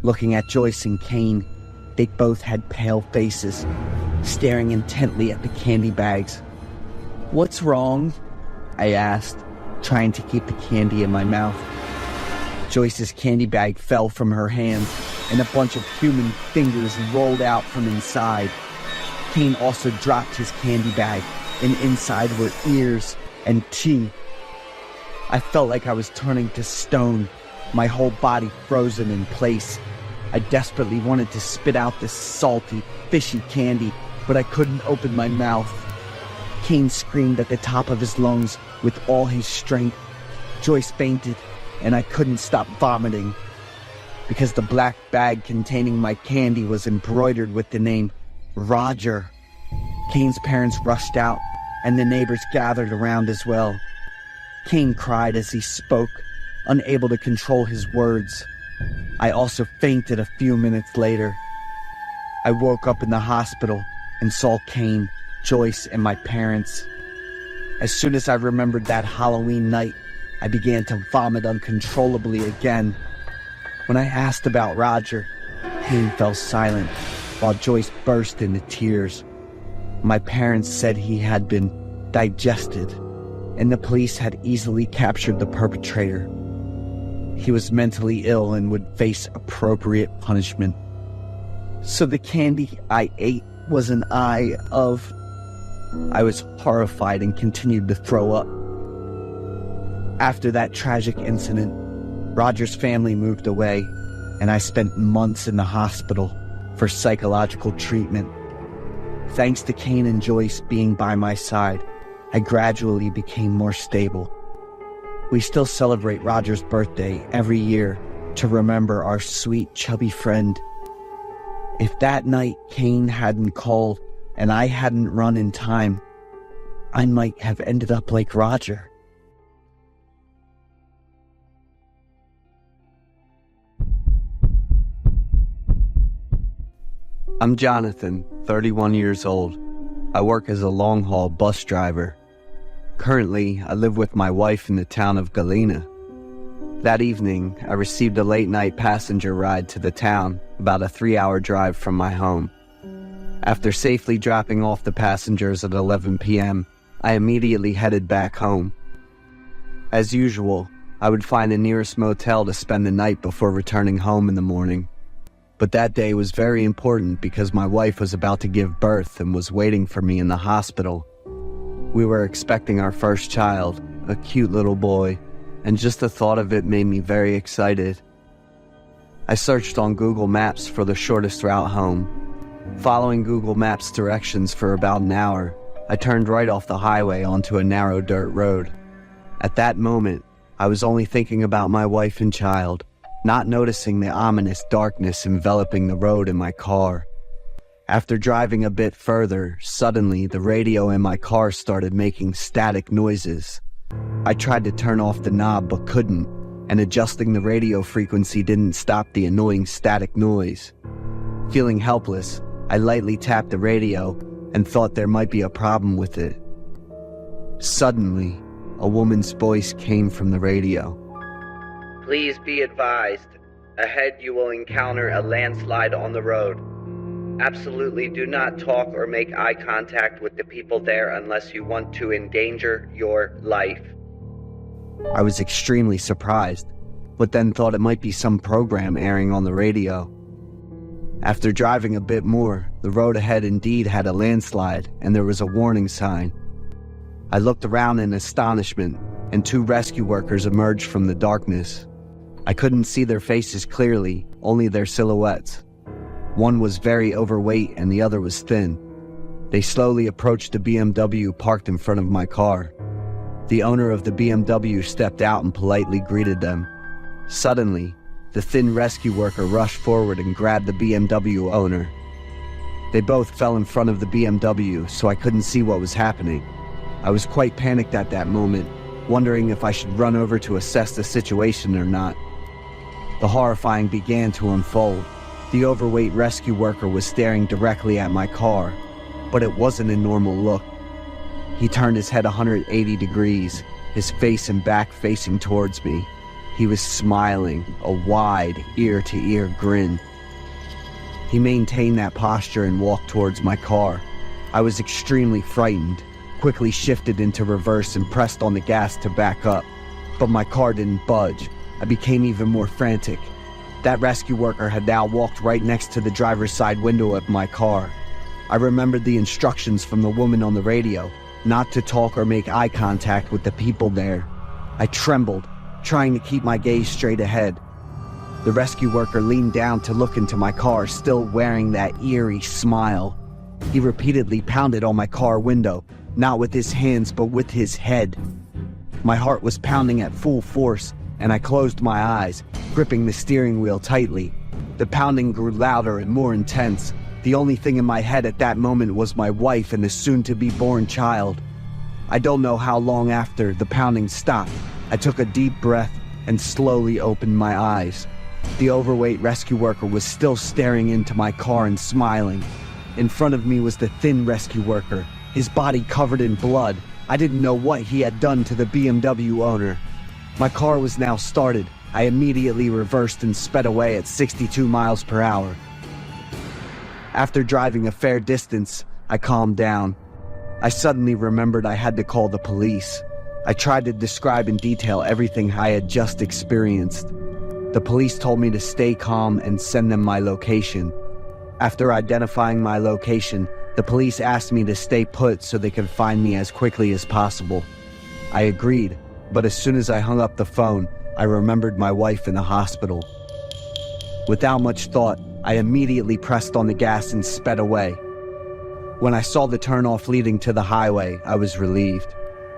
Looking at Joyce and Kane, they both had pale faces, staring intently at the candy bags. "What's wrong?" I asked, trying to keep the candy in my mouth. Joyce's candy bag fell from her hands, and a bunch of human fingers rolled out from inside. Kane also dropped his candy bag, and inside were ears and teeth. I felt like I was turning to stone, my whole body frozen in place. I desperately wanted to spit out this salty, fishy candy, but I couldn't open my mouth. Kane screamed at the top of his lungs with all his strength. Joyce fainted, and I couldn't stop vomiting. Because the black bag containing my candy was embroidered with the name Roger. Kane's parents rushed out, and the neighbors gathered around as well. Kane cried as he spoke, unable to control his words. I also fainted a few minutes later. I woke up in the hospital and saw Kane, Joyce, and my parents. As soon as I remembered that Halloween night, I began to vomit uncontrollably again. When I asked about Roger, Kane fell silent, while Joyce burst into tears. My parents said he had been digested, and the police had easily captured the perpetrator. He was mentally ill and would face appropriate punishment. So the candy I ate was an eye of... I was horrified and continued to throw up. After that tragic incident, Roger's family moved away, and I spent months in the hospital for psychological treatment. Thanks to Kane and Joyce being by my side, I gradually became more stable. We still celebrate Roger's birthday every year to remember our sweet, chubby friend. If that night Kane hadn't called and I hadn't run in time, I might have ended up like Roger. I'm Jonathan, 31 years old. I work as a long-haul bus driver. Currently, I live with my wife in the town of Galena. That evening, I received a late-night passenger ride to the town, about a 3-hour drive from my home. After safely dropping off the passengers at 11 p.m., I immediately headed back home. As usual, I would find the nearest motel to spend the night before returning home in the morning. But that day was very important because my wife was about to give birth and was waiting for me in the hospital. We were expecting our first child, a cute little boy, and just the thought of it made me very excited. I searched on Google Maps for the shortest route home. Following Google Maps directions for about an hour, I turned right off the highway onto a narrow dirt road. At that moment, I was only thinking about my wife and child, not noticing the ominous darkness enveloping the road in my car. After driving a bit further, suddenly the radio in my car started making static noises. I tried to turn off the knob but couldn't, and adjusting the radio frequency didn't stop the annoying static noise. Feeling helpless, I lightly tapped the radio and thought there might be a problem with it. Suddenly, a woman's voice came from the radio. Please be advised, ahead you will encounter a landslide on the road. Absolutely do not talk or make eye contact with the people there unless you want to endanger your life. I was extremely surprised, but then thought it might be some program airing on the radio. After driving a bit more, the road ahead indeed had a landslide and there was a warning sign. I looked around in astonishment, and 2 rescue workers emerged from the darkness. I couldn't see their faces clearly, only their silhouettes. One was very overweight and the other was thin. They slowly approached the BMW parked in front of my car. The owner of the BMW stepped out and politely greeted them. Suddenly, the thin rescue worker rushed forward and grabbed the BMW owner. They both fell in front of the BMW, so I couldn't see what was happening. I was quite panicked at that moment, wondering if I should run over to assess the situation or not. The horrifying began to unfold. The overweight rescue worker was staring directly at my car, but it wasn't a normal look. He turned his head 180 degrees, his face and back facing towards me. He was smiling, a wide, ear-to-ear grin. He maintained that posture and walked towards my car. I was extremely frightened, quickly shifted into reverse and pressed on the gas to back up. But my car didn't budge. I became even more frantic. That rescue worker had now walked right next to the driver's side window of my car. I remembered the instructions from the woman on the radio, not to talk or make eye contact with the people there. I trembled, trying to keep my gaze straight ahead. The rescue worker leaned down to look into my car, still wearing that eerie smile. He repeatedly pounded on my car window, not with his hands but with his head. My heart was pounding at full force, and I closed my eyes, gripping the steering wheel tightly. The pounding grew louder and more intense. The only thing in my head at that moment was my wife and the soon-to-be-born child. I don't know how long after the pounding stopped. I took a deep breath and slowly opened my eyes. The overweight rescue worker was still staring into my car and smiling. In front of me was the thin rescue worker, his body covered in blood. I didn't know what he had done to the BMW owner. My car was now started. I immediately reversed and sped away at 62 miles per hour. After driving a fair distance, I calmed down. I suddenly remembered I had to call the police. I tried to describe in detail everything I had just experienced. The police told me to stay calm and send them my location. After identifying my location, the police asked me to stay put so they could find me as quickly as possible. I agreed, but as soon as I hung up the phone, I remembered my wife in the hospital. Without much thought, I immediately pressed on the gas and sped away. When I saw the turnoff leading to the highway, I was relieved.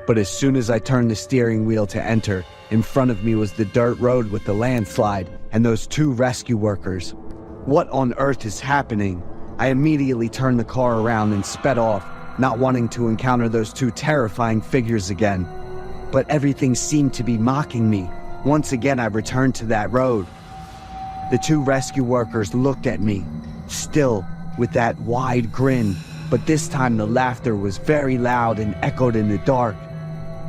But as soon as I turned the steering wheel to enter, in front of me was the dirt road with the landslide and those two rescue workers. What on earth is happening? I immediately turned the car around and sped off, not wanting to encounter those two terrifying figures again. But everything seemed to be mocking me. Once again, I returned to that road. The two rescue workers looked at me, still with that wide grin, but this time the laughter was very loud and echoed in the dark.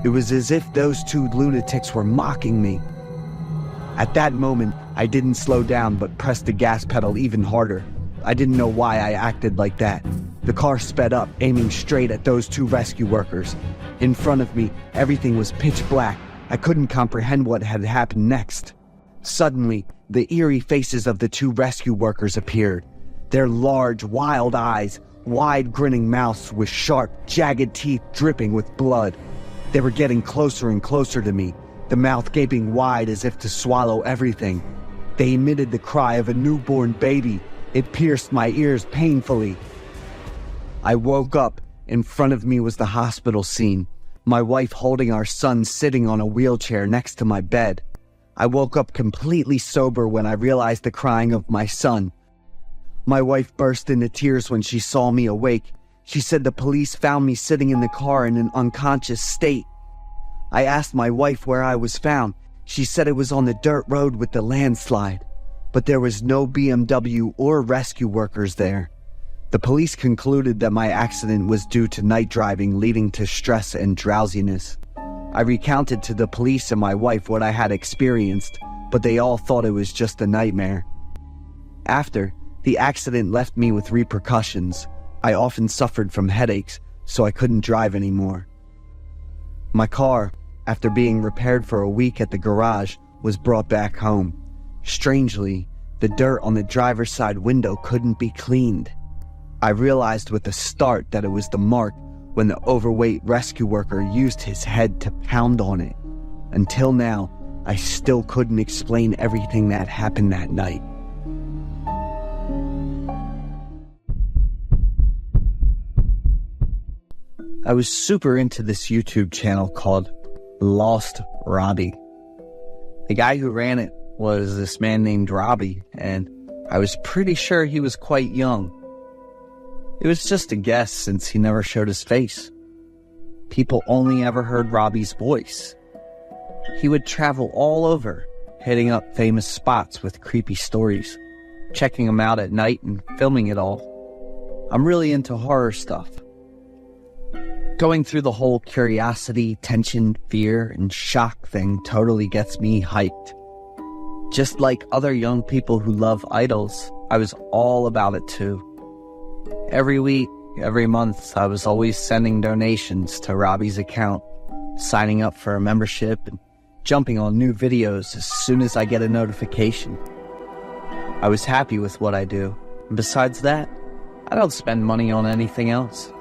It was as if those two lunatics were mocking me. At that moment, I didn't slow down but pressed the gas pedal even harder. I didn't know why I acted like that. The car sped up, aiming straight at those two rescue workers. In front of me, everything was pitch black. I couldn't comprehend what had happened next. Suddenly, the eerie faces of the two rescue workers appeared. Their large, wild eyes, wide grinning mouths with sharp, jagged teeth dripping with blood. They were getting closer and closer to me, the mouth gaping wide as if to swallow everything. They emitted the cry of a newborn baby. It pierced my ears painfully. I woke up. In front of me was the hospital scene, my wife holding our son sitting on a wheelchair next to my bed. I woke up completely sober when I realized the crying of my son. My wife burst into tears when she saw me awake. She said the police found me sitting in the car in an unconscious state. I asked my wife where I was found. She said it was on the dirt road with the landslide, but there was no BMW or rescue workers there. The police concluded that my accident was due to night driving leading to stress and drowsiness. I recounted to the police and my wife what I had experienced, but they all thought it was just a nightmare. After, the accident left me with repercussions. I often suffered from headaches, so I couldn't drive anymore. My car, after being repaired for a week at the garage, was brought back home. Strangely, the dirt on the driver's side window couldn't be cleaned. I realized with a start that it was the mark when the overweight rescue worker used his head to pound on it. Until now, I still couldn't explain everything that happened that night. I was super into this YouTube channel called Lost Robbie. The guy who ran it was this man named Robbie, and I was pretty sure he was quite young. It was just a guess since he never showed his face. People only ever heard Robbie's voice. He would travel all over, hitting up famous spots with creepy stories, checking them out at night and filming it all. I'm really into horror stuff. Going through the whole curiosity, tension, fear, and shock thing totally gets me hyped. Just like other young people who love idols, I was all about it too. Every week, every month, I was always sending donations to Robbie's account, signing up for a membership, and jumping on new videos as soon as I get a notification. I was happy with what I do, and besides that, I don't spend money on anything else.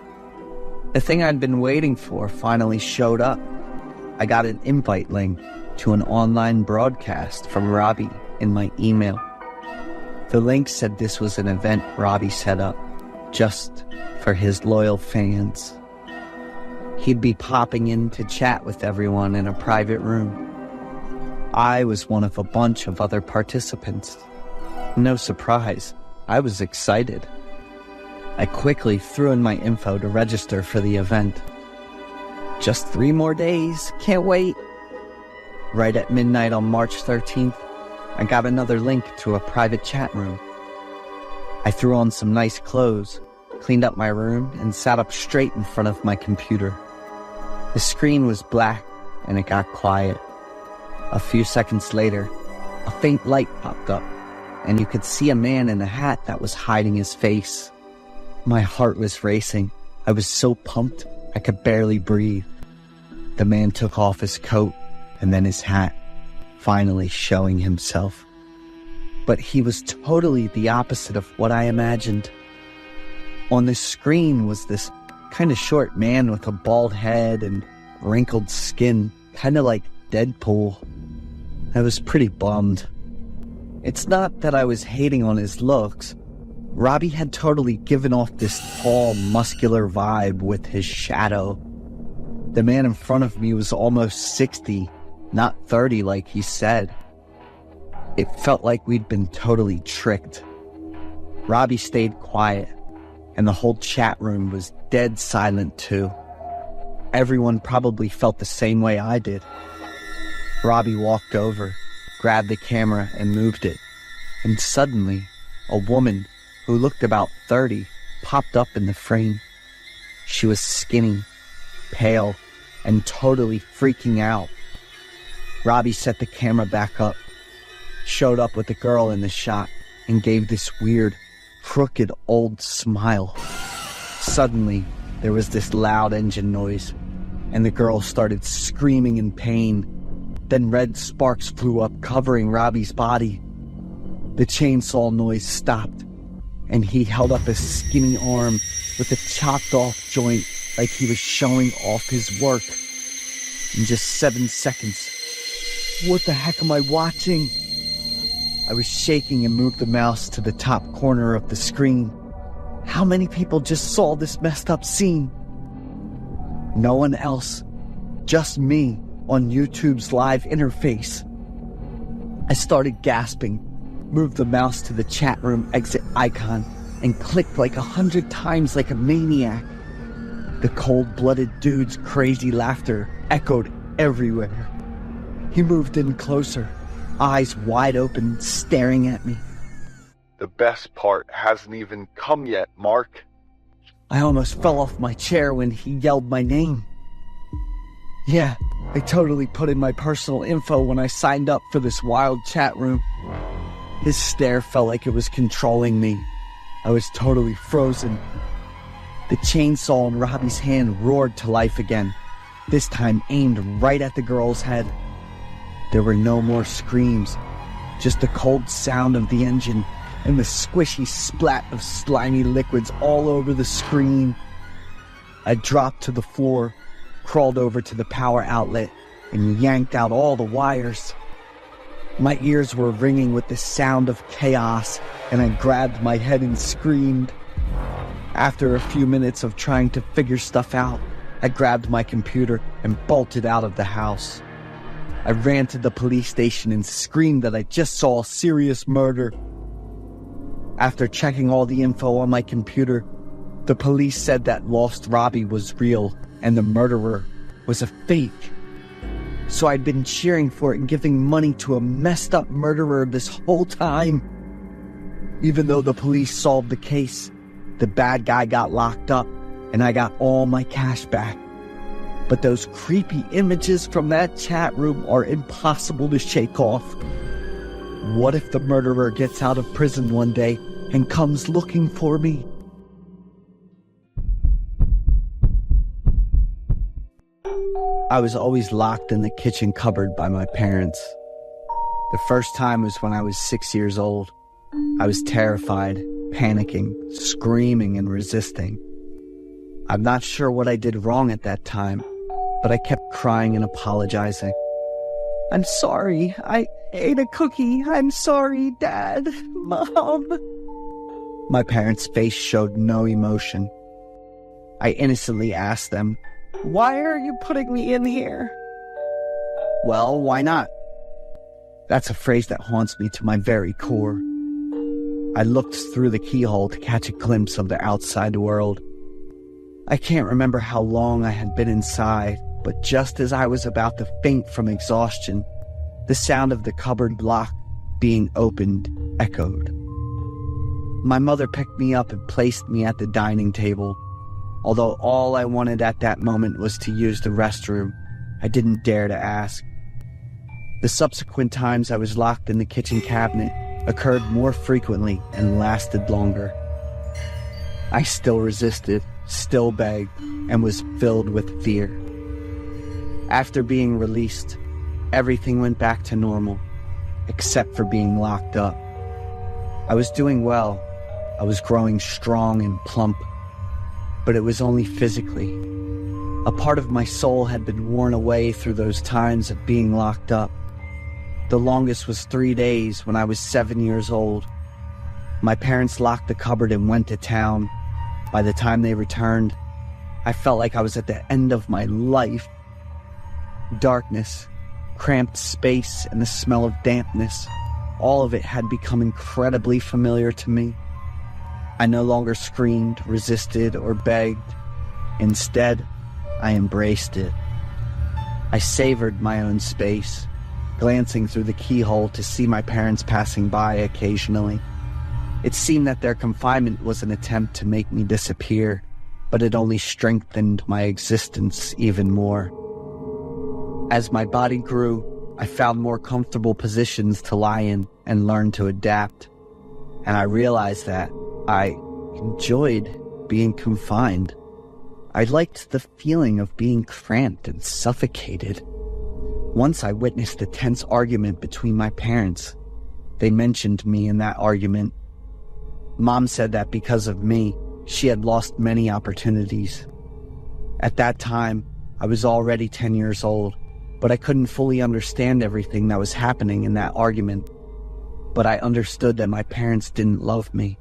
The thing I'd been waiting for finally showed up. I got an invite link to an online broadcast from Robbie in my email. The link said this was an event Robbie set up just for his loyal fans. He'd be popping in to chat with everyone in a private room. I was one of a bunch of other participants. No surprise, I was excited. I quickly threw in my info to register for the event. Just 3 more days, can't wait. Right at midnight on March 13th, I got another link to a private chat room. I threw on some nice clothes, cleaned up my room, and sat up straight in front of my computer. The screen was black, and it got quiet. A few seconds later, a faint light popped up, and you could see a man in a hat that was hiding his face. My heart was racing. I was so pumped, I could barely breathe. The man took off his coat, and then his hat, finally showing himself. But he was totally the opposite of what I imagined. On the screen was this kind of short man with a bald head and wrinkled skin, kind of like Deadpool. I was pretty bummed. It's not that I was hating on his looks. Robbie had totally given off this tall, muscular vibe with his shadow. The man in front of me was almost 60, not 30 like he said. It felt like we'd been totally tricked. Robbie stayed quiet, and the whole chat room was dead silent too. Everyone probably felt the same way I did. Robbie walked over, grabbed the camera, and moved it. And suddenly, a woman who looked about 30 popped up in the frame. She was skinny, pale, and totally freaking out. Robbie set the camera back up, showed up with the girl in the shot, and gave this weird, crooked old smile. Suddenly, there was this loud engine noise, and the girl started screaming in pain. Then red sparks flew up, covering Robbie's body. The chainsaw noise stopped, and he held up a skinny arm with a chopped off joint like he was showing off his work. In just 7 seconds. What the heck am I watching? I was shaking and moved the mouse to the top corner of the screen. How many people just saw this messed up scene? No one else. Just me on YouTube's live interface. I started gasping, moved the mouse to the chat room exit icon, and clicked like 100 times like a maniac. The cold-blooded dude's crazy laughter echoed everywhere. He moved in closer, eyes wide open, staring at me. The best part hasn't even come yet, Mark. I almost fell off my chair when he yelled my name. Yeah, I totally put in my personal info when I signed up for this wild chat room. His stare felt like it was controlling me. I was totally frozen. The chainsaw in Robbie's hand roared to life again, this time aimed right at the girl's head. There were no more screams, just the cold sound of the engine and the squishy splat of slimy liquids all over the screen. I dropped to the floor, crawled over to the power outlet, and yanked out all the wires. My ears were ringing with the sound of chaos, and I grabbed my head and screamed. After a few minutes of trying to figure stuff out, I grabbed my computer and bolted out of the house. I ran to the police station and screamed that I just saw a serious murder. After checking all the info on my computer, the police said that Lost Robbie was real and the murderer was a fake. So I'd been cheering for it and giving money to a messed up murderer this whole time. Even though the police solved the case, the bad guy got locked up and I got all my cash back. But those creepy images from that chat room are impossible to shake off. What if the murderer gets out of prison one day and comes looking for me? I was always locked in the kitchen cupboard by my parents. The first time was when I was 6 years old. I was terrified, panicking, screaming, and resisting. I'm not sure what I did wrong at that time, but I kept crying and apologizing. I'm sorry, I ate a cookie. I'm sorry, Dad, Mom. My parents' face showed no emotion. I innocently asked them, "Why are you putting me in here?" "Well, why not?" That's a phrase that haunts me to my very core. I looked through the keyhole to catch a glimpse of the outside world. I can't remember how long I had been inside, but just as I was about to faint from exhaustion, the sound of the cupboard lock being opened echoed. My mother picked me up and placed me at the dining table. Although all I wanted at that moment was to use the restroom, I didn't dare to ask. The subsequent times I was locked in the kitchen cabinet occurred more frequently and lasted longer. I still resisted, still begged, and was filled with fear. After being released, everything went back to normal, except for being locked up. I was doing well. I was growing strong and plump, but it was only physically. A part of my soul had been worn away through those times of being locked up. The longest was 3 days when I was 7 years old. My parents locked the cupboard and went to town. By the time they returned, I felt like I was at the end of my life. Darkness, cramped space, and the smell of dampness, all of it had become incredibly familiar to me. I no longer screamed, resisted, or begged. Instead, I embraced it. I savored my own space, glancing through the keyhole to see my parents passing by occasionally. It seemed that their confinement was an attempt to make me disappear, but it only strengthened my existence even more. As my body grew, I found more comfortable positions to lie in and learned to adapt. And I realized that I enjoyed being confined. I liked the feeling of being cramped and suffocated. Once I witnessed a tense argument between my parents. They mentioned me in that argument. Mom said that because of me, she had lost many opportunities. At that time, I was already 10 years old, but I couldn't fully understand everything that was happening in that argument. But I understood that my parents didn't love me.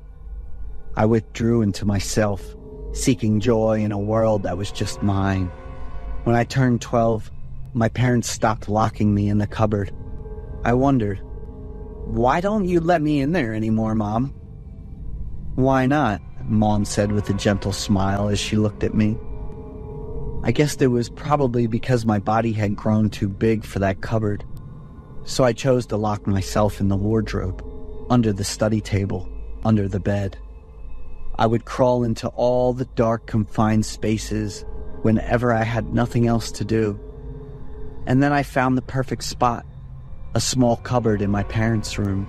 I withdrew into myself, seeking joy in a world that was just mine. When I turned 12, my parents stopped locking me in the cupboard. I wondered, "Why don't you let me in there anymore, Mom?" "Why not?" Mom said with a gentle smile as she looked at me. I guess it was probably because my body had grown too big for that cupboard. So I chose to lock myself in the wardrobe, under the study table, under the bed. I would crawl into all the dark, confined spaces whenever I had nothing else to do. And then I found the perfect spot, a small cupboard in my parents' room.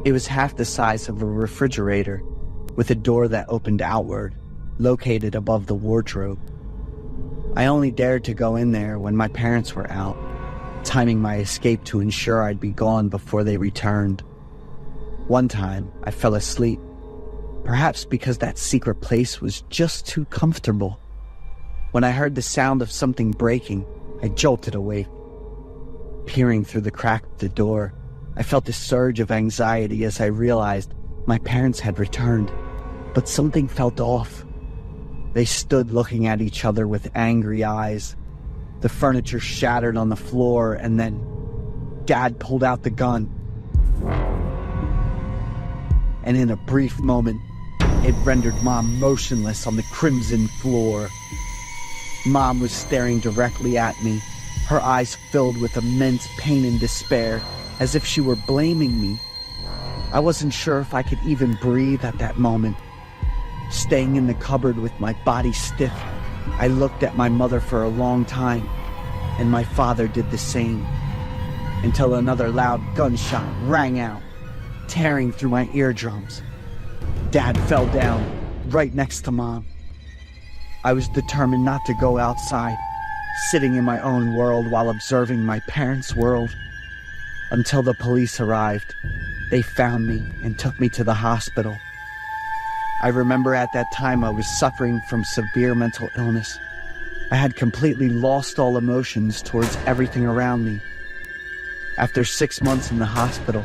It was half the size of a refrigerator, with a door that opened outward, located above the wardrobe. I only dared to go in there when my parents were out, timing my escape to ensure I'd be gone before they returned. One time, I fell asleep, perhaps because that secret place was just too comfortable. When I heard the sound of something breaking, I jolted awake. Peering through the crack of the door, I felt a surge of anxiety as I realized my parents had returned, but something felt off. They stood looking at each other with angry eyes. The furniture shattered on the floor, and then Dad pulled out the gun. And in a brief moment, it rendered Mom motionless on the crimson floor. Mom was staring directly at me, her eyes filled with immense pain and despair, as if she were blaming me. I wasn't sure if I could even breathe at that moment. Staying in the cupboard with my body stiff, I looked at my mother for a long time, and my father did the same, until another loud gunshot rang out, tearing through my eardrums. Dad fell down, right next to Mom. I was determined not to go outside, sitting in my own world while observing my parents' world. Until the police arrived, they found me and took me to the hospital. I remember at that time I was suffering from severe mental illness. I had completely lost all emotions towards everything around me. After 6 months in the hospital,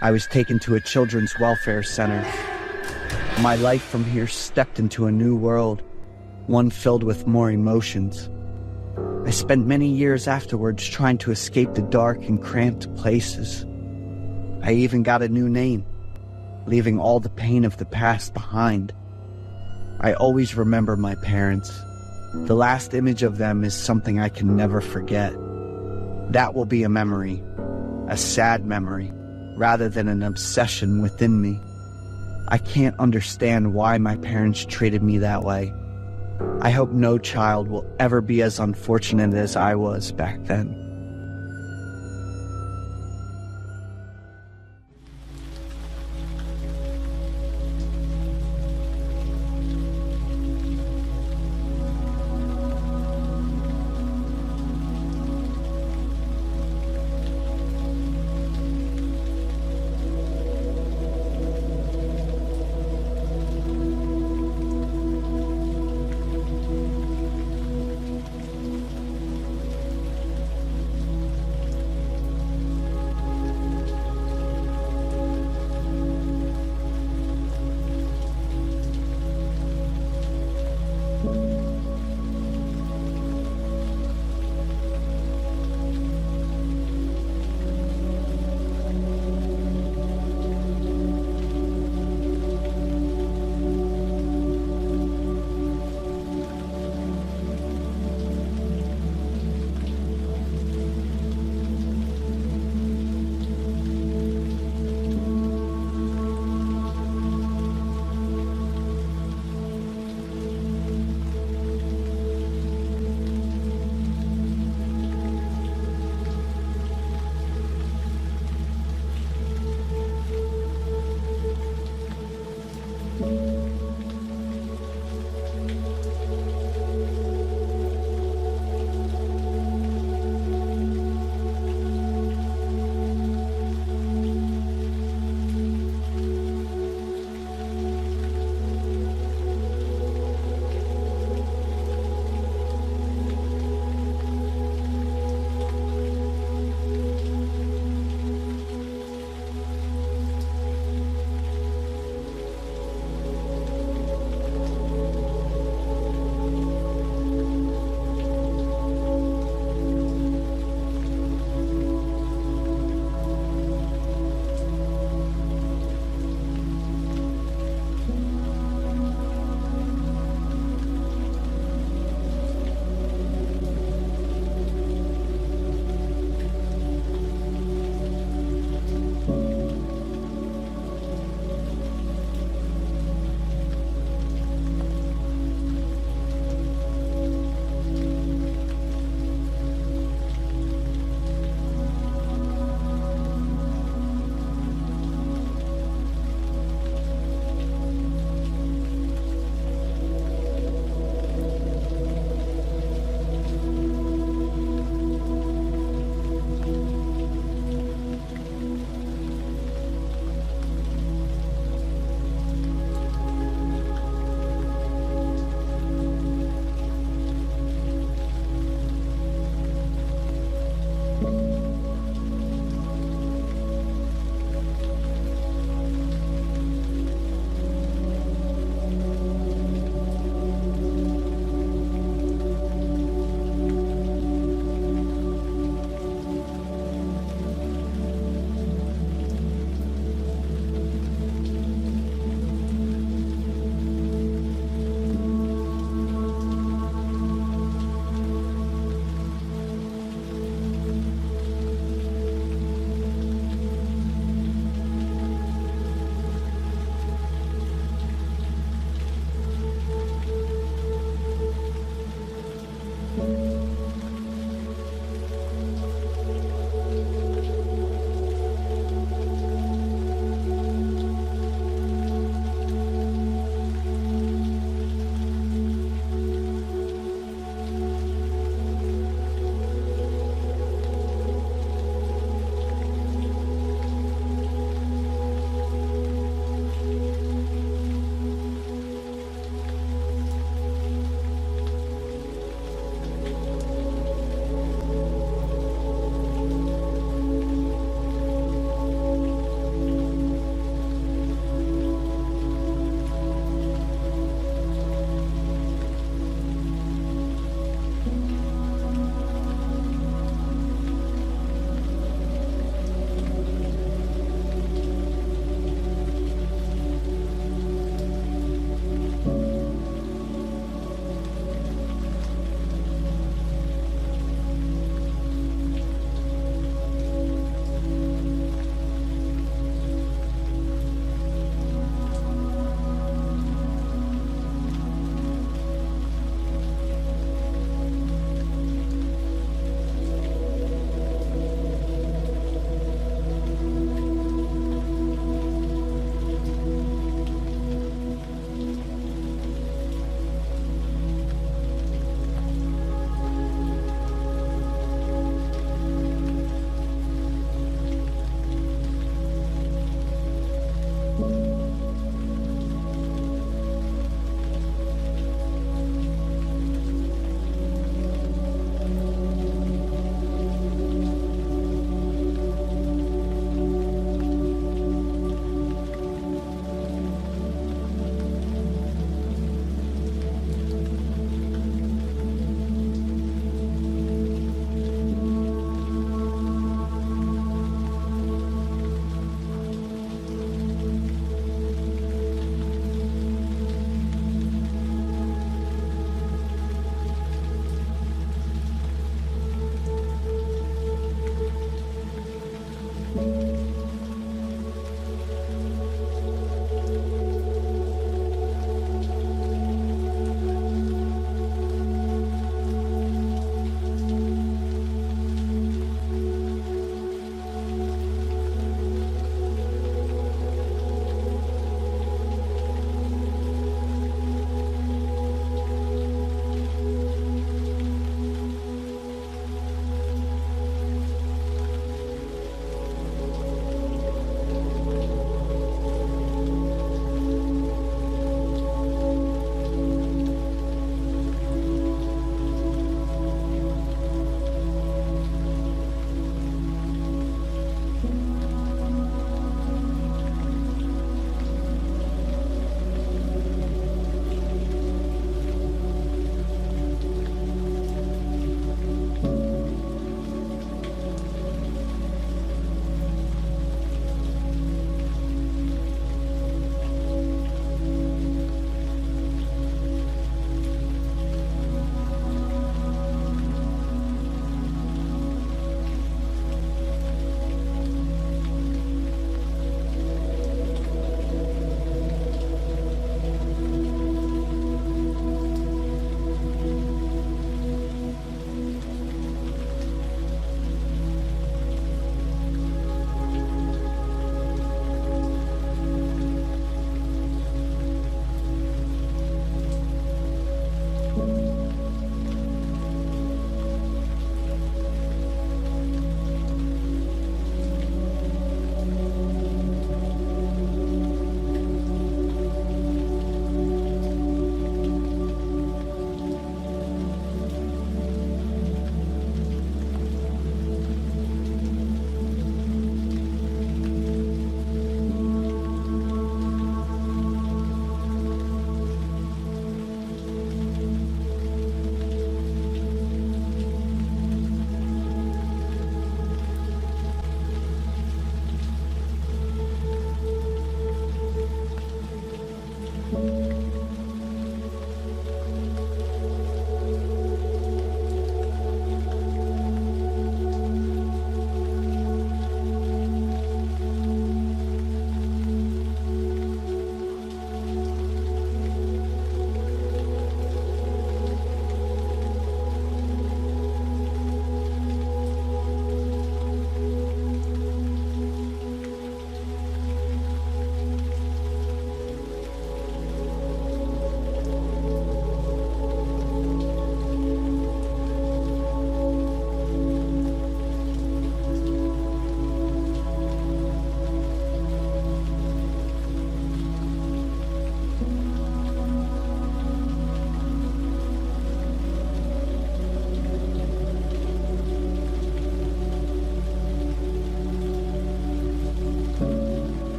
I was taken to a children's welfare center. My life from here stepped into a new world, one filled with more emotions. I spent many years afterwards trying to escape the dark and cramped places. I even got a new name, leaving all the pain of the past behind. I always remember my parents. The last image of them is something I can never forget. That will be a memory, a sad memory, rather than an obsession within me. I can't understand why my parents treated me that way. I hope no child will ever be as unfortunate as I was back then.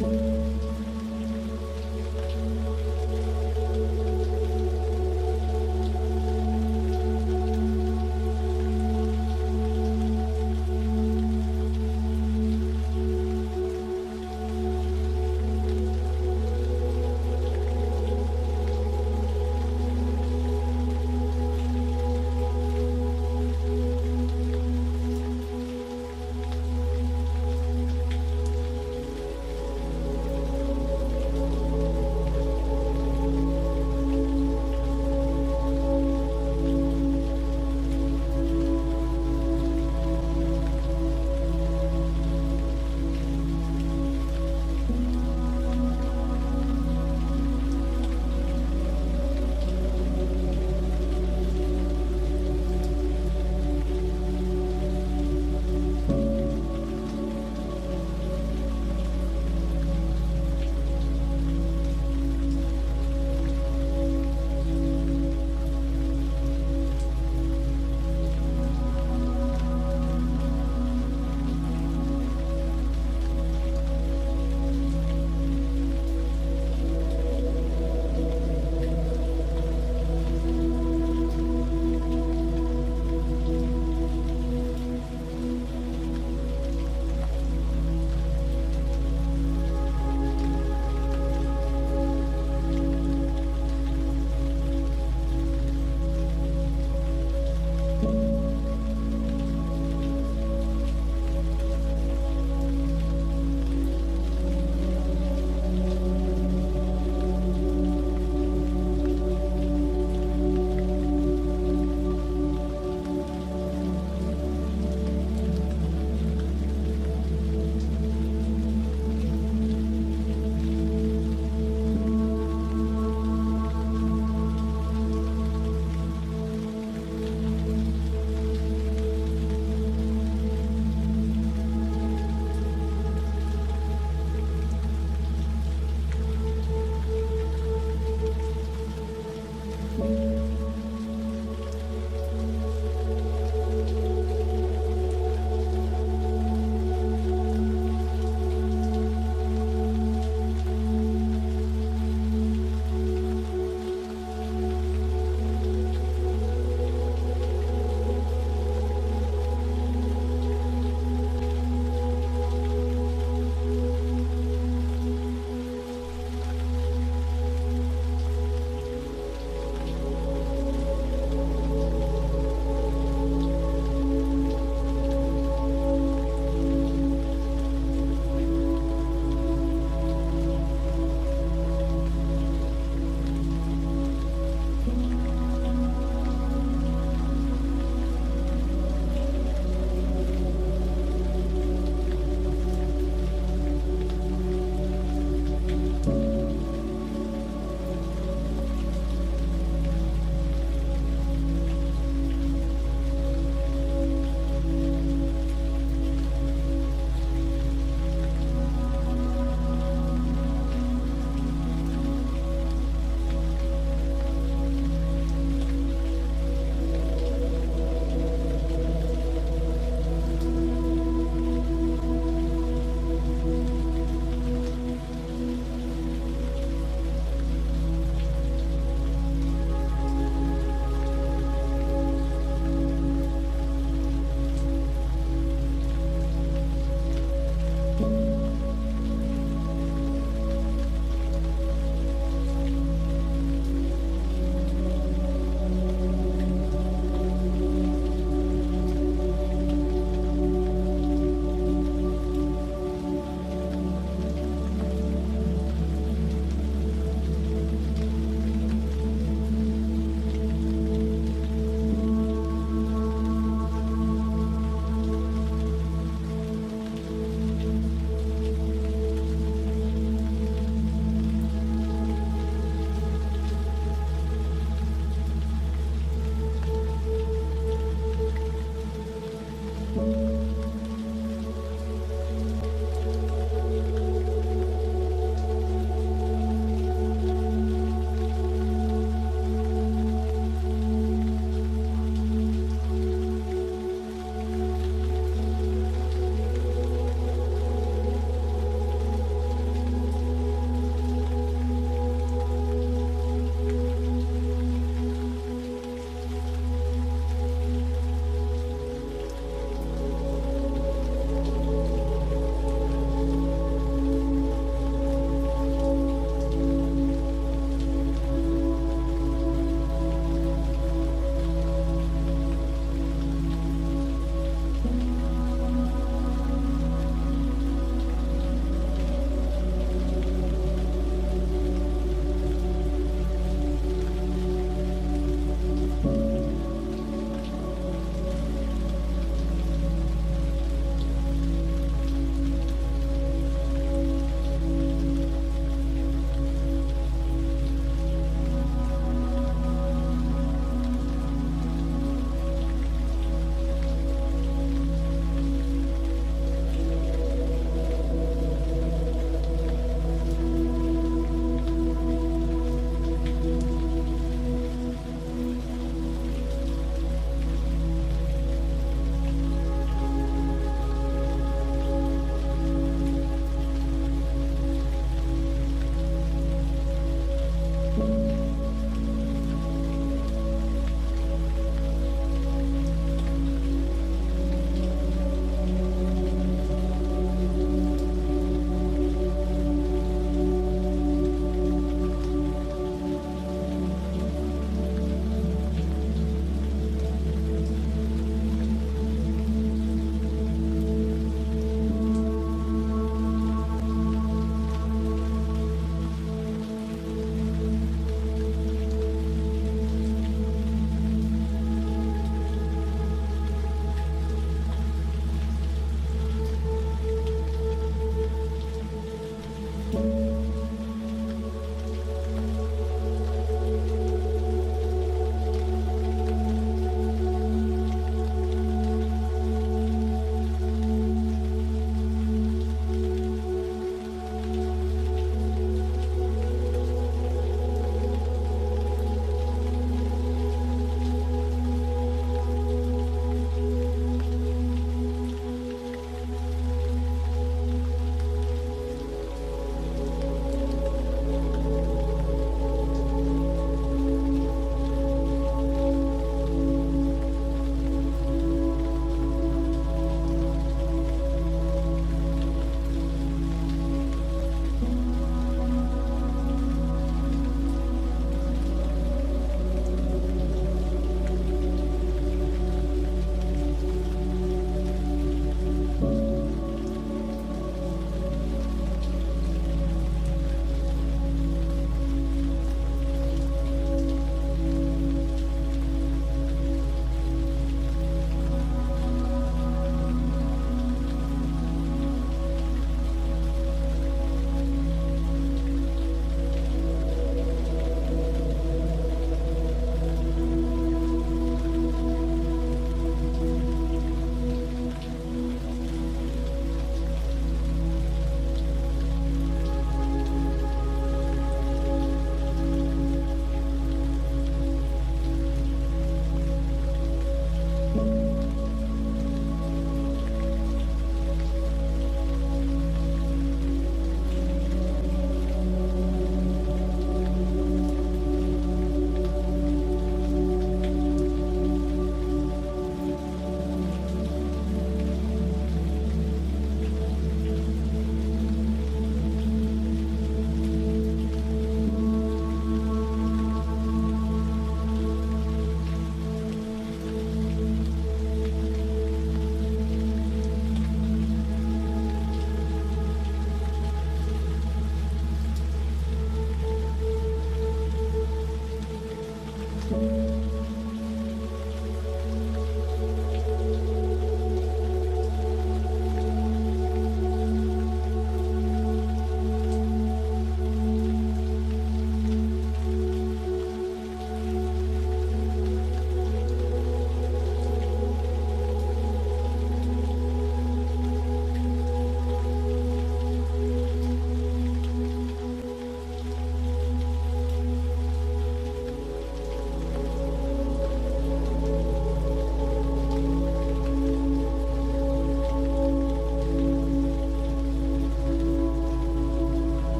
you.